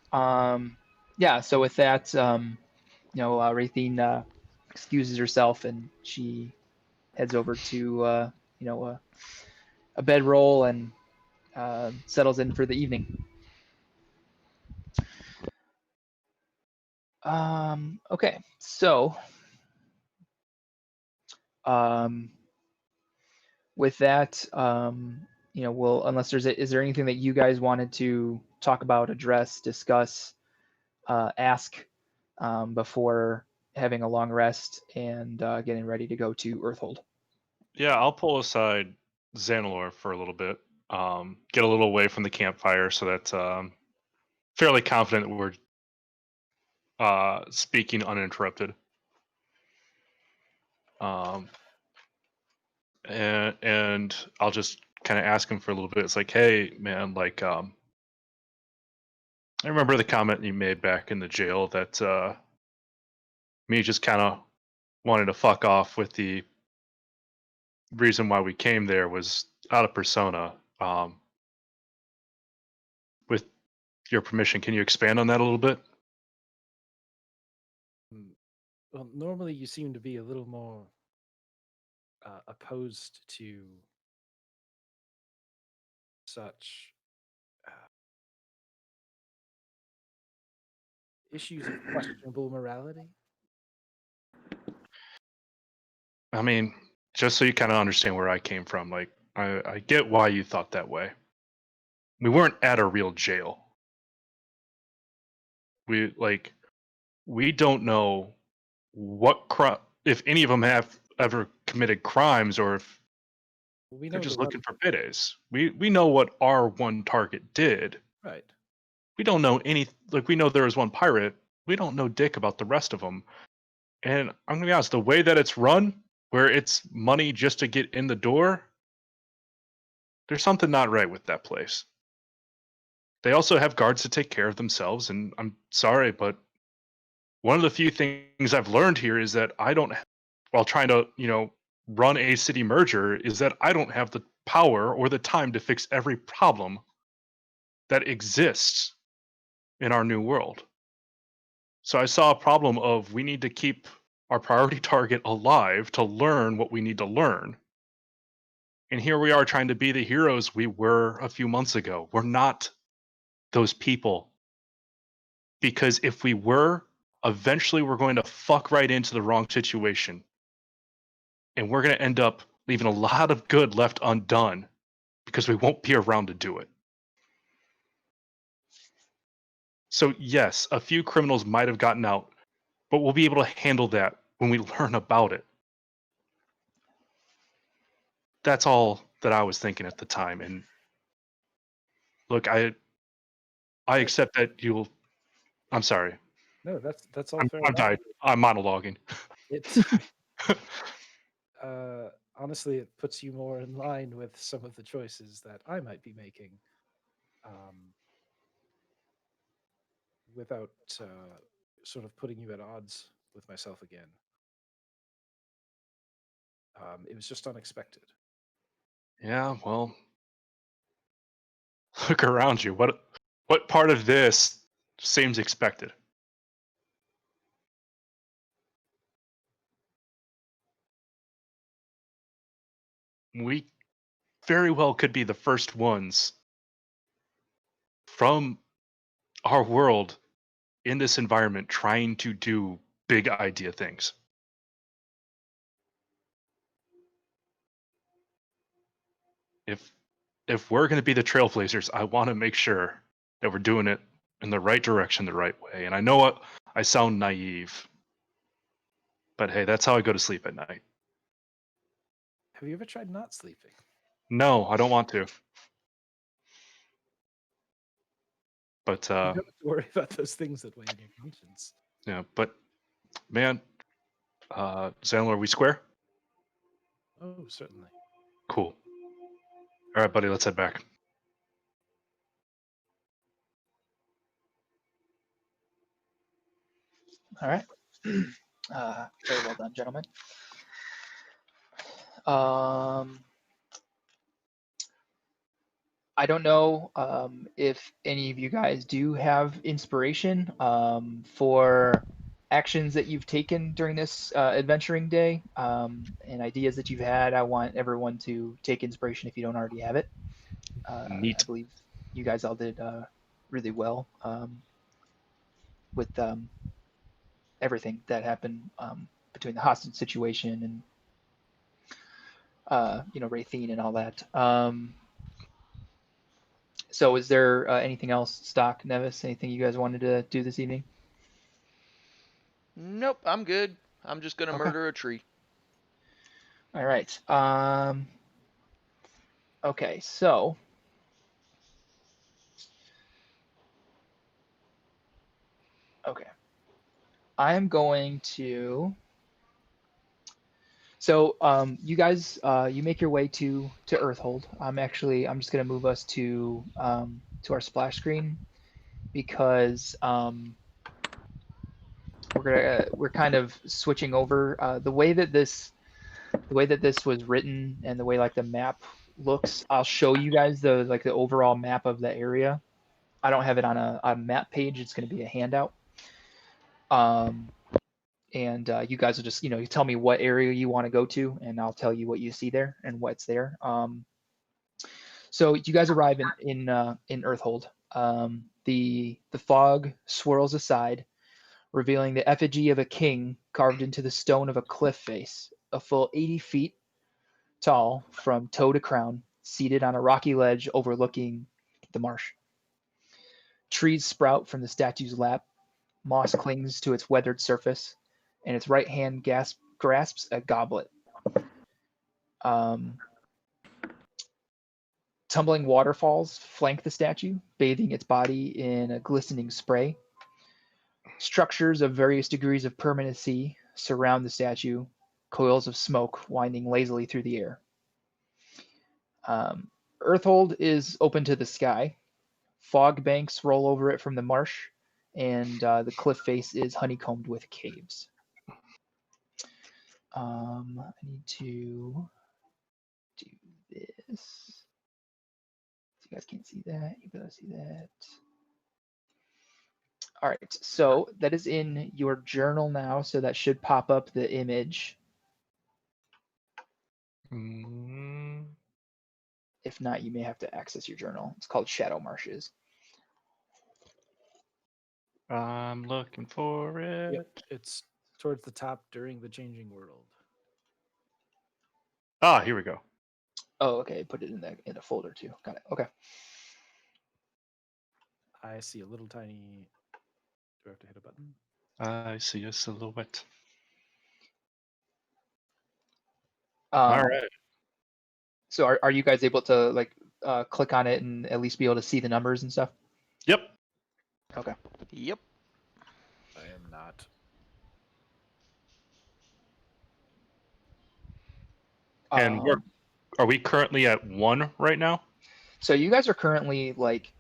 Yeah. So with that, Raythene excuses herself and she heads over to a bedroll and settles in for the evening. Okay. So with that, unless is there anything that you guys wanted to talk about, address, discuss, ask before having a long rest and getting ready to go to Earthhold? Yeah, I'll pull aside Xanalor for a little bit. Get a little away from the campfire so that fairly confident that we're speaking uninterrupted. And I'll just kind of ask him for a little bit. It's like, hey, man, like, I remember the comment you made back in the jail that me just kind of wanted to fuck off with the reason why we came there was out of persona. With your permission, can you expand on that a little bit? Well, normally you seem to be a little more opposed to such issues of questionable morality. I mean, just so you kind of understand where I came from, like, I get why you thought that way. We weren't at a real jail. We don't know if any of them have ever committed crimes or if Well, we they're know just the one, looking for biddies. We know what our one target did. right? We don't know we know there was one pirate. We don't know dick about the rest of them. And I'm gonna be honest, the way that it's run, where it's money just to get in the door, there's something not right with that place. they also have guards to take care of themselves. And I'm sorry, but one of the few things I've learned here is that I don't, while trying to, run a city merger, is that I don't have the power or the time to fix every problem that exists in our new world. So I saw a problem of we need to keep our priority target alive to learn what we need to learn. And here we are trying to be the heroes we were a few months ago. We're not those people. Because if we were, eventually we're going to fuck right into the wrong situation. And we're going to end up leaving a lot of good left undone because we won't be around to do it. So, yes, a few criminals might have gotten out, but we'll be able to handle that when we learn about it. That's all that I was thinking at the time. And look, I accept that you'll. I'm sorry. No, that's all I'm fair I'm enough. tired. I'm monologuing. It's honestly, it puts you more in line with some of the choices that I might be making, without sort of putting you at odds with myself again. It was just unexpected. Yeah, well, look around you. What part of this seems expected? We very well could be the first ones from our world in this environment trying to do big idea things. If we're going to be the trailblazers, I want to make sure that we're doing it in the right direction, the right way. And I know I sound naive, but hey, that's how I go to sleep at night. Have you ever tried not sleeping? No, I don't want to. But You don't have to worry about those things that weigh in your conscience. yeah, but man, Xanlar, are we square? Oh, certainly. Cool. All right, buddy, let's head back. All right. Very well done, gentlemen. I don't know if any of you guys do have inspiration for actions that you've taken during this adventuring day and ideas that you've had. I want everyone to take inspiration if you don't already have it. Neat. I believe you guys all did really well with everything that happened between the hostage situation and Raythene and all that. So is there anything else, Stock, Nevis, anything you guys wanted to do this evening? Nope, I'm good. I'm just gonna Okay. murder a tree. All right. Okay, so okay. I'm going to so you guys you make your way to Earthhold. I'm just gonna move us to our splash screen because we're kind of switching over the way that this was written and the way like the map looks. I'll show you guys the overall map of the area. I don't have it on a map page. It's going to be a handout. And you guys will just you tell me what area you want to go to, and I'll tell you what you see there and what's there. So you guys arrive in Earthhold. The fog swirls aside, revealing the effigy of a king carved into the stone of a cliff face, a full 80 feet tall from toe to crown, seated on a rocky ledge overlooking the marsh. Trees sprout from the statue's lap, moss clings to its weathered surface, and its right hand grasps a goblet. Tumbling waterfalls flank the statue, bathing its body in a glistening spray. Structures of various degrees of permanency surround the statue, coils of smoke winding lazily through the air. Earthhold is open to the sky. fog banks roll over it from the marsh, and the cliff face is honeycombed with caves. I need to do this. You guys can't see that. You better see that. All right, so that is in your journal now, so that should pop up the image. Mm, If not, you may have to access your journal. It's called Shadow Marshes. I'm looking for it. Yep, it's towards the top during the changing world. Ah, here we go. Oh, okay. Put it in a folder too. Got it. Okay. I see a little tiny. Do I have to hit a button? I see a silhouette. Um, All right. So are you guys able to like click on it and at least be able to see the numbers and stuff? Yep. Okay. Yep. I am not. And Um, are we currently at 1 right now? so you guys are currently like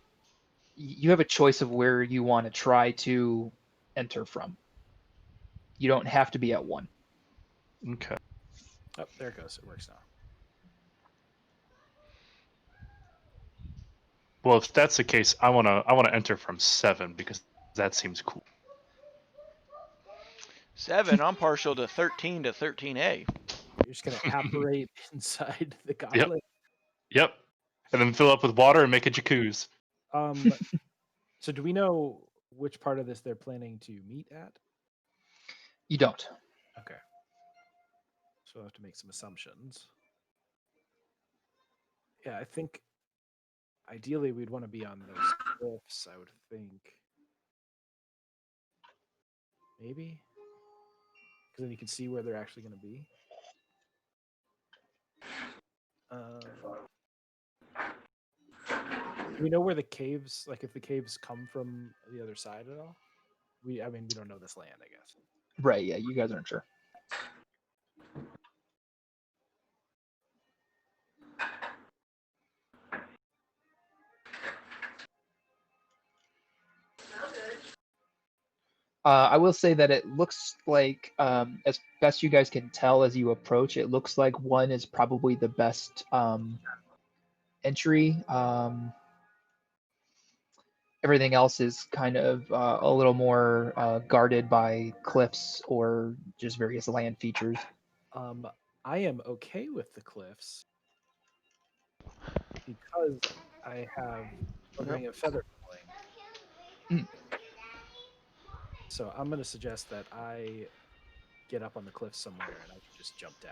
you have a choice of where you want to try to enter from. You don't have to be at 1. Okay. Oh, there it goes. It works now. Well, if that's the case, I wanna enter from 7 because that seems cool. 7. I'm partial to 13 to 13A. You're just gonna apparate inside the goblet. Yep. And then fill up with water and make a jacuzzi. So do we know which part of this they're planning to meet at? You don't. Okay. So we'll have to make some assumptions. Yeah, I think ideally we'd want to be on those cliffs, I would think. Maybe? Because then you can see where they're actually going to be. Do we know where the caves, like if the caves come from the other side at all? I mean, we don't know this land, I guess. Right. Yeah. You guys aren't sure. I will say that it looks like, as best you guys can tell as you approach, it looks like 1 is probably the best entry. Everything else is kind of a little more guarded by cliffs or just various land features. I am okay with the cliffs because I have a ring of feather falling. Mm. So I'm going to suggest that I get up on the cliff somewhere and I can just jump down.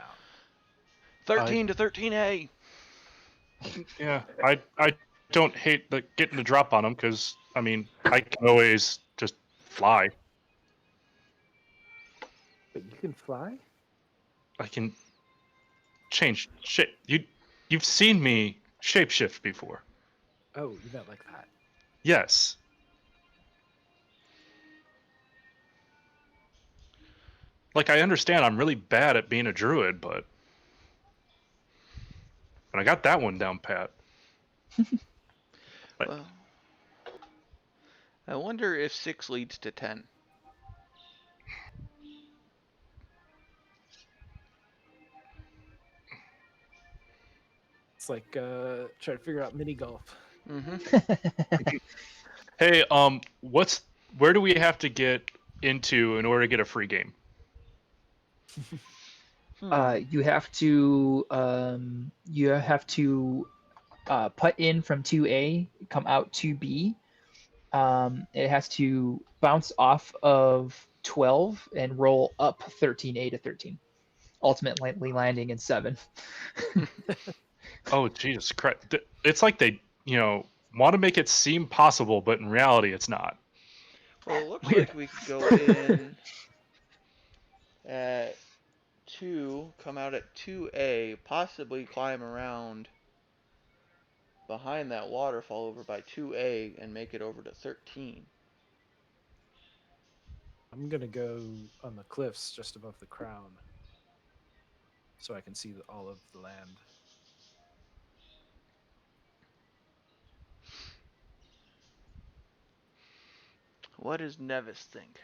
13 to 13A. Yeah. I don't hate getting the drop on them because I mean I can always just fly. But you can fly? I can change shape. You've seen me shapeshift before. Oh, you meant like that. Yes. Like I understand I'm really bad at being a druid, but I got that one down pat. But- Well, I wonder if 6 leads to 10. It's like trying to figure out mini golf. Mm-hmm. Hey, where do we have to get into in order to get a free game? You have to put in from 2A, come out 2B. It has to bounce off of 12 and roll up 13A to 13, ultimately landing in 7. Oh, Jesus Christ. It's like they, want to make it seem possible, but in reality, it's not. Well, it looks Weird. like we could go in at 2, come out at 2A, possibly climb around behind that waterfall over by 2A and make it over to 13. I'm gonna go on the cliffs just above the crown, so I can see all of the land. What does Nevis think?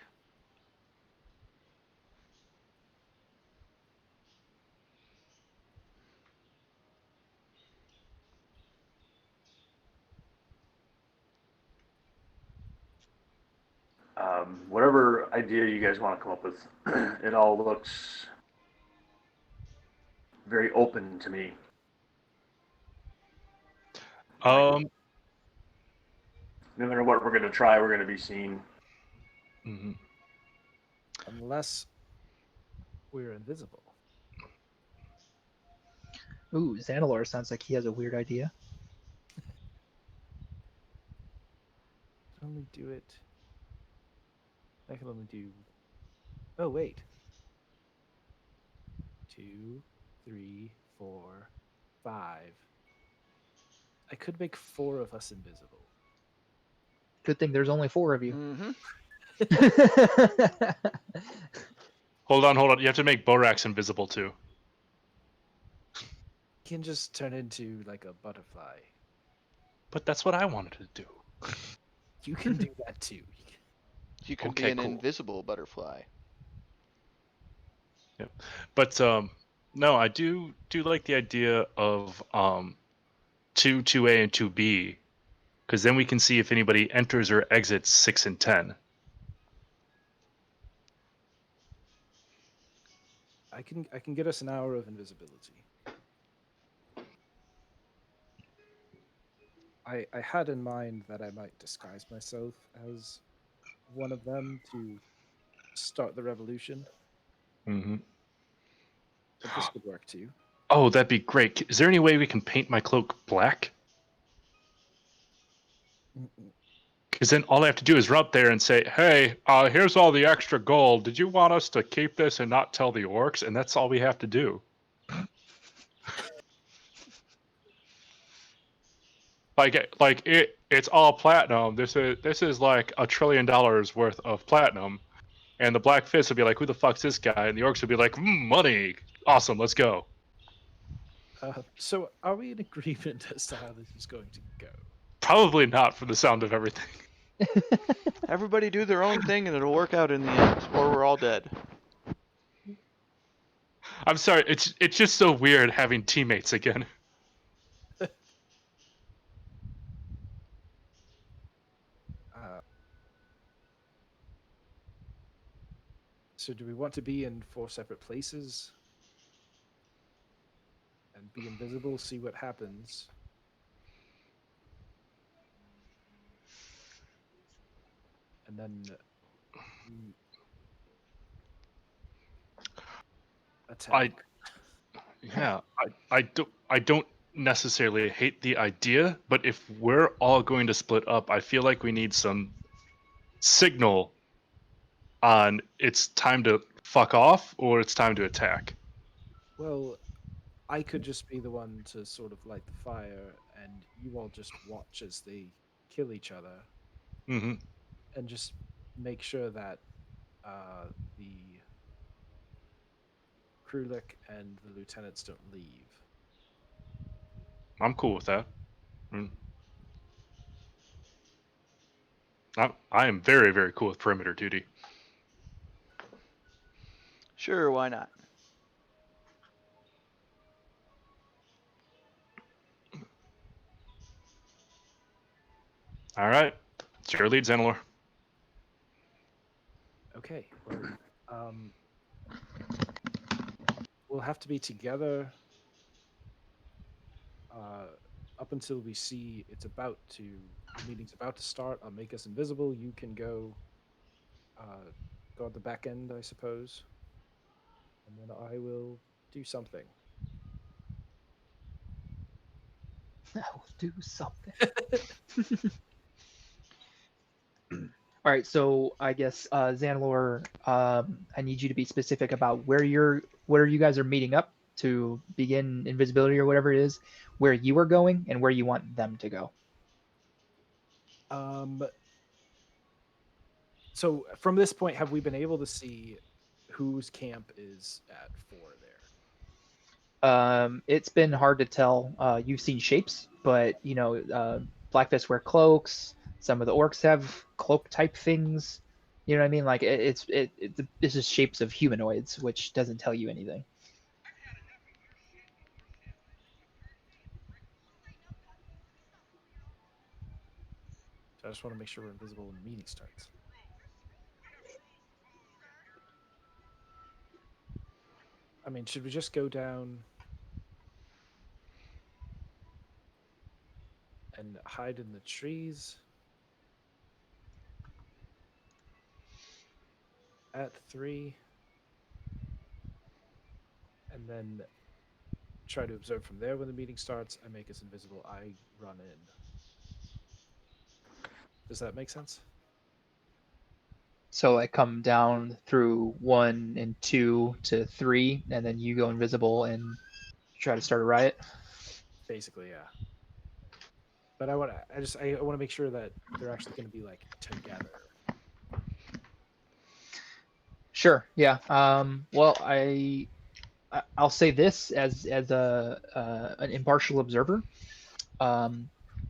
Whatever idea you guys want to come up with, it all looks very open to me. Um, No matter what we're going to try, we're going to be seen. mhm. Unless we're invisible. Ooh, Xanalor sounds like he has a weird idea. Only do it. I can only do. Oh wait. 2, 3, 4, 5. I could make 4 of us invisible. Good thing there's only 4 of you. Mm-hmm. Hold on. You have to make Borax invisible too. You can just turn into like a butterfly. But that's what I wanted to do. You can do that too. You could Okay, be an cool. invisible butterfly. But no, I do like the idea of 2A and 2B, because then we can see if anybody enters or exits 6 and 10. I can get us an hour of invisibility. I had in mind that I might disguise myself as one of them to start the revolution, Mm-hmm. but this could work too. Oh, that'd be great. Is there any way we can paint my cloak black? Mm-mm. Because then all I have to do is run up there and say, "Hey, here's all the extra gold. Did you want us to keep this and not tell the orcs?" And that's all we have to do. It's all platinum. This is like $1 trillion worth of platinum, and the Black Fist would be like, "Who the fuck's this guy?" And the orcs would be like, "Money, awesome, let's go." So are we in agreement as to how this is going to go? Probably not, for the sound of everything. Everybody do their own thing and it'll work out in the end, or we're all dead. I'm sorry, it's just so weird having teammates again. So do we want to be in 4 separate places and be invisible, see what happens? And then attack. I don't necessarily hate the idea, but if we're all going to split up, I feel like we need some signal on it's time to fuck off or it's time to attack. Well, I could just be the one to sort of light the fire, and you all just watch as they kill each other, Mm-hmm. and just make sure that the Krulik and the lieutenants don't leave. I'm cool with that. I am very, very cool with perimeter duty. Sure, why not? All right, it's your lead, Zanalor. Okay. Well, we'll have to be together up until we see the meeting's about to start. I'll make us invisible. You can go at the back end, I suppose, and then I will do something. I will do something. All right, so I guess Xanalor, I need you to be specific about where you guys are meeting up to begin invisibility or whatever it is, where you are going and where you want them to go. So from this point, have we been able to see whose camp is at 4 there? It's been hard to tell. You've seen shapes, but Blackfists wear cloaks. Some of the orcs have cloak type things. You know what I mean? Like this is shapes of humanoids, which doesn't tell you anything. So I just want to make sure we're invisible when the meeting starts. I mean, should we just go down and hide in the trees at 3, and then try to observe from there when the meeting starts? I make us invisible. I run in. Does that make sense? So I come down through 1 and 2 to 3, and then you go invisible and try to start a riot. Basically, yeah. But I want to make sure that they're actually going to be like together. Sure. Yeah. Well, I'll say this as an impartial observer.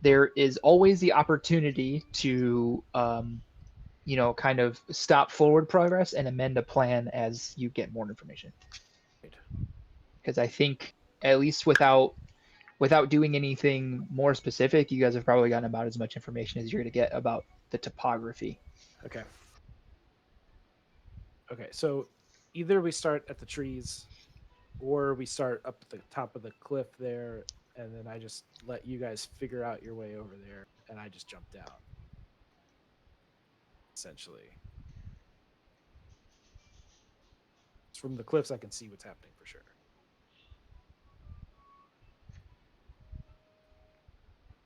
There is always the opportunity to kind of stop forward progress and amend a plan as you get more information. Right. Because I think at least without doing anything more specific, you guys have probably gotten about as much information as you're going to get about the topography. Okay. Okay, so either we start at the trees or we start up at the top of the cliff there, and then I just let you guys figure out your way over there, and I just jump down. Essentially. From the cliffs, I can see what's happening for sure.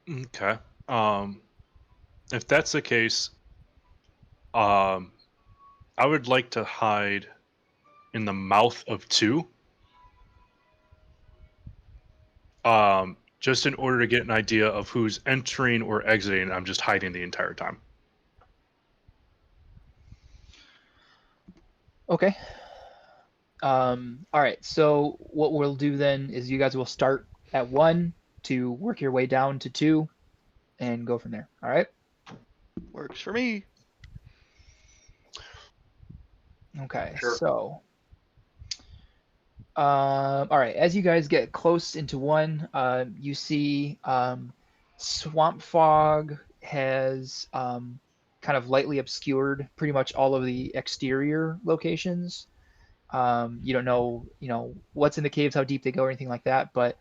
Okay. If that's the case, I would like to hide in the mouth of 2. Just in order to get an idea of who's entering or exiting. I'm just hiding the entire time. Okay. All right. So what we'll do then is you guys will start at 1 to work your way down to 2 and go from there. All right. Works for me. Okay. Sure. So, all right. As you guys get close into 1, you see Swamp Fog has kind of lightly obscured pretty much all of the exterior locations. You don't know, what's in the caves, how deep they go, or anything like that, but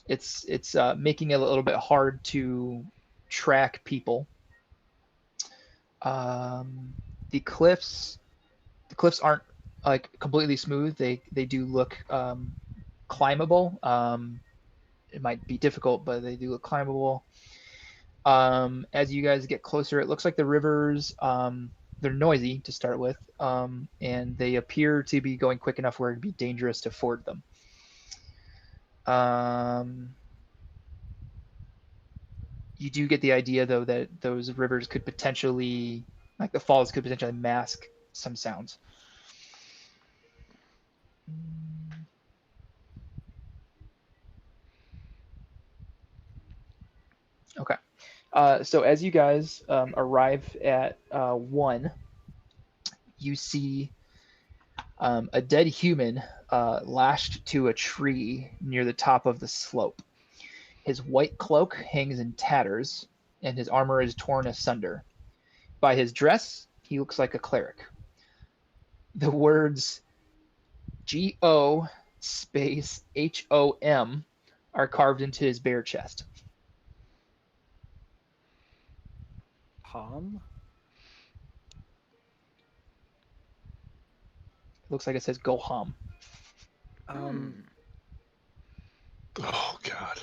it's making it a little bit hard to track people. The cliffs aren't like completely smooth. They do look climbable. It might be difficult, but they do look climbable. As you guys get closer, it looks like the rivers, they're noisy to start with, and they appear to be going quick enough where it'd be dangerous to ford them. You do get the idea, though, that those rivers could potentially, like the falls, could potentially mask some sounds. Okay. So as you guys arrive at 1, you see a dead human lashed to a tree near the top of the slope. His white cloak hangs in tatters, and his armor is torn asunder. By his dress, he looks like a cleric. The words G-O space H-O-M are carved into his bare chest. Palm? Looks like it says "Go Hum." Oh God.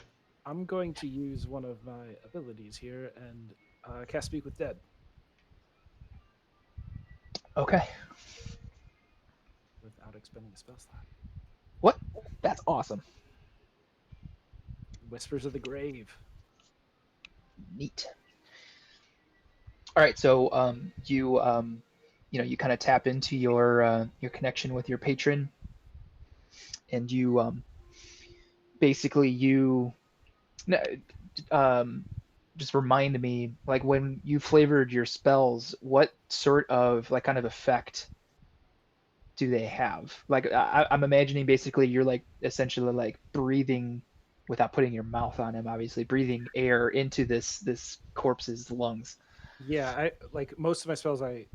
I'm going to use one of my abilities here and cast Speak with Dead Okay. without expending a spell slot. What? That's awesome. Whispers of the Grave. Neat. All right, so you you kind of tap into your connection with your patron, and you basically just remind me, like when you flavored your spells, what sort of like kind of effect do they have? Like I'm imagining basically you're like essentially like breathing without putting your mouth on him, obviously breathing air into this corpse's lungs. Yeah, I like most of my spells. I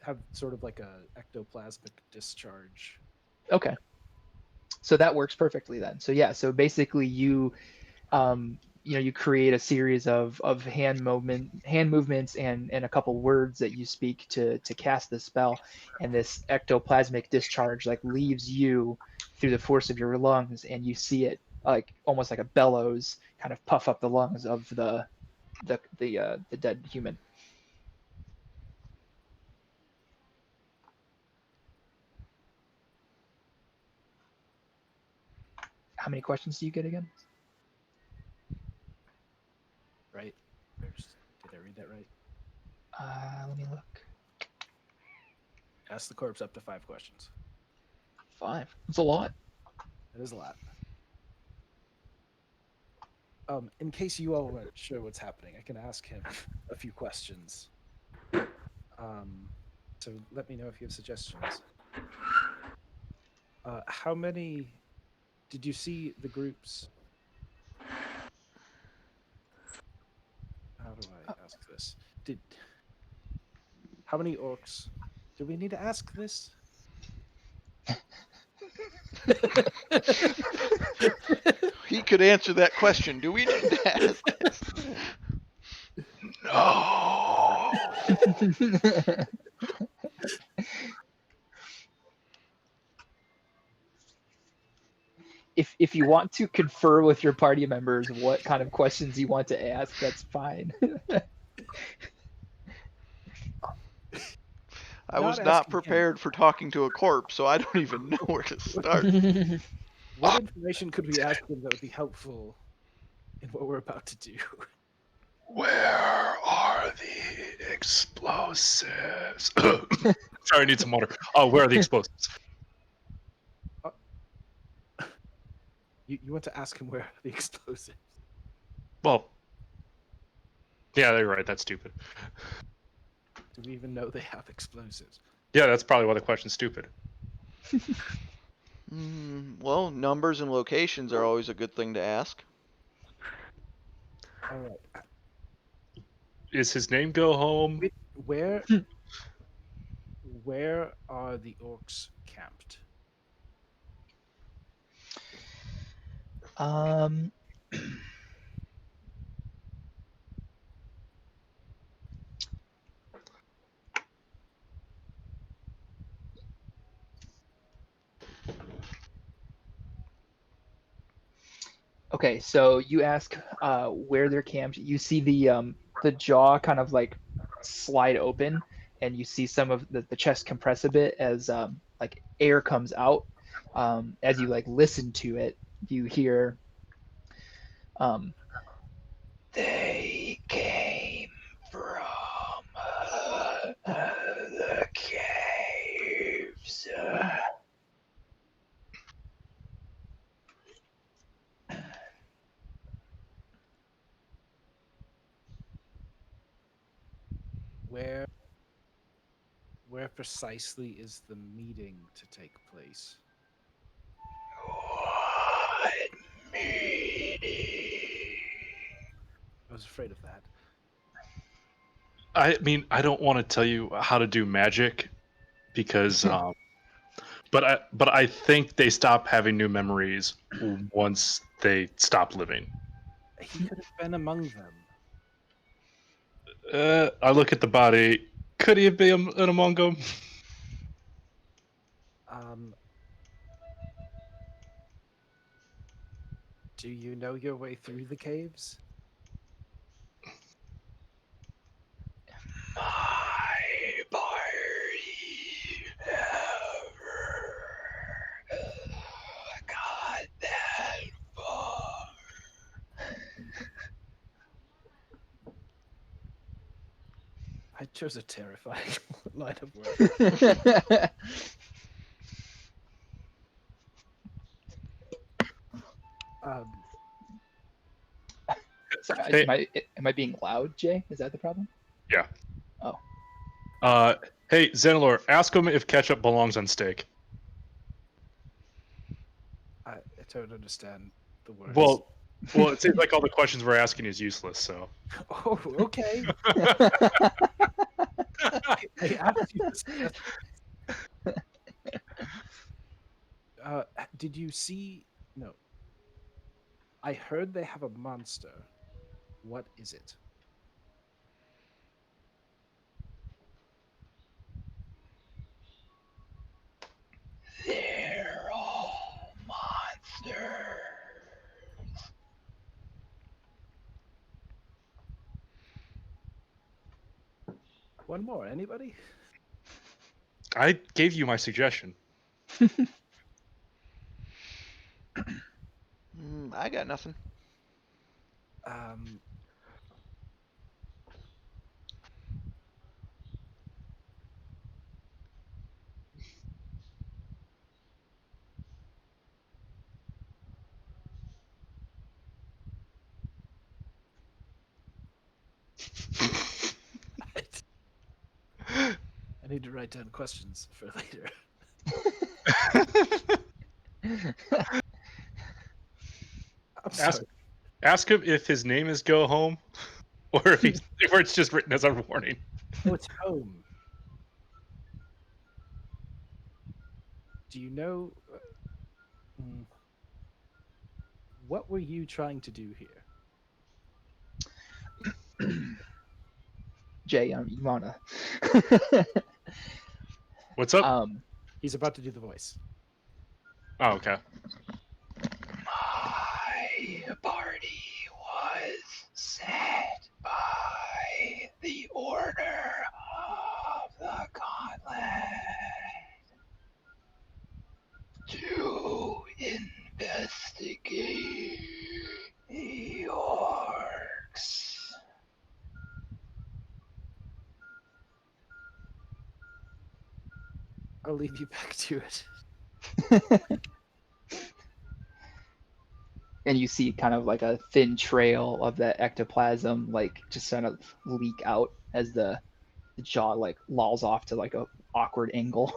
have sort of like a ectoplasmic discharge. Okay. So that works perfectly then. So yeah, so basically you create a series of hand movements and a couple words that you speak to cast the spell, and this ectoplasmic discharge like leaves you through the force of your lungs, and you see it like almost like a bellows kind of puff up the lungs of the dead human. How many questions do you get again? Right? Did I read that right? Let me look. Ask the corpse up to 5 questions. 5. That's a lot. That is a lot. In case you all weren't sure what's happening, I can ask him a few questions. So let me know if you have suggestions. How many did you see the groups? How do I ask this? How many orcs? Do we need to ask this? He could answer that question. Do we need to ask this? No. If you want to confer with your party members what kind of questions you want to ask, that's fine. I was not asking him. prepared for talking to a corpse, so I don't even know where to start. What information could we ask him that would be helpful in what we're about to do? Where are the explosives? Sorry, I need some water. Oh, where are the explosives? You want to ask him where are the explosives? Well, yeah, you're right. That's stupid. Do we even know they have explosives? Yeah, that's probably why the question's stupid. Well, numbers and locations are always a good thing to ask. All right. Is his name Go Home? Where are the orcs camped? um Okay, so you ask where they're camped. You see the jaw kind of like slide open, and you see some of the chest compress a bit as like air comes out. As you like listen to it, you hear they came from the caves. Where precisely is the meeting to take place? What meeting? I was afraid of that. I mean, I don't want to tell you how to do magic because, but I think they stop having new memories once they stop living. He could have been among them. I look at the body. Could he have been among them? Do you know your way through the caves? My party ever got that far. I chose a terrifying line of work. Hey. Am I being loud, Jay? Is that the problem? Yeah. Oh. Hey, Xanalor, ask him if ketchup belongs on steak. I don't understand the words. Well, it seems like all the questions we're asking is useless. So. Oh, okay. I asked you this question. Did you see? No. I heard they have a monster. What is it? They're all monsters. One more. Anybody? I gave you my suggestion. I got nothing. I need to write down questions for later. I'm sorry. Ask him if his name is Go Home, or if it's just written as a warning. Oh, it's home. Do you know what were you trying to do here? Jay, you wanna? What's up? He's about to do the voice. Oh, okay. My party was set by the order of the Gauntlet to investigate the orcs. I'll leave you back to it. And you see kind of like a thin trail of that ectoplasm like just kind of leak out as the jaw like lolls off to like a awkward angle.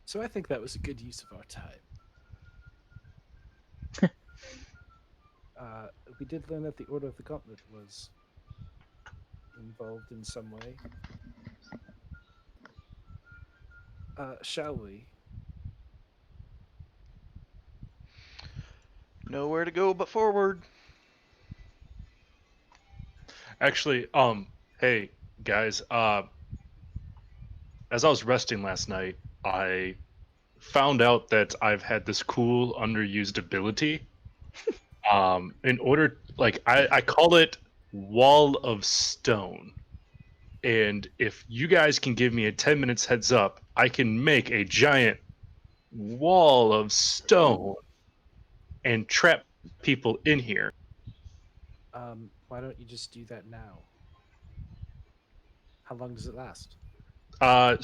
So I think that was a good use of our time. We did learn that the Order of the Gauntlet was involved in some way. Shall we? Nowhere to go but forward. Actually, hey guys, as I was resting last night, I found out that I've had this cool underused ability. In order, like, I call it Wall of Stone. And if you guys can give me a 10 minutes heads up, I can make a giant wall of stone and trap people in here. Why don't you just do that now? How long does it last?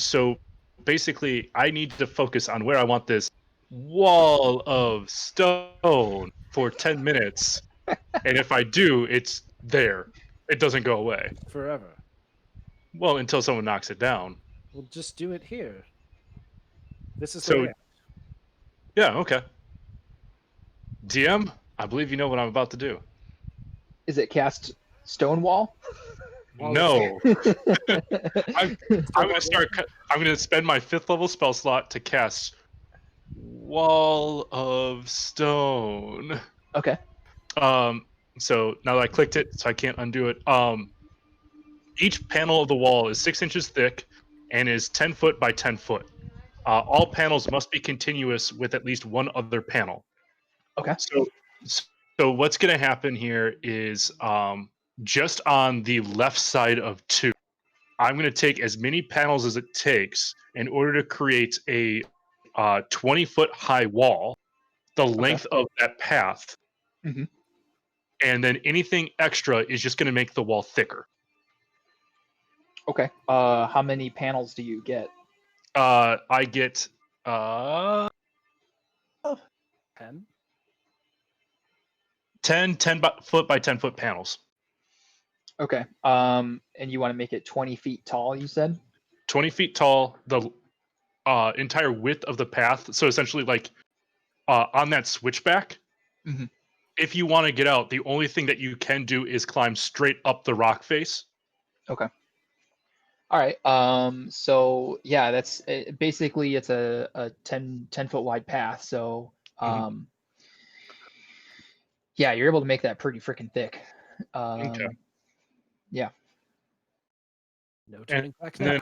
So basically, I need to focus on where I want this wall of stone for 10 minutes. And if I do, it's there. It doesn't go away. Forever. Well, until someone knocks it down. We'll just do it here. This is the So, layout. yeah, okay. DM, I believe you know what I'm about to do. Is it cast Stonewall? No. I'm gonna start. I'm gonna spend my 5th level spell slot to cast Wall of Stone. Okay. So now that I clicked it, so I can't undo it. Each panel of the wall is 6 inches thick and is 10 foot by 10 foot. All panels must be continuous with at least one other panel. Okay. So what's gonna happen here is just on the left side of 2. I'm going to take as many panels as it takes in order to create a 20-foot high wall, the length of that path. Mhm. And then anything extra is just going to make the wall thicker. Okay. How many panels do you get? I get 10? 10 foot by 10 foot panels. Okay. And you want to make it 20 feet tall, you said? 20 feet tall, the entire width of the path. So essentially, like on that switchback, Mhm. if you want to get out, the only thing that you can do is climb straight up the rock face. Okay. All right. So yeah, that's basically it's a 10 foot wide path. So yeah, you're able to make that pretty freaking thick. Okay. Yeah. No turning back And now. then,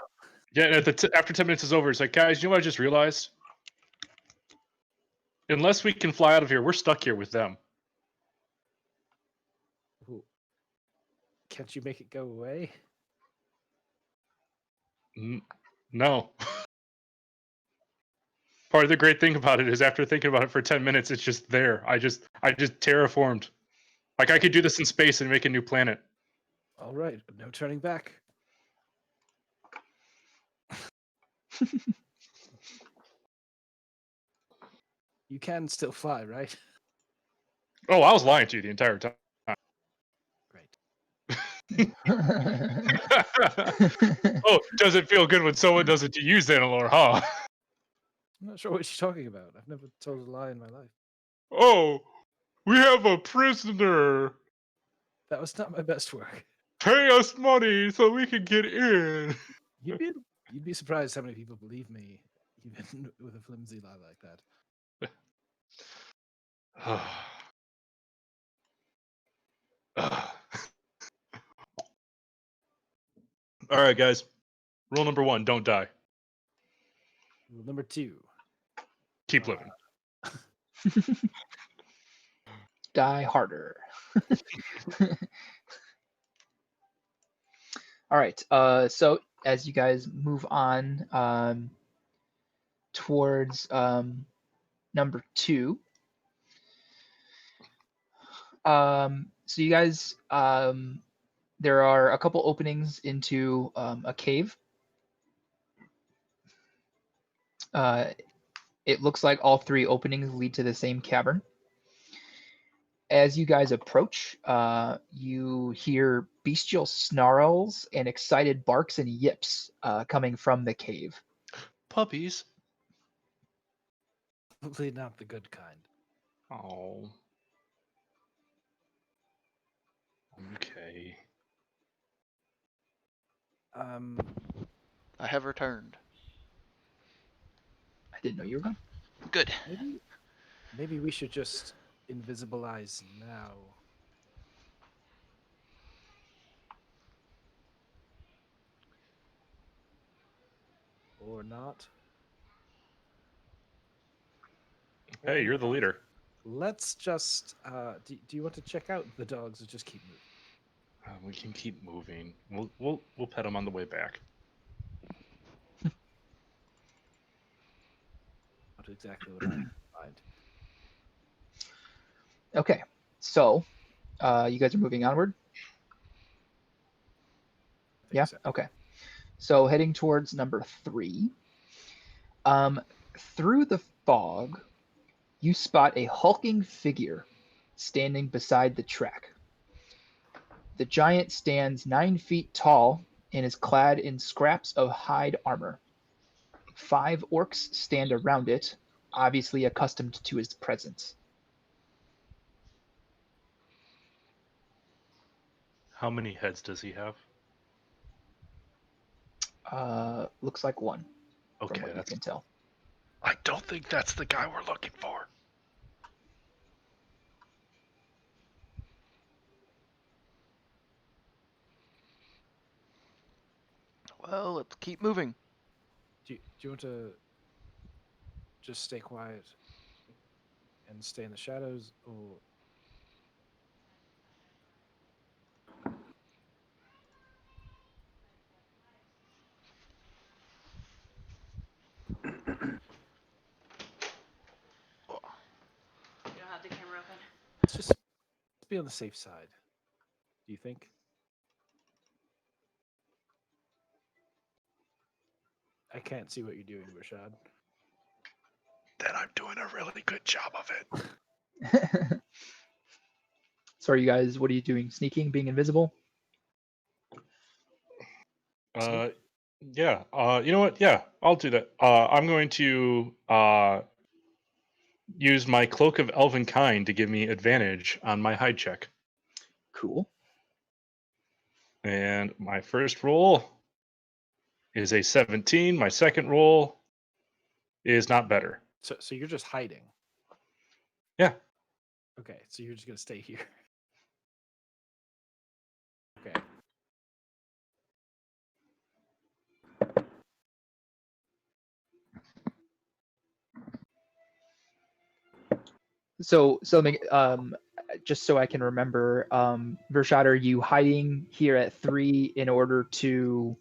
yeah, and after 10 minutes is over, it's like, guys, you know what I just realized? Unless we can fly out of here, we're stuck here with them. Ooh. Can't you make it go away? No. Part of the great thing about it is after thinking about it for 10 minutes, it's just there. I just terraformed. Like I could do this in space and make a new planet. All right, no turning back. You can still fly, right? Oh, I was lying to you the entire time. Great. Oh, does it feel good when someone does it to you, Xanalor, huh? I'm not sure what you're talking about. I've never told a lie in my life. Oh, we have a prisoner. That was not my best work. Pay us money so we can get in. You'd be surprised how many people believe me, even with a flimsy lie like that. All right, guys. Rule number 1, don't die. Rule number 2. Keep living. Die harder. All right. So as you guys move on towards number 2, so you guys, there are a couple openings into a cave. It looks like all 3 openings lead to the same cavern. As you guys approach, you hear bestial snarls and excited barks and yips coming from the cave. Puppies. Probably not the good kind. Oh. Okay. I have returned. I didn't know you were gone. Good. Maybe we should just invisibilize now. Or not. Hey, you're the leader. Let's just. Do you want to check out the dogs or just keep moving? We can keep moving. We'll pet them on the way back. Not exactly what I find. Okay, so you guys are moving onward? Yeah, So. okay. So heading towards number 3. Through the fog, you spot a hulking figure standing beside the track. The giant stands 9 feet tall and is clad in scraps of hide armor. 5 orcs stand around it, obviously accustomed to his presence. How many heads does he have? Looks like 1, Okay, from what you can tell. I don't think that's the guy we're looking for. Well, let's keep moving. Do you want to just stay quiet and stay in the shadows, or You don't have the camera open? let's just be on the safe side? Do you think? I can't see what you're doing, Rashad. Then I'm doing a really good job of it. So are you guys? What are you doing? Sneaking, being invisible? Yeah. You know what? Yeah, I'll do that. I'm going to use my cloak of elven kind to give me advantage on my hide check. Cool. And my first roll is a 17. My second roll is not better. So you're just hiding. Yeah. Okay, so you're just gonna stay here. Okay. So just so I can remember, Vershad, are you hiding here at 3 in order to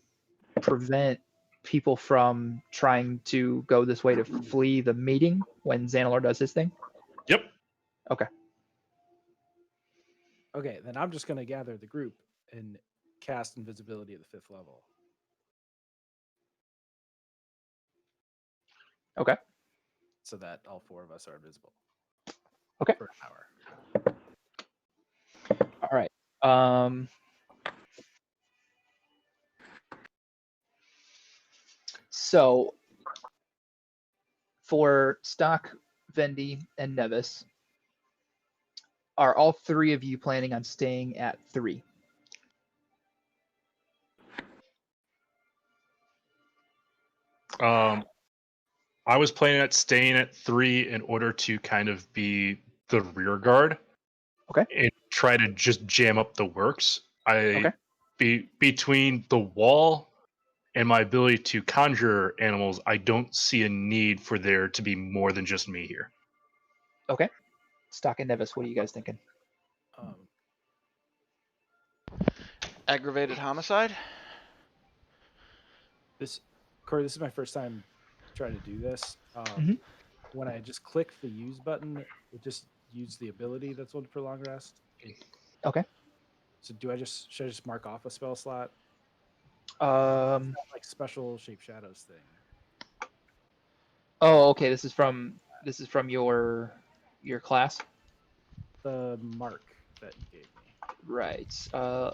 prevent people from trying to go this way to flee the meeting when Xanalor does his thing? Yep. Okay. Okay, then I'm just gonna gather the group and cast invisibility at the 5th level. Okay. So that all 4 of us are invisible. Okay. For an hour. All right. So for Stock, Vendi, and Nevis, are all 3 of you planning on staying at 3? I was planning at staying at 3 in order to kind of be the rear guard. Okay. And try to just jam up the works. Okay. Between the wall and my ability to conjure animals, I don't see a need for there to be more than just me here. Okay. Stock and Nevis, what are you guys thinking? Aggravated homicide? Corey, this is my first time trying to do this. Mhm. When I just clicked the use button, it just used the ability that's one for long rest. Okay. So should I just mark off a spell slot? Like special shape shadows thing. Oh, okay. This is from your class. The mark that you gave me. Right. I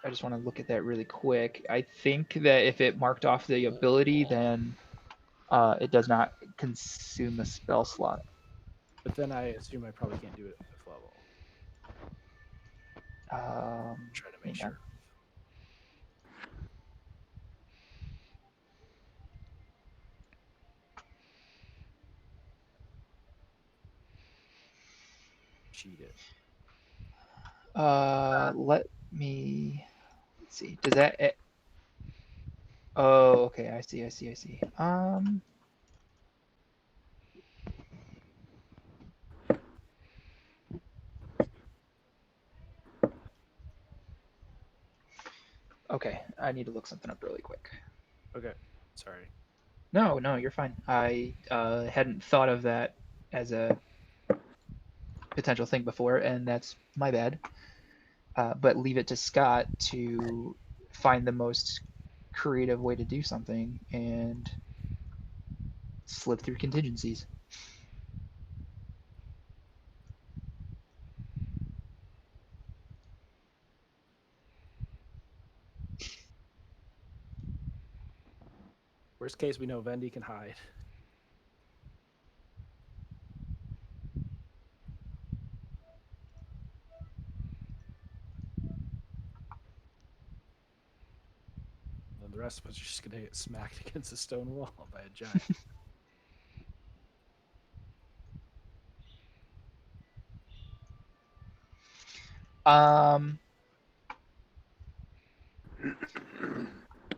just want to look at that really quick. I think that if it marked off the ability, then it does not consume a spell slot. But then I assume I probably can't do it at 5th level. Try to make hang on. sure. Cheat it. Let's see. Does that? Oh, okay. I see. Okay. I need to look something up really quick. Okay. Sorry. No, you're fine. I hadn't thought of that as a potential thing before, and that's my bad. But leave it to Scott to find the most creative way to do something and slip through contingencies. Worst case, we know Vendi can hide. And the rest of us are just gonna get smacked against a stone wall by a giant.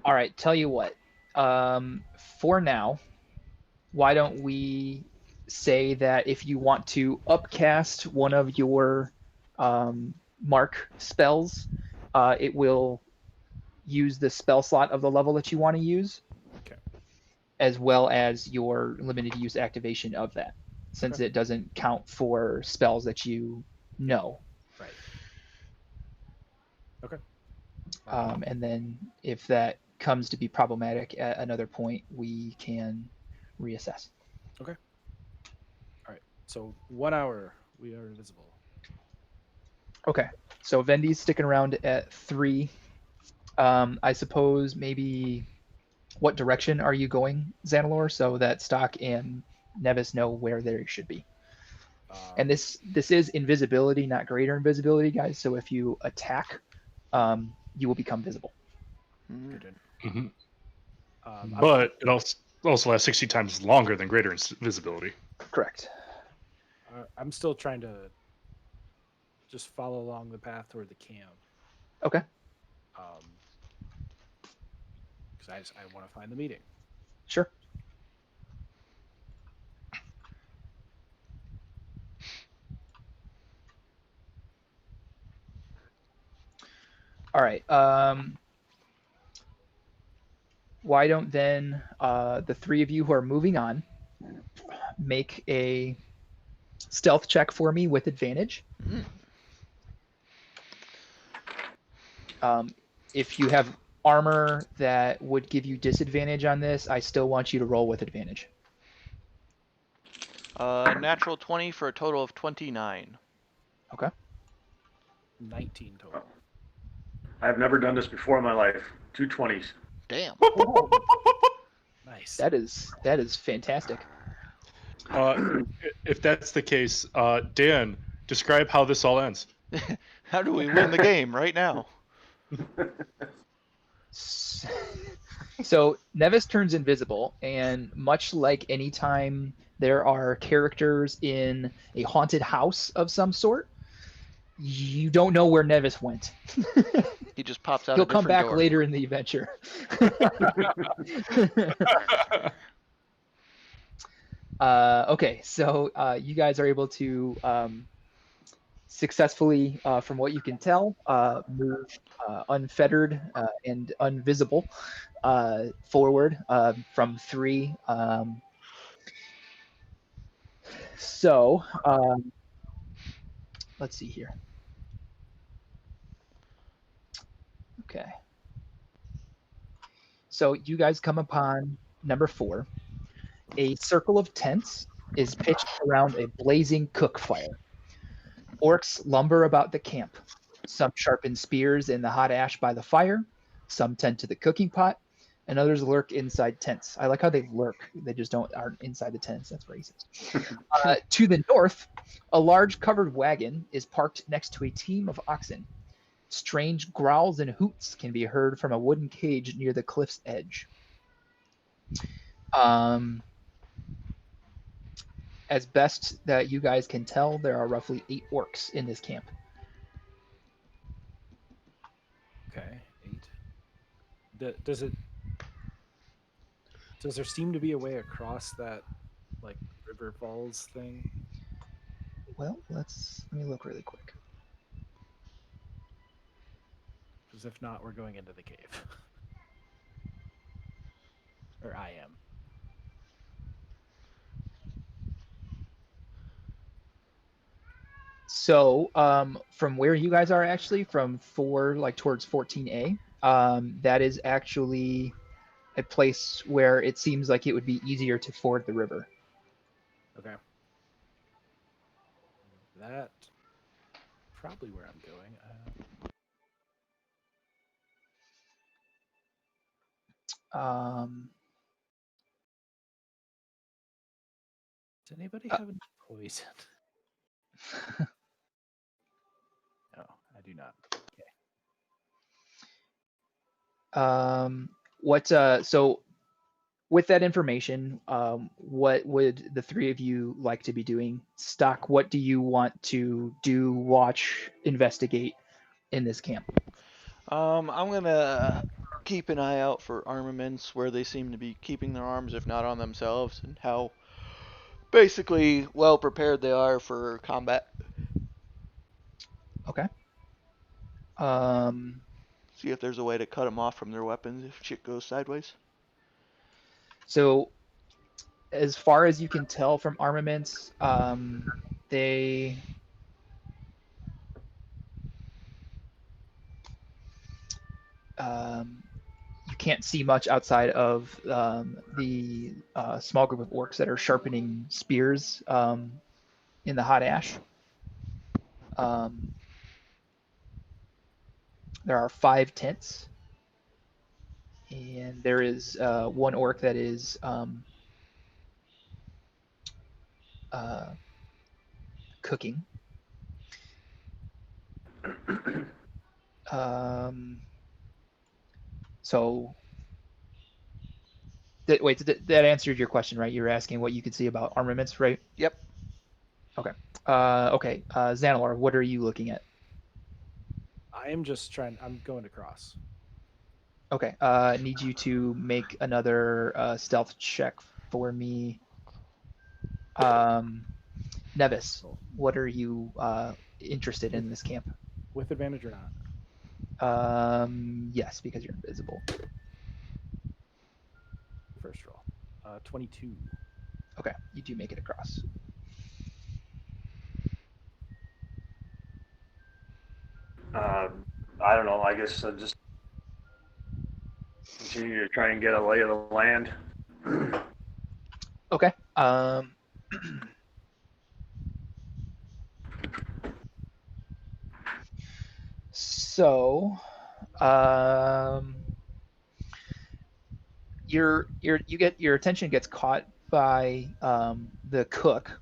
All right, tell you what. For now, why don't we say that if you want to upcast one of your mark spells, it will use the spell slot of the level that you want to use, Okay. as well as your limited use activation of that, since Okay. it doesn't count for spells that you know. Right. Okay. And then if that comes to be problematic at another point, we can reassess. Okay. All right. So 1 hour, we are invisible. Okay, so Vendi's sticking around at 3. I suppose maybe what direction are you going, Zanalor, so that Stock and Nevis know where they should be. And this is invisibility, not greater invisibility, guys. So if you attack, you will become visible. Good to know. Mhm. I'm But it also lasts 60 times longer than greater invisibility. Correct. I'm still trying to just follow along the path toward the camp. Okay. Because I want to find the meeting. Sure. All right. Why don't then the 3 of you who are moving on make a stealth check for me with advantage. If you have armor that would give you disadvantage on this, I still want you to roll with advantage. Natural 20 for a total of 29. Okay. 19 total. I've never done this before in my life. 220s. Damn. Nice. That is fantastic. If that's the case, Dan, describe how this all ends. How do we win the game right now? So Nevis turns invisible, and much like any time there are characters in a haunted house of some sort, you don't know where Nevis went. He just pops out He'll a come different back door. later in the adventure. Okay, so you guys are able to successfully, from what you can tell, move unfettered and invisible forward from 3. So let's see here. Okay. So you guys come upon number 4. A circle of tents is pitched around a blazing cook fire. Orcs lumber about the camp. Some sharpen spears in the hot ash by the fire. Some tend to the cooking pot, and others lurk inside tents. I like how they lurk. They just aren't inside the tents. That's racist. To the north, a large covered wagon is parked next to a team of oxen. Strange growls and hoots can be heard from a wooden cage near the cliff's edge. As best that you guys can tell, there are roughly 8 orcs in this camp. Okay, 8. Does there seem to be a way across that, like, river falls thing? Well, let me look really quick. Because if not, we're going into the cave. Or I am. So, from where you guys are actually, from 4, like towards 14A, that is actually a place where it seems like it would be easier to ford the river. Okay. That probably where I'm going. Does anybody have any poison? No, I do not. Okay. So with that information, what would the 3 of you like to be doing? Stock, what do you want to do, watch, investigate in this camp? I'm gonna keep an eye out for armaments where they seem to be keeping their arms, if not on themselves, and how basically well prepared they are for combat. Okay. See if there's a way to cut them off from their weapons if shit goes sideways. So as far as you can tell from armaments, they you can't see much outside of the small group of orcs that are sharpening spears in the hot ash. There are 5 tents, and there is one orc that is cooking. So, wait, that answered your question, right? You were asking what you could see about armaments, right? Yep. Okay. Okay. Xanalor, what are you looking at? I am just trying. I'm going to cross. Okay. Need you to make another stealth check for me. Nevis, what are you interested in this camp? With advantage or not? Yes, because you're invisible. First roll. 22. Okay, you do make it across. I don't know. I guess I'll just continue to try and get a lay of the land. Okay. So, your attention gets caught by the cook.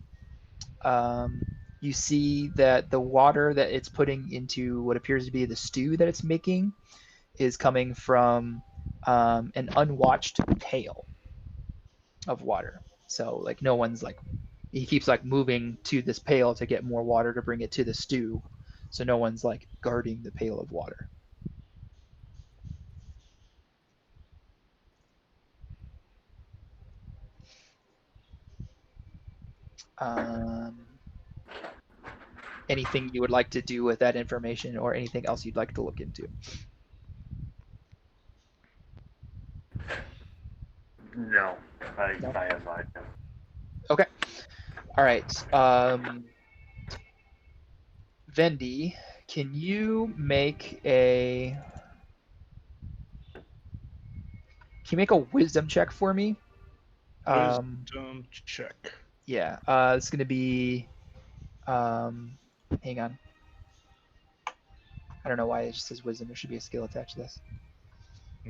You see that the water that it's putting into what appears to be the stew that it's making is coming from an unwatched pail of water. So like no one's like, he keeps like moving to this pail to get more water to bring it to the stew. So no one's like guarding the pail of water. Um, Anything you would like to do with that information or anything else you'd like to look into? No, No? I have not. Okay. All right. Vendi, can you make a wisdom check for me? Wisdom check. Yeah. It's gonna be hang on. I don't know why it just says wisdom. There should be a skill attached to this.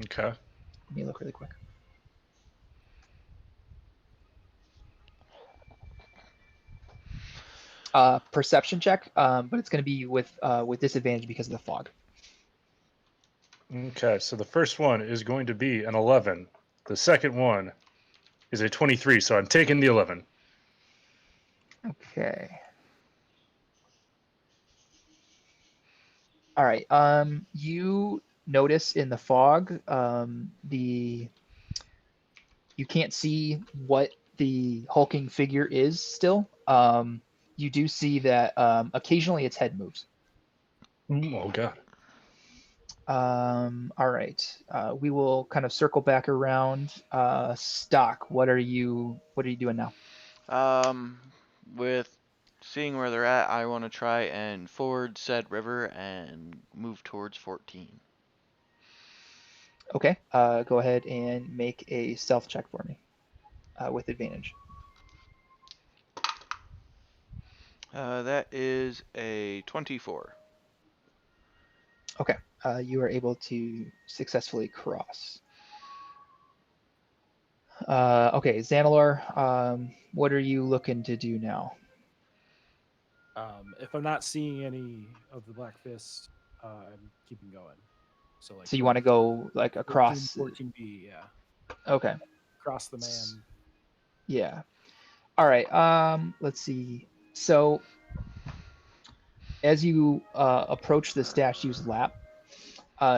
Okay. Let me look really quick. Perception check, but it's going to be with disadvantage because of the fog. Okay, so the first one is going to be an 11. The second one is a 23, so I'm taking the 11. Okay. All right. You notice in the fog, you can't see what the hulking figure is still. You do see that occasionally its head moves. Oh god. All right. We will kind of circle back around. Stock, what are you doing now? With seeing where they're at, I want to try and ford said river and move towards 14. Okay. Go ahead and make a stealth check for me with advantage. That is a 24. Okay. You are able to successfully cross. Okay, Xanalor, what are you looking to do now? If I'm not seeing any of the Black Fist, I'm keeping going. So like. So you want to go like across? 14B, yeah. Okay. Across the man. Yeah. All right. Let's see. So as you approach the statue's lap,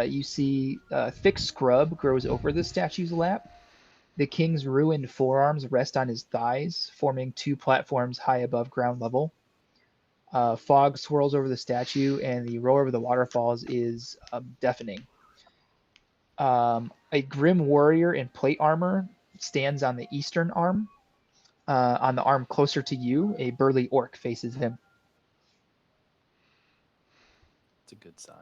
you see thick scrub grows over the statue's lap. The king's ruined forearms rest on his thighs, forming 2 platforms high above ground level. Fog swirls over the statue, and the roar of the waterfalls is deafening. A grim warrior in plate armor stands on the eastern arm. On the arm closer to you, a burly orc faces him. It's a good sign.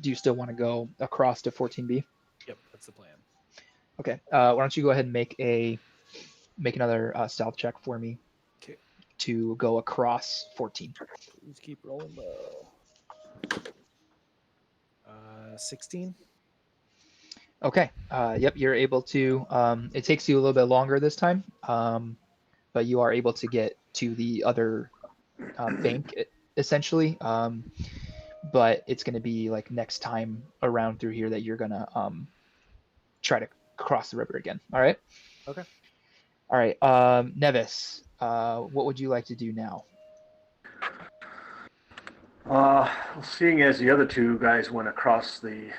Do you still want to go across to 14B? Yep, that's the plan. Okay. Why don't you go ahead and make a make another stealth check for me. Okay. To go across 14. Please keep rolling low. 16. Okay. Yep, you're able to. It takes you a little bit longer this time, but you are able to get to the other bank essentially. But it's going to be like next time around through here that you're going to try to cross the river again. All right. Okay. All right. Nevis, what would you like to do now? Seeing as the other two guys went across the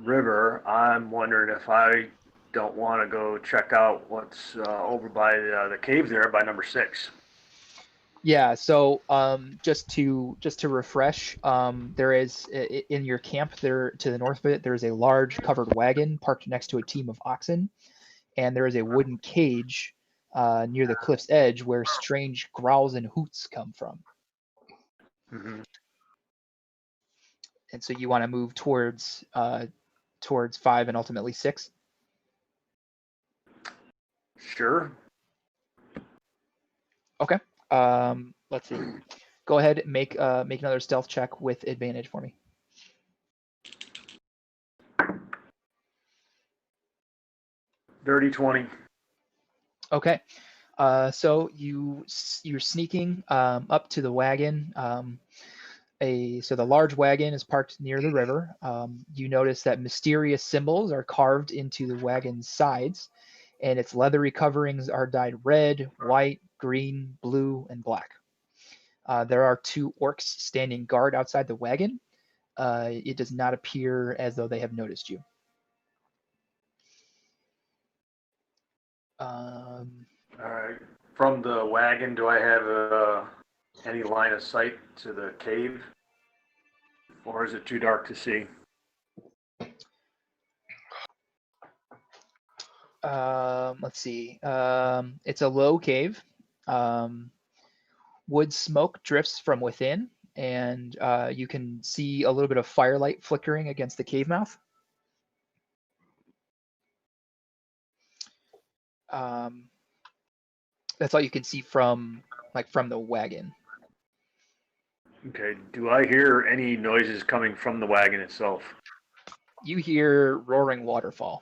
river, I'm wondering if I don't want to go check out what's over by the cave there by number 6. Yeah, so just to refresh, there is in your camp there to the north of it, there is a large covered wagon parked next to a team of oxen, and there is a wooden cage near the cliff's edge where strange growls and hoots come from. Mm-hmm. And so you want to move towards 5 and ultimately 6. Sure. Okay. Let's see. Go ahead and make another stealth check with advantage for me. Dirty 20. Okay. So you're sneaking up to the wagon. So the large wagon is parked near the river. You notice that mysterious symbols are carved into the wagon's sides, and its leathery coverings are dyed red, white, green, blue, and black. There are 2 orcs standing guard outside the wagon. It does not appear as though they have noticed you. All right. From the wagon, do I have any line of sight to the cave? Or is it too dark to see? Let's see. It's a low cave. Wood smoke drifts from within, and you can see a little bit of firelight flickering against the cave mouth. That's all you can see from the wagon. Okay. Do I hear any noises coming from the wagon itself? You hear roaring waterfall.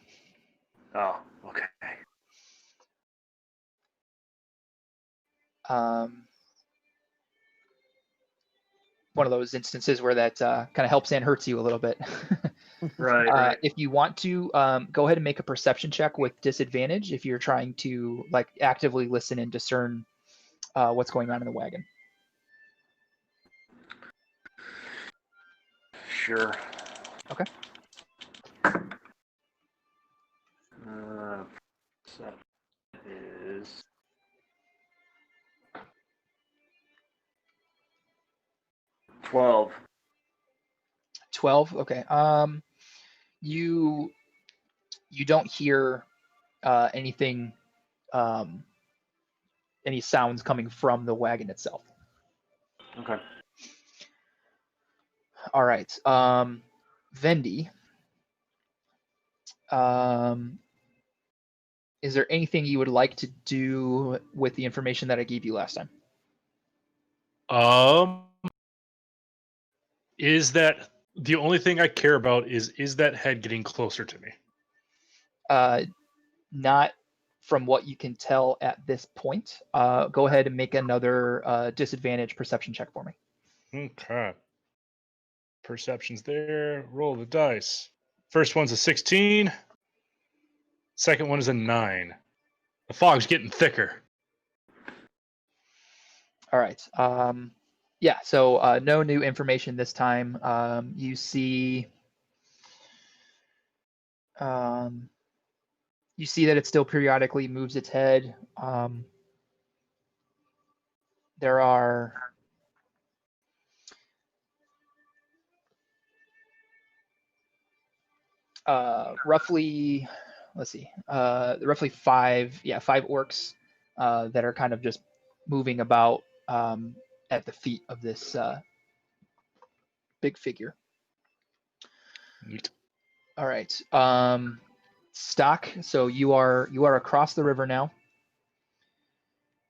Oh, okay. One of those instances where that kind of helps and hurts you a little bit. Right. If you want to, go ahead and make a perception check with disadvantage if you're trying to actively listen and discern what's going on in the wagon. Sure. Okay. So is 12. 12. Okay. You don't hear anything, any sounds coming from the wagon itself. Okay. All right. Vendi. Is there anything you would like to do with the information that I gave you last time? Is that the only thing I care about? Is that head getting closer to me? Not from what you can tell at this point. Go ahead and make another disadvantage perception check for me. Okay. Perception's there. Roll the dice. First one's a 16. Second one is a 9. The fog's getting thicker. All right. Yeah, so no new information this time. You see that it still periodically moves its head. There are roughly, let's see, roughly 5 orcs that are kind of just moving about at the feet of this big figure. Neat. All right. Stock. So you are across the river now.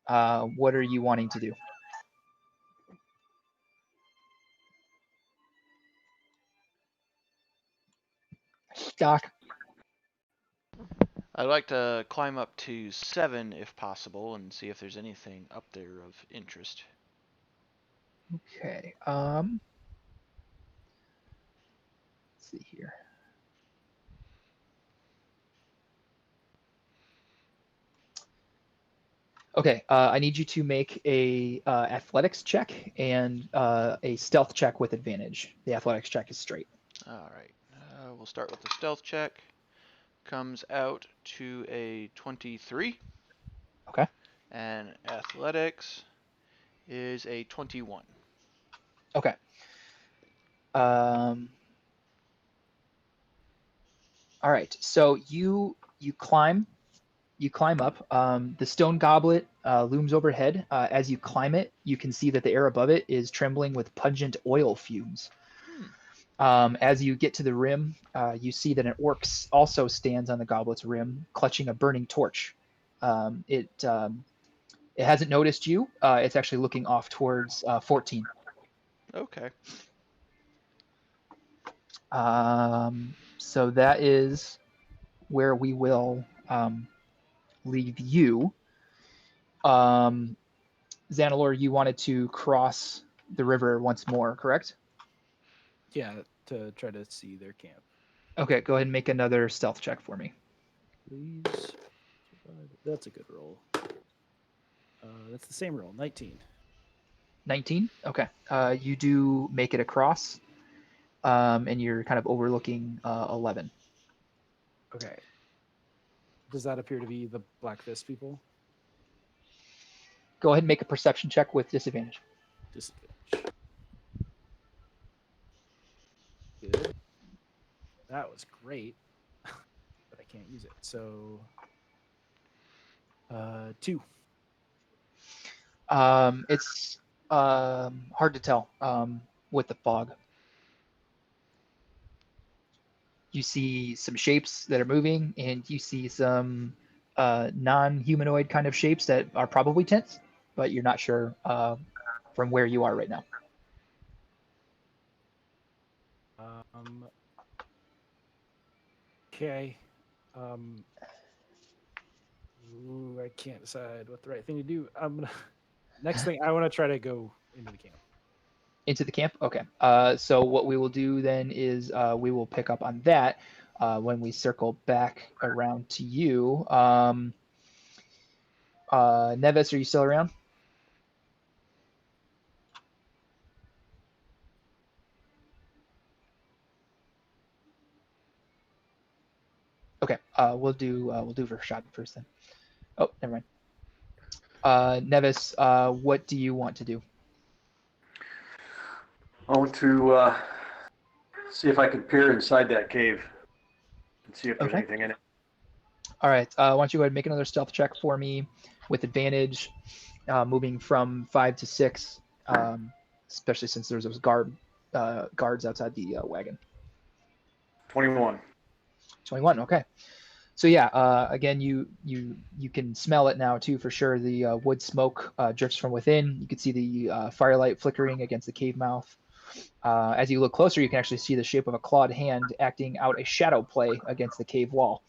What are you wanting to do? Doc. I'd like to climb up to 7 if possible and see if there's anything up there of interest. Okay. Let's see here. Okay, I need you to make a athletics check and a stealth check with advantage. The athletics check is straight. All right. We'll start with the stealth check. Comes out to a 23. Okay. And athletics is a 21. Okay. All right. So you climb up. The stone goblet looms overhead. As you climb it, you can see that the air above it is trembling with pungent oil fumes. As you get to the rim, you see that an orc also stands on the goblet's rim, clutching a burning torch. It hasn't noticed you. It's actually looking off towards 14. Okay. So that is where we will leave you. Xanalor, you wanted to cross the river once more, correct? Yeah, to try to see their camp. Okay, go ahead and make another stealth check for me. Please. That's a good roll. That's the same roll, 19. 19? Okay. You do make it across, and you're kind of overlooking 11. Okay. Does that appear to be the Black Fist people? Go ahead and make a perception check with disadvantage. Disadvantage. Good. That was great, but I can't use it. So, 2. It's hard to tell with the fog. You see some shapes that are moving, and you see some non-humanoid kind of shapes that are probably tents, but you're not sure from where you are right now. Okay. Ooh, I can't decide what the right thing to do. I'm gonna. Next thing, I want to try to go into the camp. Into the camp? Okay. So what we will do then is we will pick up on that when we circle back around to you. Nevis, are you still around? Okay. We'll do Rashad first then. Oh, never mind. Nevis, what do you want to do? I want to see if I can peer inside that cave and see if there's Okay. anything in it. All right. Why don't you go ahead and make another stealth check for me with advantage, moving from 5 to 6, especially since there's those guards outside the wagon. 21. 21. Okay. So yeah, again, you can smell it now too for sure. The wood smoke drifts from within. You can see the firelight flickering against the cave mouth. As you look closer, you can actually see the shape of a clawed hand acting out a shadow play against the cave wall.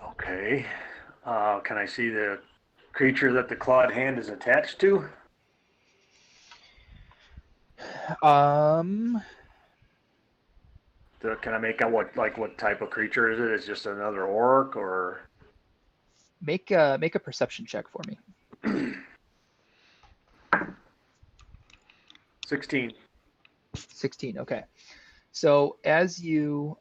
Okay. Can I see the creature that the clawed hand is attached to? Um, Can I make out what type of creature is it? Is it just another orc or? make a perception check for me. 16. 16. Okay. So as you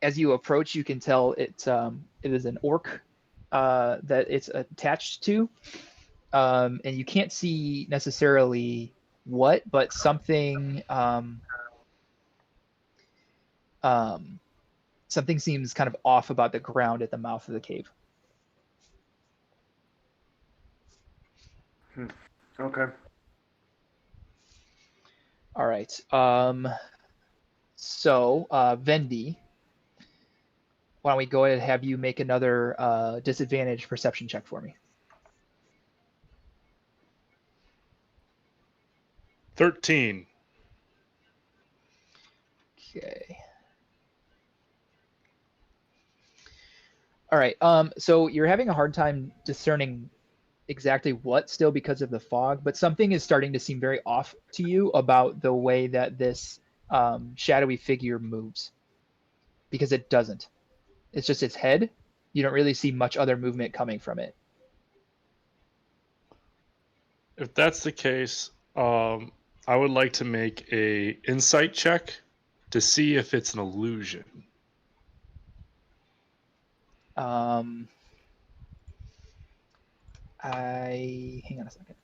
approach, you can tell it is an orc that it's attached to, and you can't see necessarily what, but something something seems kind of off about the ground at the mouth of the cave. Okay. All right. So, Vendi, why don't we go ahead and have you make another disadvantage perception check for me? 13. Okay. All right. So you're having a hard time discerning exactly what still because of the fog, but something is starting to seem very off to you about the way that this shadowy figure moves, because it doesn't. It's just its head. You don't really see much other movement coming from it. If that's the case, I would like to make a insight check to see if it's an illusion. Hang on a second.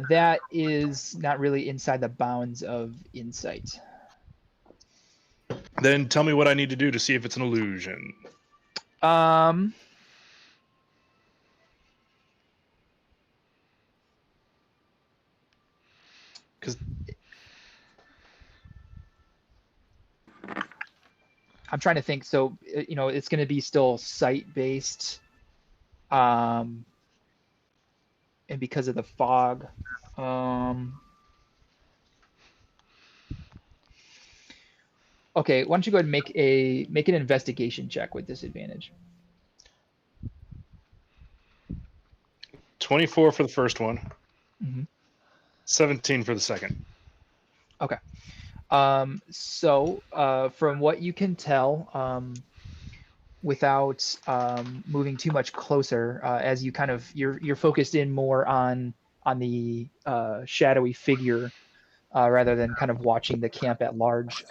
That is not really inside the bounds of insight. Then tell me what I need to do to see if it's an illusion. Um, Because I'm trying to think. So, it's going to be still sight based. And because of the fog. Okay, why don't you go ahead and make an investigation check with disadvantage. 24 for the first one, Mm-hmm. 17 for the second. Okay. So from what you can tell, without moving too much closer, as you kind of you're focused in more on the shadowy figure rather than kind of watching the camp at large.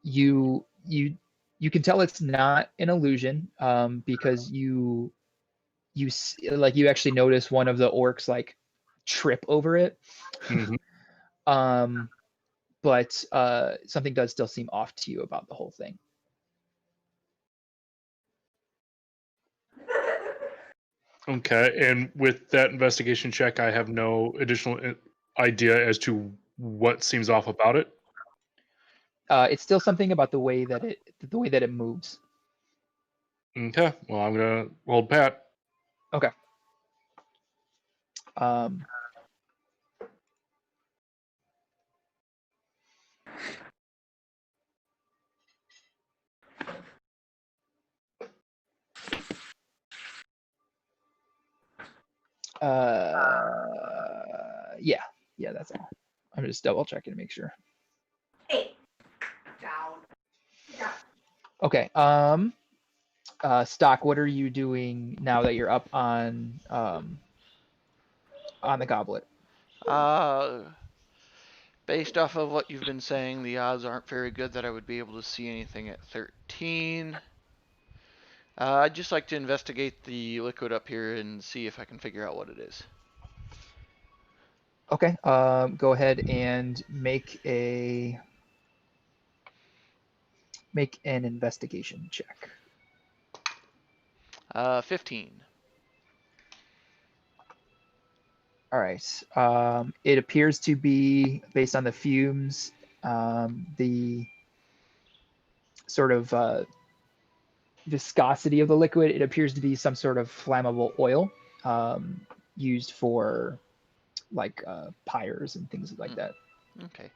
You can tell it's not an illusion because you actually notice one of the orcs like trip over it. Mhm. But something does still seem off to you about the whole thing. Okay, and with that investigation check, I have no additional idea as to what seems off about it. It's still something about the way that it moves. Okay, well, I'm gonna hold pat. Okay. Um, yeah, that's all. I'm just double checking to make sure. Hey, down. Yeah. Okay. Stock, what are you doing now that you're up on the goblet? Based off of what you've been saying, the odds aren't very good that I would be able to see anything at 13. I'd just like to investigate the liquid up here and see if I can figure out what it is. Okay. Go ahead and make an investigation check. 15. All right. It appears to be, based on the fumes, the sort of viscosity of the liquid, it appears to be some sort of flammable oil used for like pyres and things like that. Okay.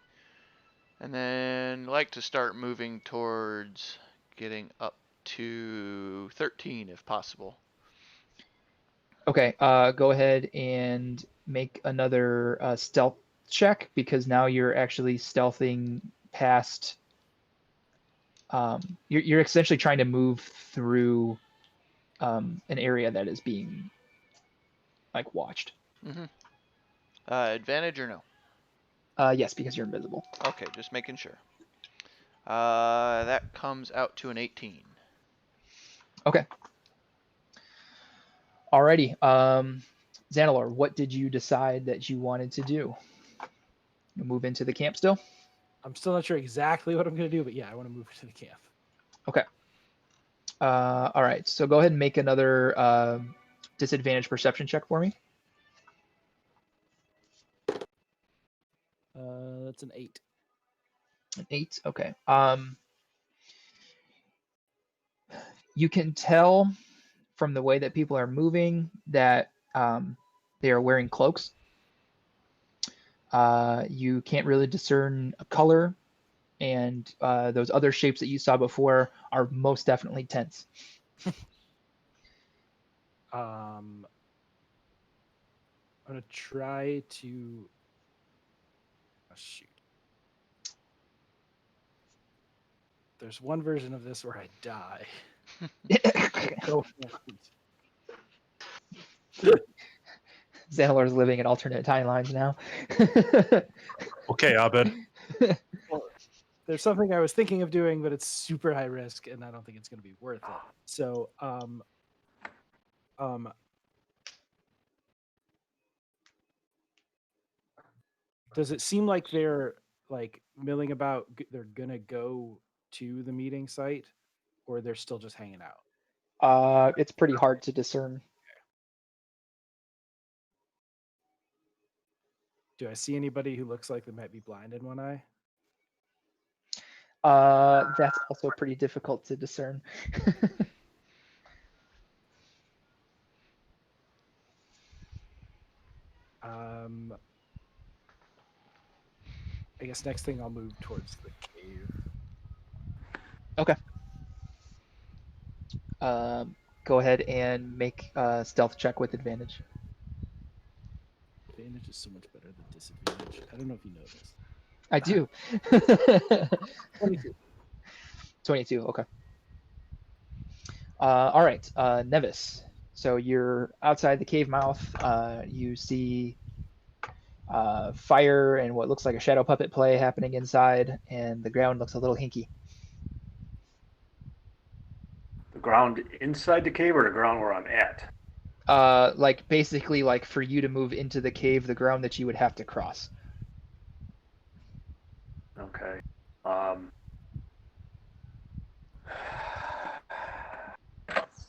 And then like to start moving towards getting up to 13 if possible. Okay. Go ahead and make another stealth check, because now you're actually stealthing past. You're essentially trying to move through an area that is being like watched. Advantage or no? Yes, because you're invisible. Okay, just making sure. That comes out to an 18. Okay. Alrighty. Xanalor, what did you decide that you wanted to do? You move into the camp still? I'm still not sure exactly what I'm going to do, but yeah, I want to move to the camp. Okay. All right, so go ahead and make another disadvantage perception check for me. That's an 8. An 8. Okay. You can tell from the way that people are moving that they are wearing cloaks. You can't really discern a color, and those other shapes that you saw before are most definitely tents. I'm gonna try to. Oh, shoot. There's one version of this where I die. Go for it. Xanalor's living in alternate timelines now. Okay, Abed. Well, there's something I was thinking of doing, but it's super high risk, and I don't think it's going to be worth it. So, does it seem like they're like milling about? They're gonna go to the meeting site, or they're still just hanging out? It's pretty hard to discern. Do I see anybody who looks like they might be blind in one eye? That's also pretty difficult to discern. I guess next thing I'll move towards the cave. Okay. Go ahead and make a stealth check with advantage. Advantage is so much better than disadvantage. I don't know if you know this. I do. 22. 22, okay. All right, Nevis. So you're outside the cave mouth. You see fire and what looks like a shadow puppet play happening inside, and the ground looks a little hinky. The ground inside the cave or the ground where I'm at? Like basically like for you to move into the cave, the ground that you would have to cross. Okay.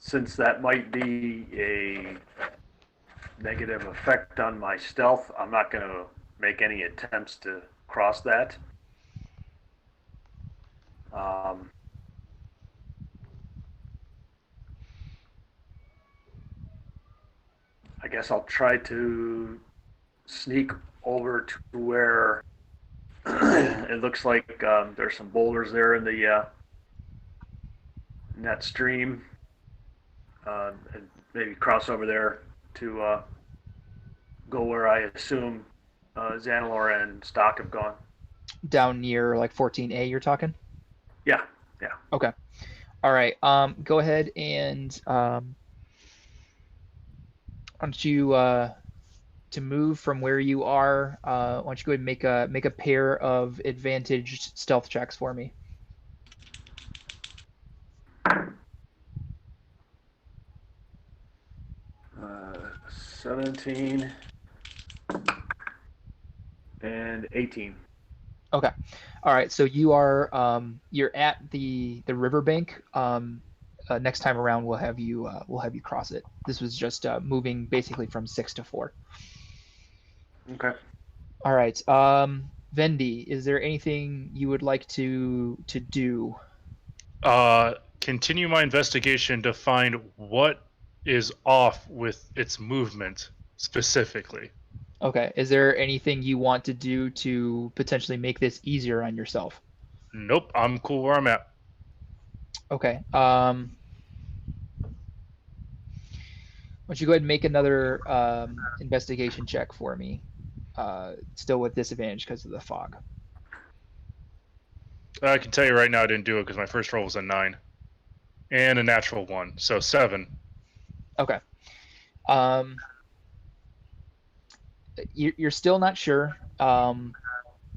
Since that might be a negative effect on my stealth, I'm not going to make any attempts to cross that. I guess I'll try to sneak over to where it looks like there's some boulders there in the in that stream, and maybe cross over there to go where I assume Xanalor and Stock have gone. Down near like 14A, you're talking? Yeah. Okay. All right. Go ahead and why don't you to move from where you are? Why don't you go ahead and make a pair of advantaged stealth checks for me? 17 and 18. Okay. All right. So you are you're at the riverbank. Next time around, we'll have you cross it. This was just moving basically from 6 to 4. Okay. All right. Vendi, is there anything you would like to do? Continue my investigation to find what is off with its movement specifically. Okay. Is there anything you want to do to potentially make this easier on yourself? Nope, I'm cool where I'm at. Okay. Why don't you go ahead and make another investigation check for me? Still with disadvantage because of the fog. I can tell you right now I didn't do it because my first roll was a 9. And a natural 1, so 7. Okay. You're still not sure.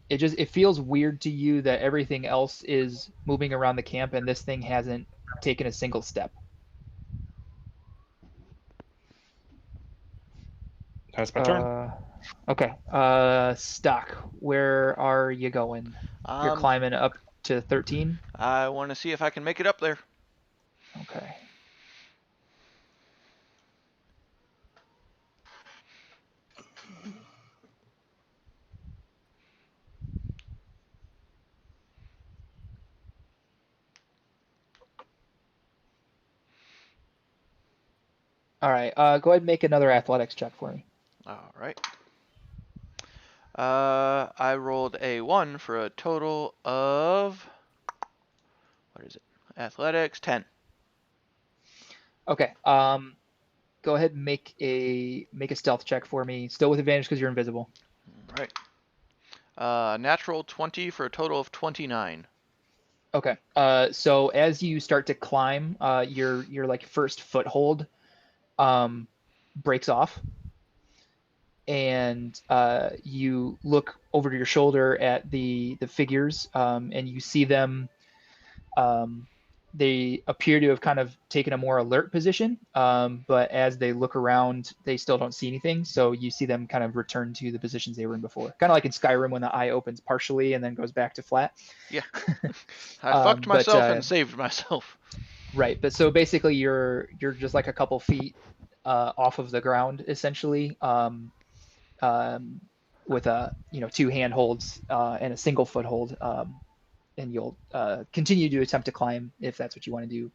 It feels weird to you that everything else is moving around the camp and this thing hasn't taken a single step. That's my turn. Okay. Stock, where are you going? You're climbing up to 13? I want to see if I can make it up there. Okay. All right. Go ahead and make another athletics check for me. All right. I rolled a 1 for a total of, what is it? Athletics 10. Okay. Go ahead and make a stealth check for me. Still with advantage because you're invisible. All right. Natural 20 for a total of 29. Okay. So as you start to climb, your like first foothold breaks off, and you look over to your shoulder at the figures, and you see them. They appear to have kind of taken a more alert position, but as they look around, they still don't see anything. So you see them kind of return to the positions they were in before, kind of like in Skyrim when the eye opens partially and then goes back to flat. Yeah. I fucked myself and saved myself. Right, but so basically you're just like a couple feet off of the ground essentially, with a two handholds and a single foothold, and you'll continue to attempt to climb if that's what you want to do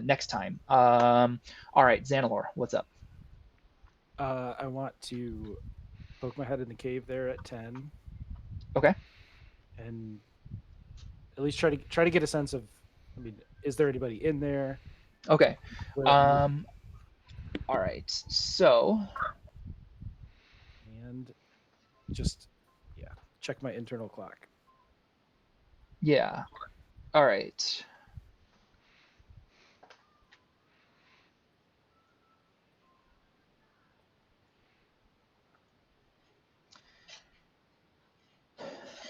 next time. All right, Xanalor, what's up? I want to poke my head in the cave there at 10. Okay. And at least try to get a sense of, I mean, is there anybody in there? Okay. Where- All right. So and just check my internal clock. yeah. All right.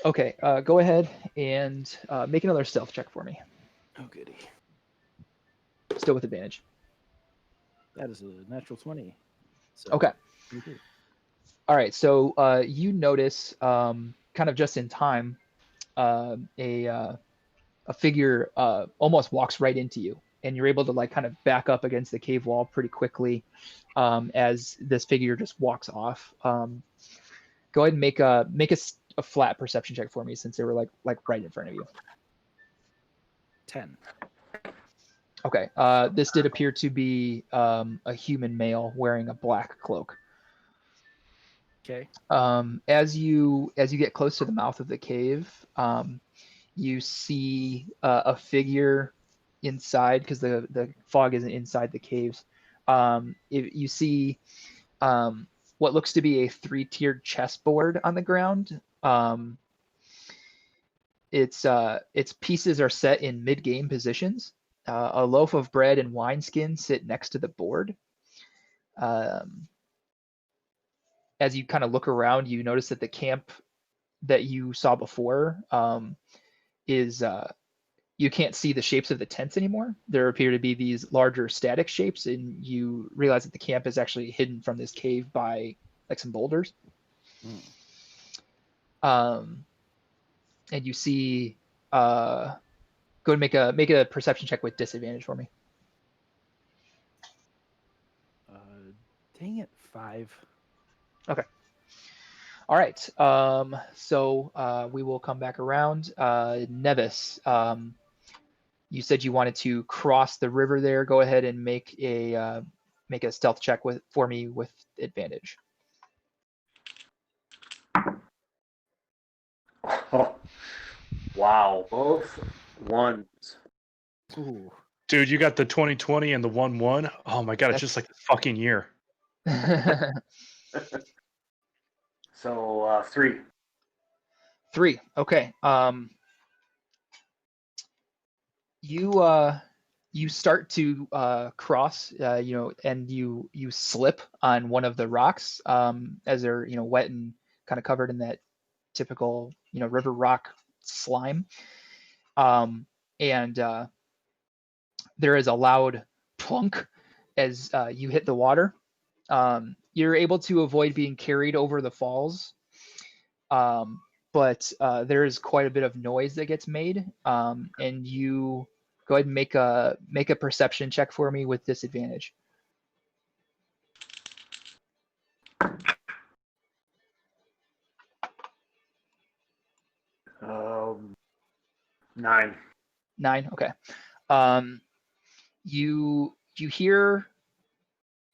Okay. Go ahead and make another stealth check for me. Oh goody. Still with advantage. That is a natural 20. So, Okay. mhm. All right. So you notice, kind of just in time, a figure almost walks right into you, and you're able to like kind of back up against the cave wall pretty quickly as this figure just walks off. Go ahead and make a flat perception check for me, since they were like right in front of you. 10. Okay. This did appear to be a human male wearing a black cloak. Okay. As you get close to the mouth of the cave, you see a figure inside, because the fog isn't inside the caves. You see what looks to be a 3-tiered chessboard on the ground. Its pieces are set in mid-game positions. A loaf of bread and wineskin sit next to the board. As you kind of look around, you notice that the camp that you saw before is you can't see the shapes of the tents anymore. There appear to be these larger static shapes, and you realize that the camp is actually hidden from this cave by like some boulders. And you see, go and make a perception check with disadvantage for me. Dang it, 5. Okay. All right. So we will come back around. Nevis, you said you wanted to cross the river there. Go ahead and make a stealth check for me with advantage. Oh, wow, both ones. Ooh. Dude, you got the 2020 and the 1-1. Oh my god, it's just like the fucking year. So 3. 3. Okay. You start to cross, and you slip on one of the rocks, as they're wet and kind of covered in that typical river rock slime, and there is a loud plunk as you hit the water. You're able to avoid being carried over the falls, but there is quite a bit of noise that gets made, and you Go ahead and make a perception check for me with disadvantage. 9. 9. Okay. You hear.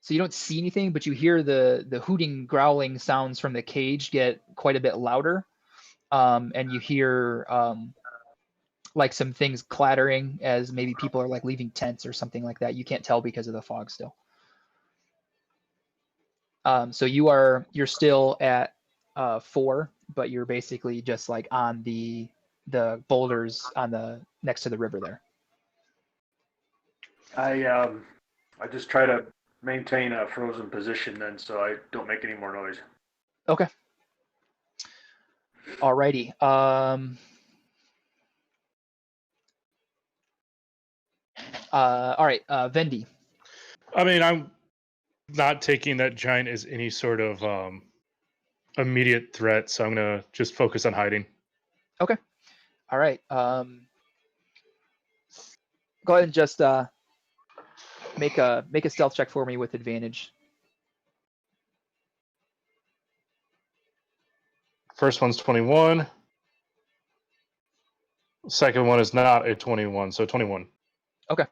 So you don't see anything, but you hear the hooting, growling sounds from the cage get quite a bit louder, and you hear like some things clattering as maybe people are like leaving tents or something like that. You can't tell because of the fog still. So you're still at 4, but you're basically just like on the boulders on the next to the river there. I just try to maintain a frozen position then, so I don't make any more noise. Okay. Alrighty. All right. Vendi. I mean, I'm not taking that giant as any sort of immediate threat, so I'm gonna just focus on hiding. Okay. All right. Go ahead and just make a stealth check for me with advantage. First one's 21. Second one is not a 21, so 21. Okay.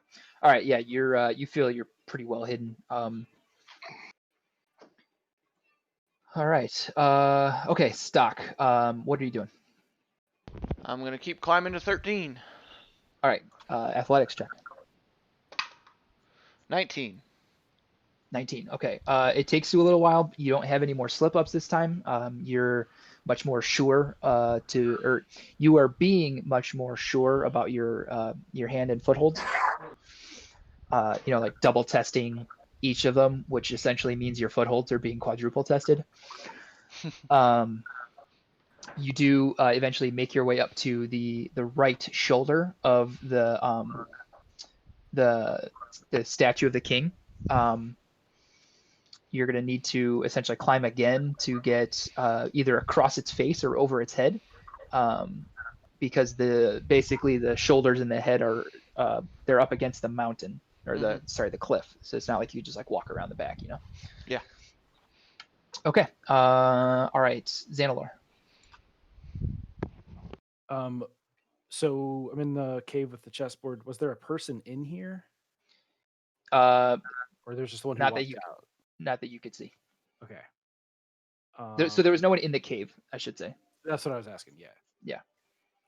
All right. Yeah, you feel you're pretty well hidden. All right. Okay, Stock. What are you doing? I'm gonna keep climbing to 13. All right. Athletics check. 19. 19. Okay. It takes you a little while. You don't have any more slip ups this time. You're much more sure or you are being much more sure about your hand and footholds. Like double testing each of them, which essentially means your footholds are being quadruple tested. You do eventually make your way up to the right shoulder of the statue of the king. You're going to need to essentially climb again to get either across its face or over its head, because basically the shoulders and the head are they're up against the mountain or the cliff. So it's not like you just like walk around the back, Yeah. Okay. All right, Xanalor. So I'm in the cave with the chessboard. Was there a person in here, Or there's just one who not walked that you out? not that you could see. Okay. So there was no one in the cave, I should say. That's what I was asking. Yeah. Yeah.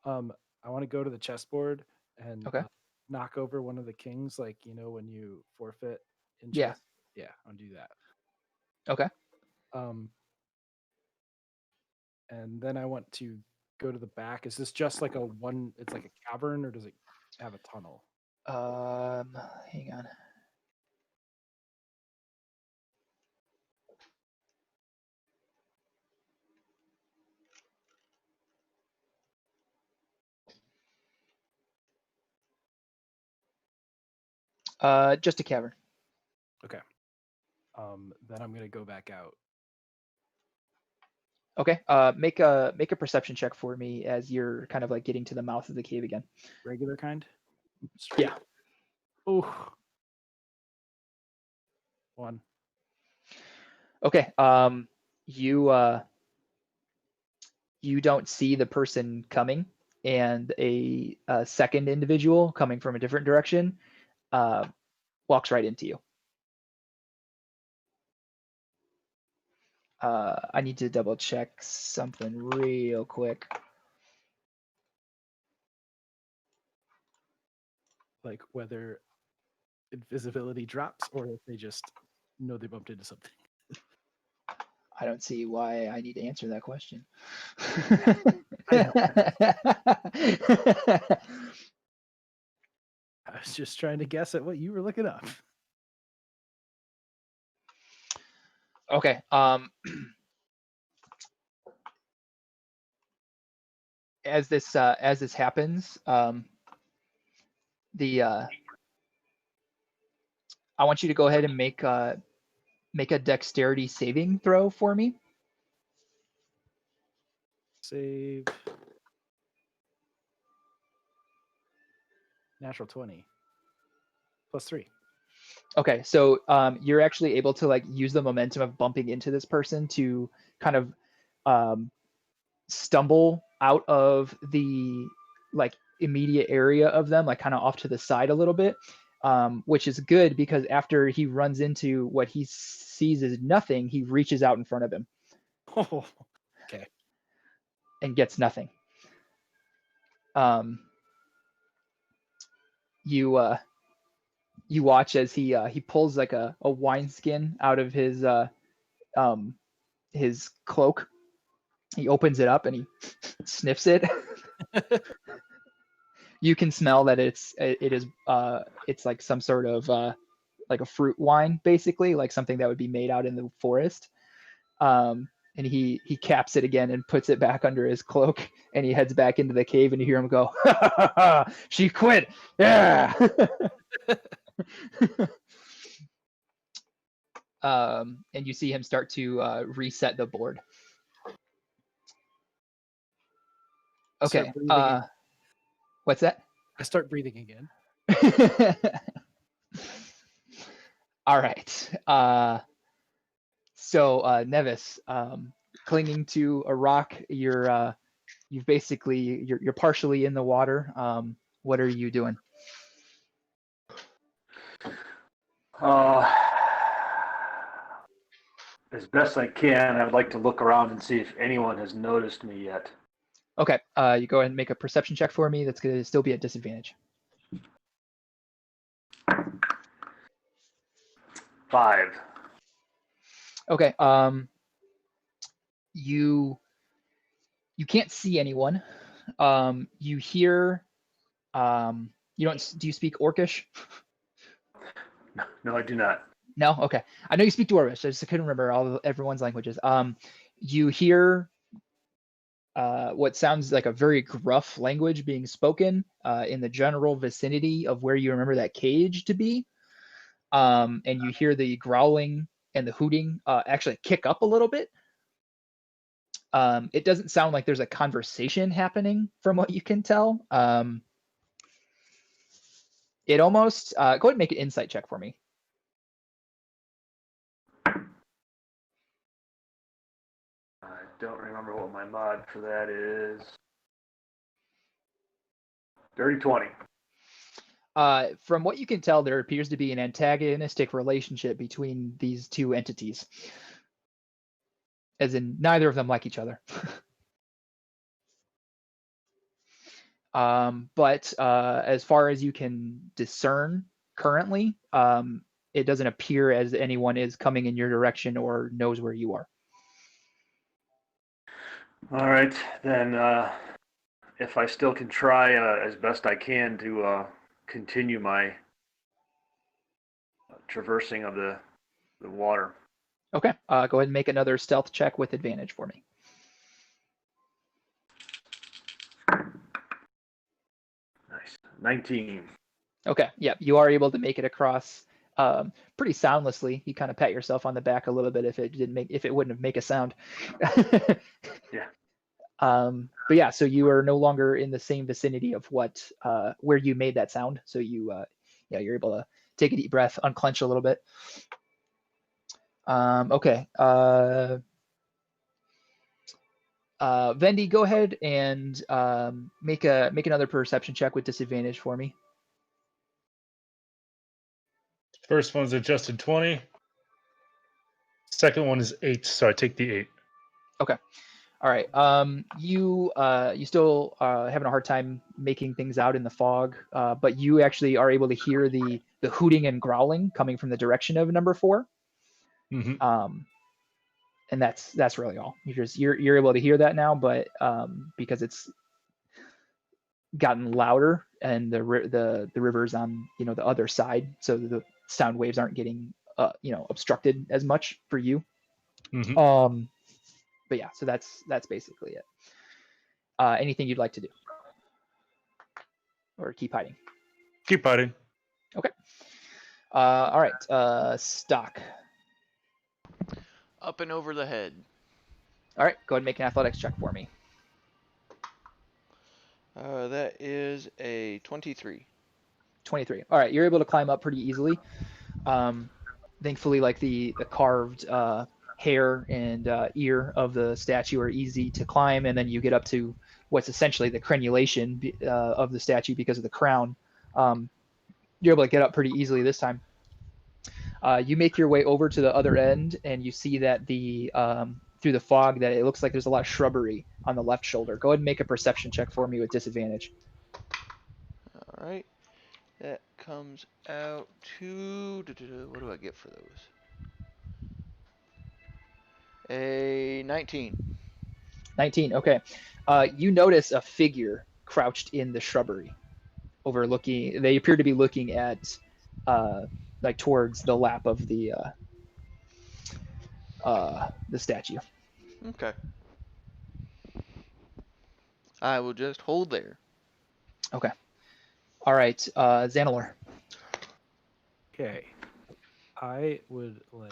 I want to go to the chessboard and Okay. knock over one of the kings, like when you forfeit in Yeah. chess. Yeah, I'll do that. Okay. And then I want to go to the back. Is this just like it's like a cavern, or does it have a tunnel? Hang on. Just a cavern. Okay. Then I'm gonna go back out. Okay. Make a perception check for me as you're kind of like getting to the mouth of the cave again. Regular kind? Yeah. Ooh. 1. Okay. You don't see the person coming, and a second individual coming from a different direction walks right into you. I need to double check something real quick. Like whether invisibility drops or if they just know they bumped into something. I don't see why I need to answer that question. I was just trying to guess at what you were looking up. Okay. As this happens, I want you to go ahead and make a dexterity saving throw for me. Save. Natural 20. +3. Okay, so you're actually able to like use the momentum of bumping into this person to kind of stumble out of the like immediate area of them, like kind of off to the side a little bit, which is good because after he runs into what he sees as nothing, he reaches out in front of him Oh, okay. and gets nothing. You watch as he pulls like a wineskin out of his cloak. He opens it up and he sniffs it. You can smell that it is it's like some sort of like a fruit wine, basically, like something that would be made out in the forest. And he caps it again and puts it back under his cloak, and he heads back into the cave, and you hear him go, ha, ha, ha, she quit, yeah. And you see him start to reset the board. Okay. Start breathing again. What's that? I start breathing again. All right. So Nevis, clinging to a rock, you're partially in the water. What are you doing? As best I can, I would like to look around and see if anyone has noticed me yet. Okay. You go ahead and make a perception check for me. That's going to still be at disadvantage. 5. Okay. You can't see anyone. You hear. You don't. Do you speak Orcish? No, I do not. No. Okay. I know you speak Dwarvish. I just couldn't remember everyone's languages. You hear what sounds like a very gruff language being spoken in the general vicinity of where you remember that cage to be. And you hear the growling and the hooting actually kick up a little bit. It doesn't sound like there's a conversation happening from what you can tell. It almost, go ahead and make an insight check for me. I don't remember what my mod for that is. Dirty 20. From what you can tell, there appears to be an antagonistic relationship between these two entities. As in, neither of them like each other. But as far as you can discern currently, it doesn't appear as anyone is coming in your direction or knows where you are. All right, then if I still can try as best I can to continue my traversing of the water. Okay, go ahead and make another stealth check with advantage for me. Nice. 19. Okay, yeah, you are able to make it across pretty soundlessly. You kind of pat yourself on the back a little bit if it wouldn't have made a sound. Yeah. But yeah, so you are no longer in the same vicinity of where you made that sound. So you're able to take a deep breath, unclench a little bit. Okay. Vendi, go ahead and make another perception check with disadvantage for me. First one's adjusted 20. Second one is 8, so I take the 8. Okay. All right. You still having a hard time making things out in the fog, but you actually are able to hear the hooting and growling coming from the direction of number 4. Mm-hmm. And that's really all. You're able to hear that now, but because it's gotten louder and the river's on the other side, so the sound waves aren't getting obstructed as much for you. Mm-hmm. But yeah, so that's basically it. Anything you'd like to do, or keep hiding? Keep hiding. Okay. All right. Stock. Up and over the head. All right. Go ahead and make an athletics check for me. That is a 23. 23. All right, you're able to climb up pretty easily. Thankfully, like the carved hair and ear of the statue are easy to climb, and then you get up to what's essentially the crenulation of the statue because of the crown. You're able to get up pretty easily this time. You make your way over to the other end, and you see that through the fog that it looks like there's a lot of shrubbery on the left shoulder. Go ahead and make a perception check for me with disadvantage. All right. That comes out to what do I get for those? A 19. 19. Okay. You notice a figure crouched in the shrubbery, overlooking. They appear to be looking at, like towards the lap of the statue. Okay. I will just hold there. Okay. All right, Xanilor. Okay. I would like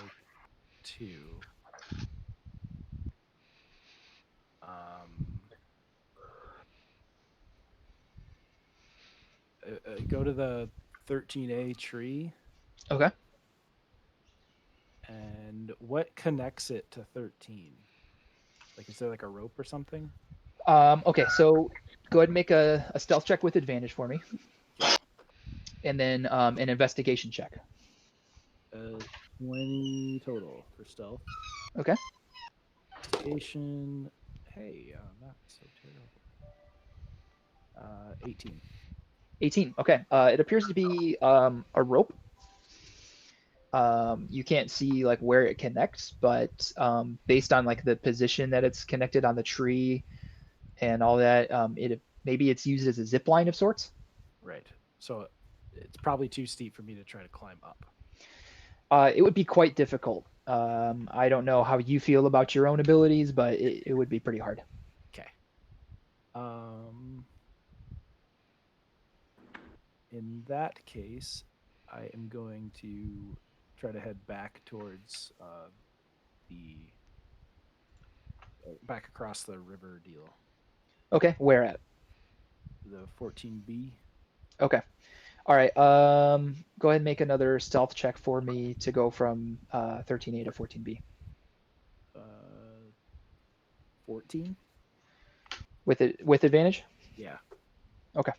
to go to the 13A tree. Okay. And what connects it to 13? Like, is there like a rope or something? Okay, so go ahead and make a stealth check with advantage for me. And then an investigation check. 20 total for stealth. Okay. Investigation. Hey, not so terrible. 18. 18. Okay. It appears to be a rope. You can't see like where it connects, but based on like the position that it's connected on the tree and all that, maybe it's used as a zip line of sorts. Right. So it's probably too steep for me to try to climb up. It would be quite difficult. I don't know how you feel about your own abilities, but it would be pretty hard. Okay. In that case, I am going to try to head back towards back across the river deal. Okay, where at? The 14B. Okay. All right. Go ahead and make another stealth check for me to go from 13A to 14B. 14? With advantage? Yeah. Okay.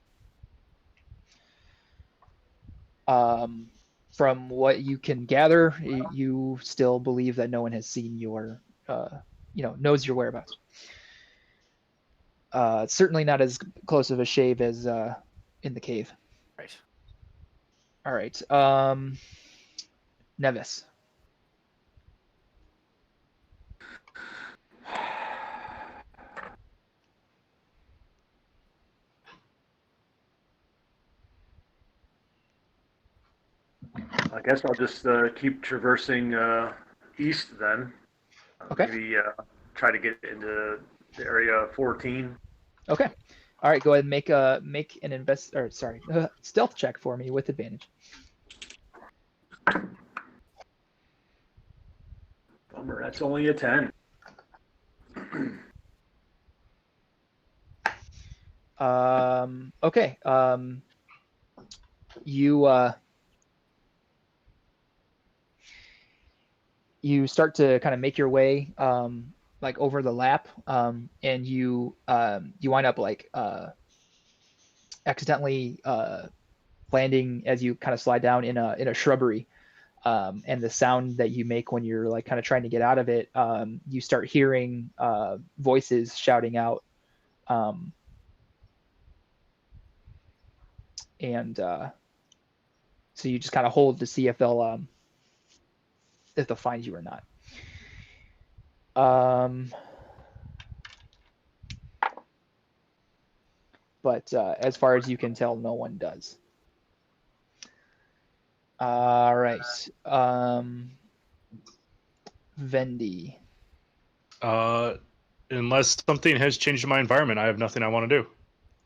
From what you can gather, you still believe that no one has seen your, knows your whereabouts. It's certainly not as close of a shave as in the cave. Right. All right. Nevis. I guess I'll just keep traversing east then. Okay. Maybe try to get into the area 14. Okay. All right. Go ahead and make an stealth check for me with advantage. Bummer, that's only a 10. Okay. You start to kind of make your way like over the lap, and you wind up like accidentally landing as you kind of slide down in a shrubbery, and the sound that you make when you're like kind of trying to get out of it, you start hearing voices shouting out, and so you just kind of hold to see if they'll find you or not. But as far as you can tell, no one does. All right. Vendi. Unless something has changed in my environment, I have nothing I want to do.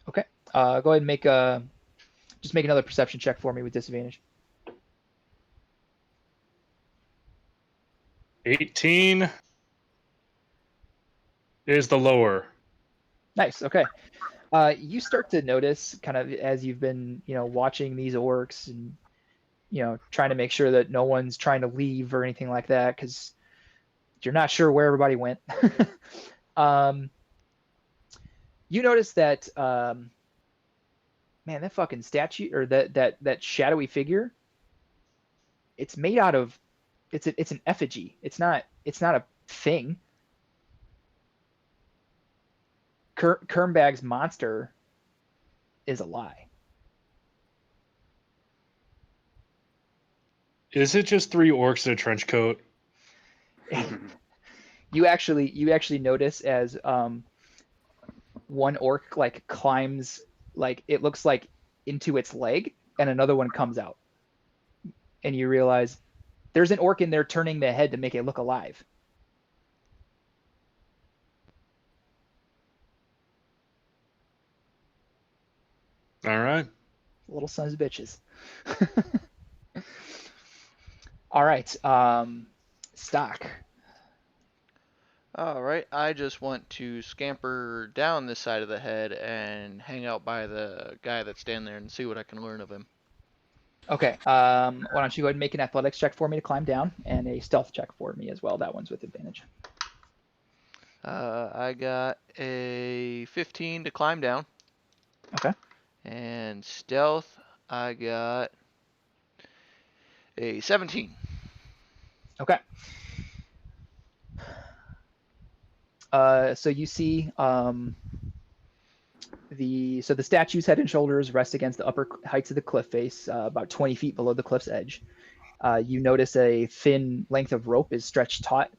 Okay. Go ahead and make another perception check for me with disadvantage. 18 is the lower. Nice. Okay. You start to notice, kind of as you've been, watching these orcs and, trying to make sure that no one's trying to leave or anything like that, because you're not sure where everybody went. You notice that, man, that fucking statue, or that shadowy figure, it's made out of, it's an effigy. It's not a thing. Kermbag's monster is a lie. Is it just 3 orcs in a trench coat? You actually notice as one orc like climbs, like it looks like into its leg, and another one comes out, and you realize there's an orc in there turning the head to make it look alive. All right. Little sons of bitches. All right, Stock. Alright, I just want to scamper down this side of the head and hang out by the guy that's standing there and see what I can learn of him. Okay, why don't you go ahead and make an athletics check for me to climb down, and a stealth check for me as well. That one's with advantage. I got a 15 to climb down. Okay. And stealth, I got a 17. Okay. So you see the statue's head and shoulders rest against the upper heights of the cliff face, about 20 feet below the cliff's edge. You notice a thin length of rope is stretched taut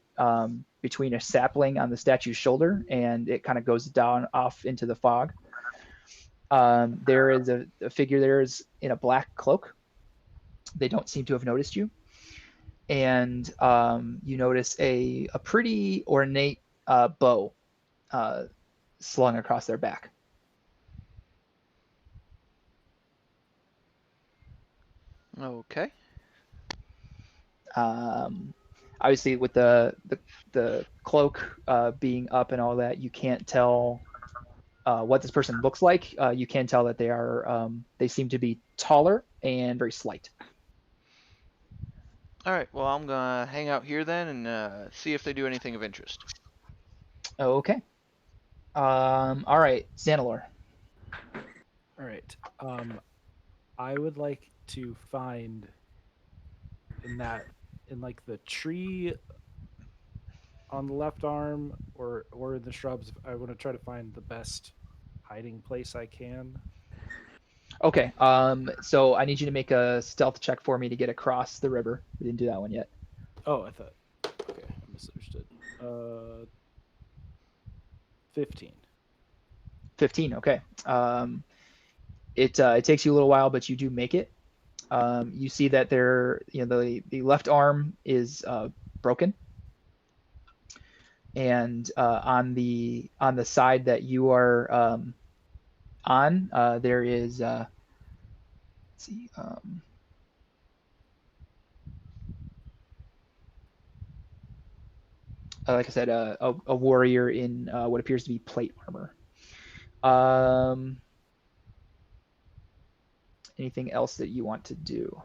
between a sapling on the statue's shoulder, and it kind of goes down off into the fog. There is a figure there is in a black cloak. They don't seem to have noticed you. And you notice a pretty ornate bow slung across their back. Okay. Obviously, with the cloak being up and all that, you can't tell what this person looks like. You can tell that they seem to be taller and very slight. Alright, well, I'm gonna hang out here then and see if they do anything of interest. Okay. All right, Xanalor. All right. I would like to find in like the tree on the left arm or in the shrubs. I want to try to find the best hiding place I can. Okay. So I need you to make a stealth check for me to get across the river. We didn't do that one yet. Oh, I thought. Okay, I misunderstood. 15. 15. Okay. It takes you a little while, but you do make it. You see that the left arm is broken, and on the side that you are on, there is let's see, like I said, a warrior in what appears to be plate armor. Anything else that you want to do?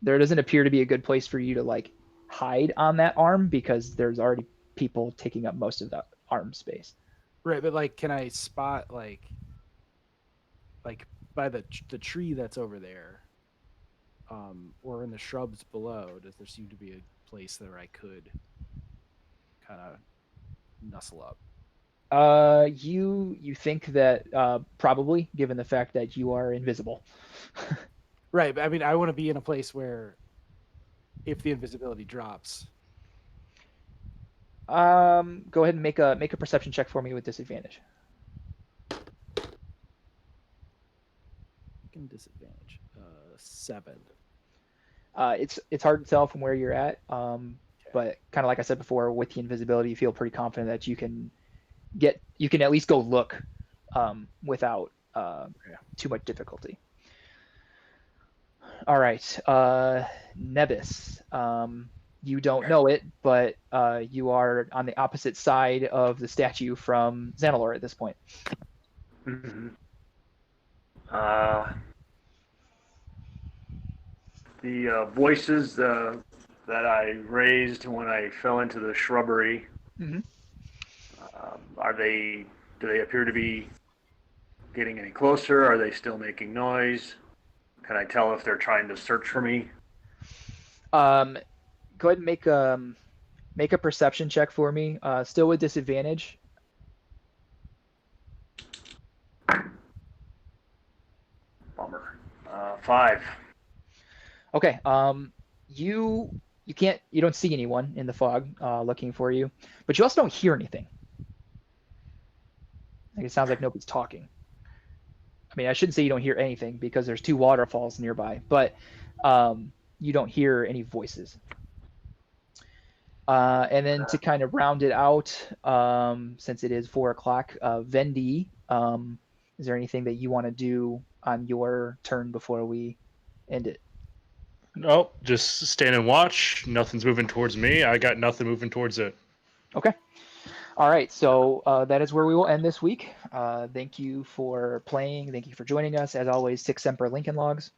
There doesn't appear to be a good place for you to like hide on that arm, because there's already people taking up most of that arm space. Right, but like, can I spot like by the tree that's over there, or in the shrubs below? Does there seem to be a place where I could kind of nuzzle up? You think that probably, given the fact that you are invisible. Right, but I mean, I want to be in a place where, if the invisibility drops. Go ahead and make a perception check for me with disadvantage. Disadvantage. 7. It's hard to tell from where you're at. But kind of like I said before, with the invisibility, you feel pretty confident that you can at least go look without too much difficulty. All right, Nebis. You don't know it, but you are on the opposite side of the statue from Xanalor at this point. Mm-hmm. The voices that I raised when I fell into the shrubbery, Mhm. are they? Do they appear to be getting any closer? Are they still making noise? Can I tell if they're trying to search for me? Go ahead and make a perception check for me. Still with disadvantage. Bummer. 5. Okay. You don't see anyone in the fog looking for you, but you also don't hear anything. Like it sounds like nobody's talking. I mean, I shouldn't say you don't hear anything because there's 2 waterfalls nearby, but you don't hear any voices. And then to kind of round it out, since it is 4 o'clock, Vendi, is there anything that you want to do on your turn before we end it? Nope, just stand and watch. Nothing's moving towards me. I got nothing moving towards it. Okay. All right. So that is where we will end this week. Thank you for playing. Thank you for joining us. As always, Sic Semper Lincoln Logs.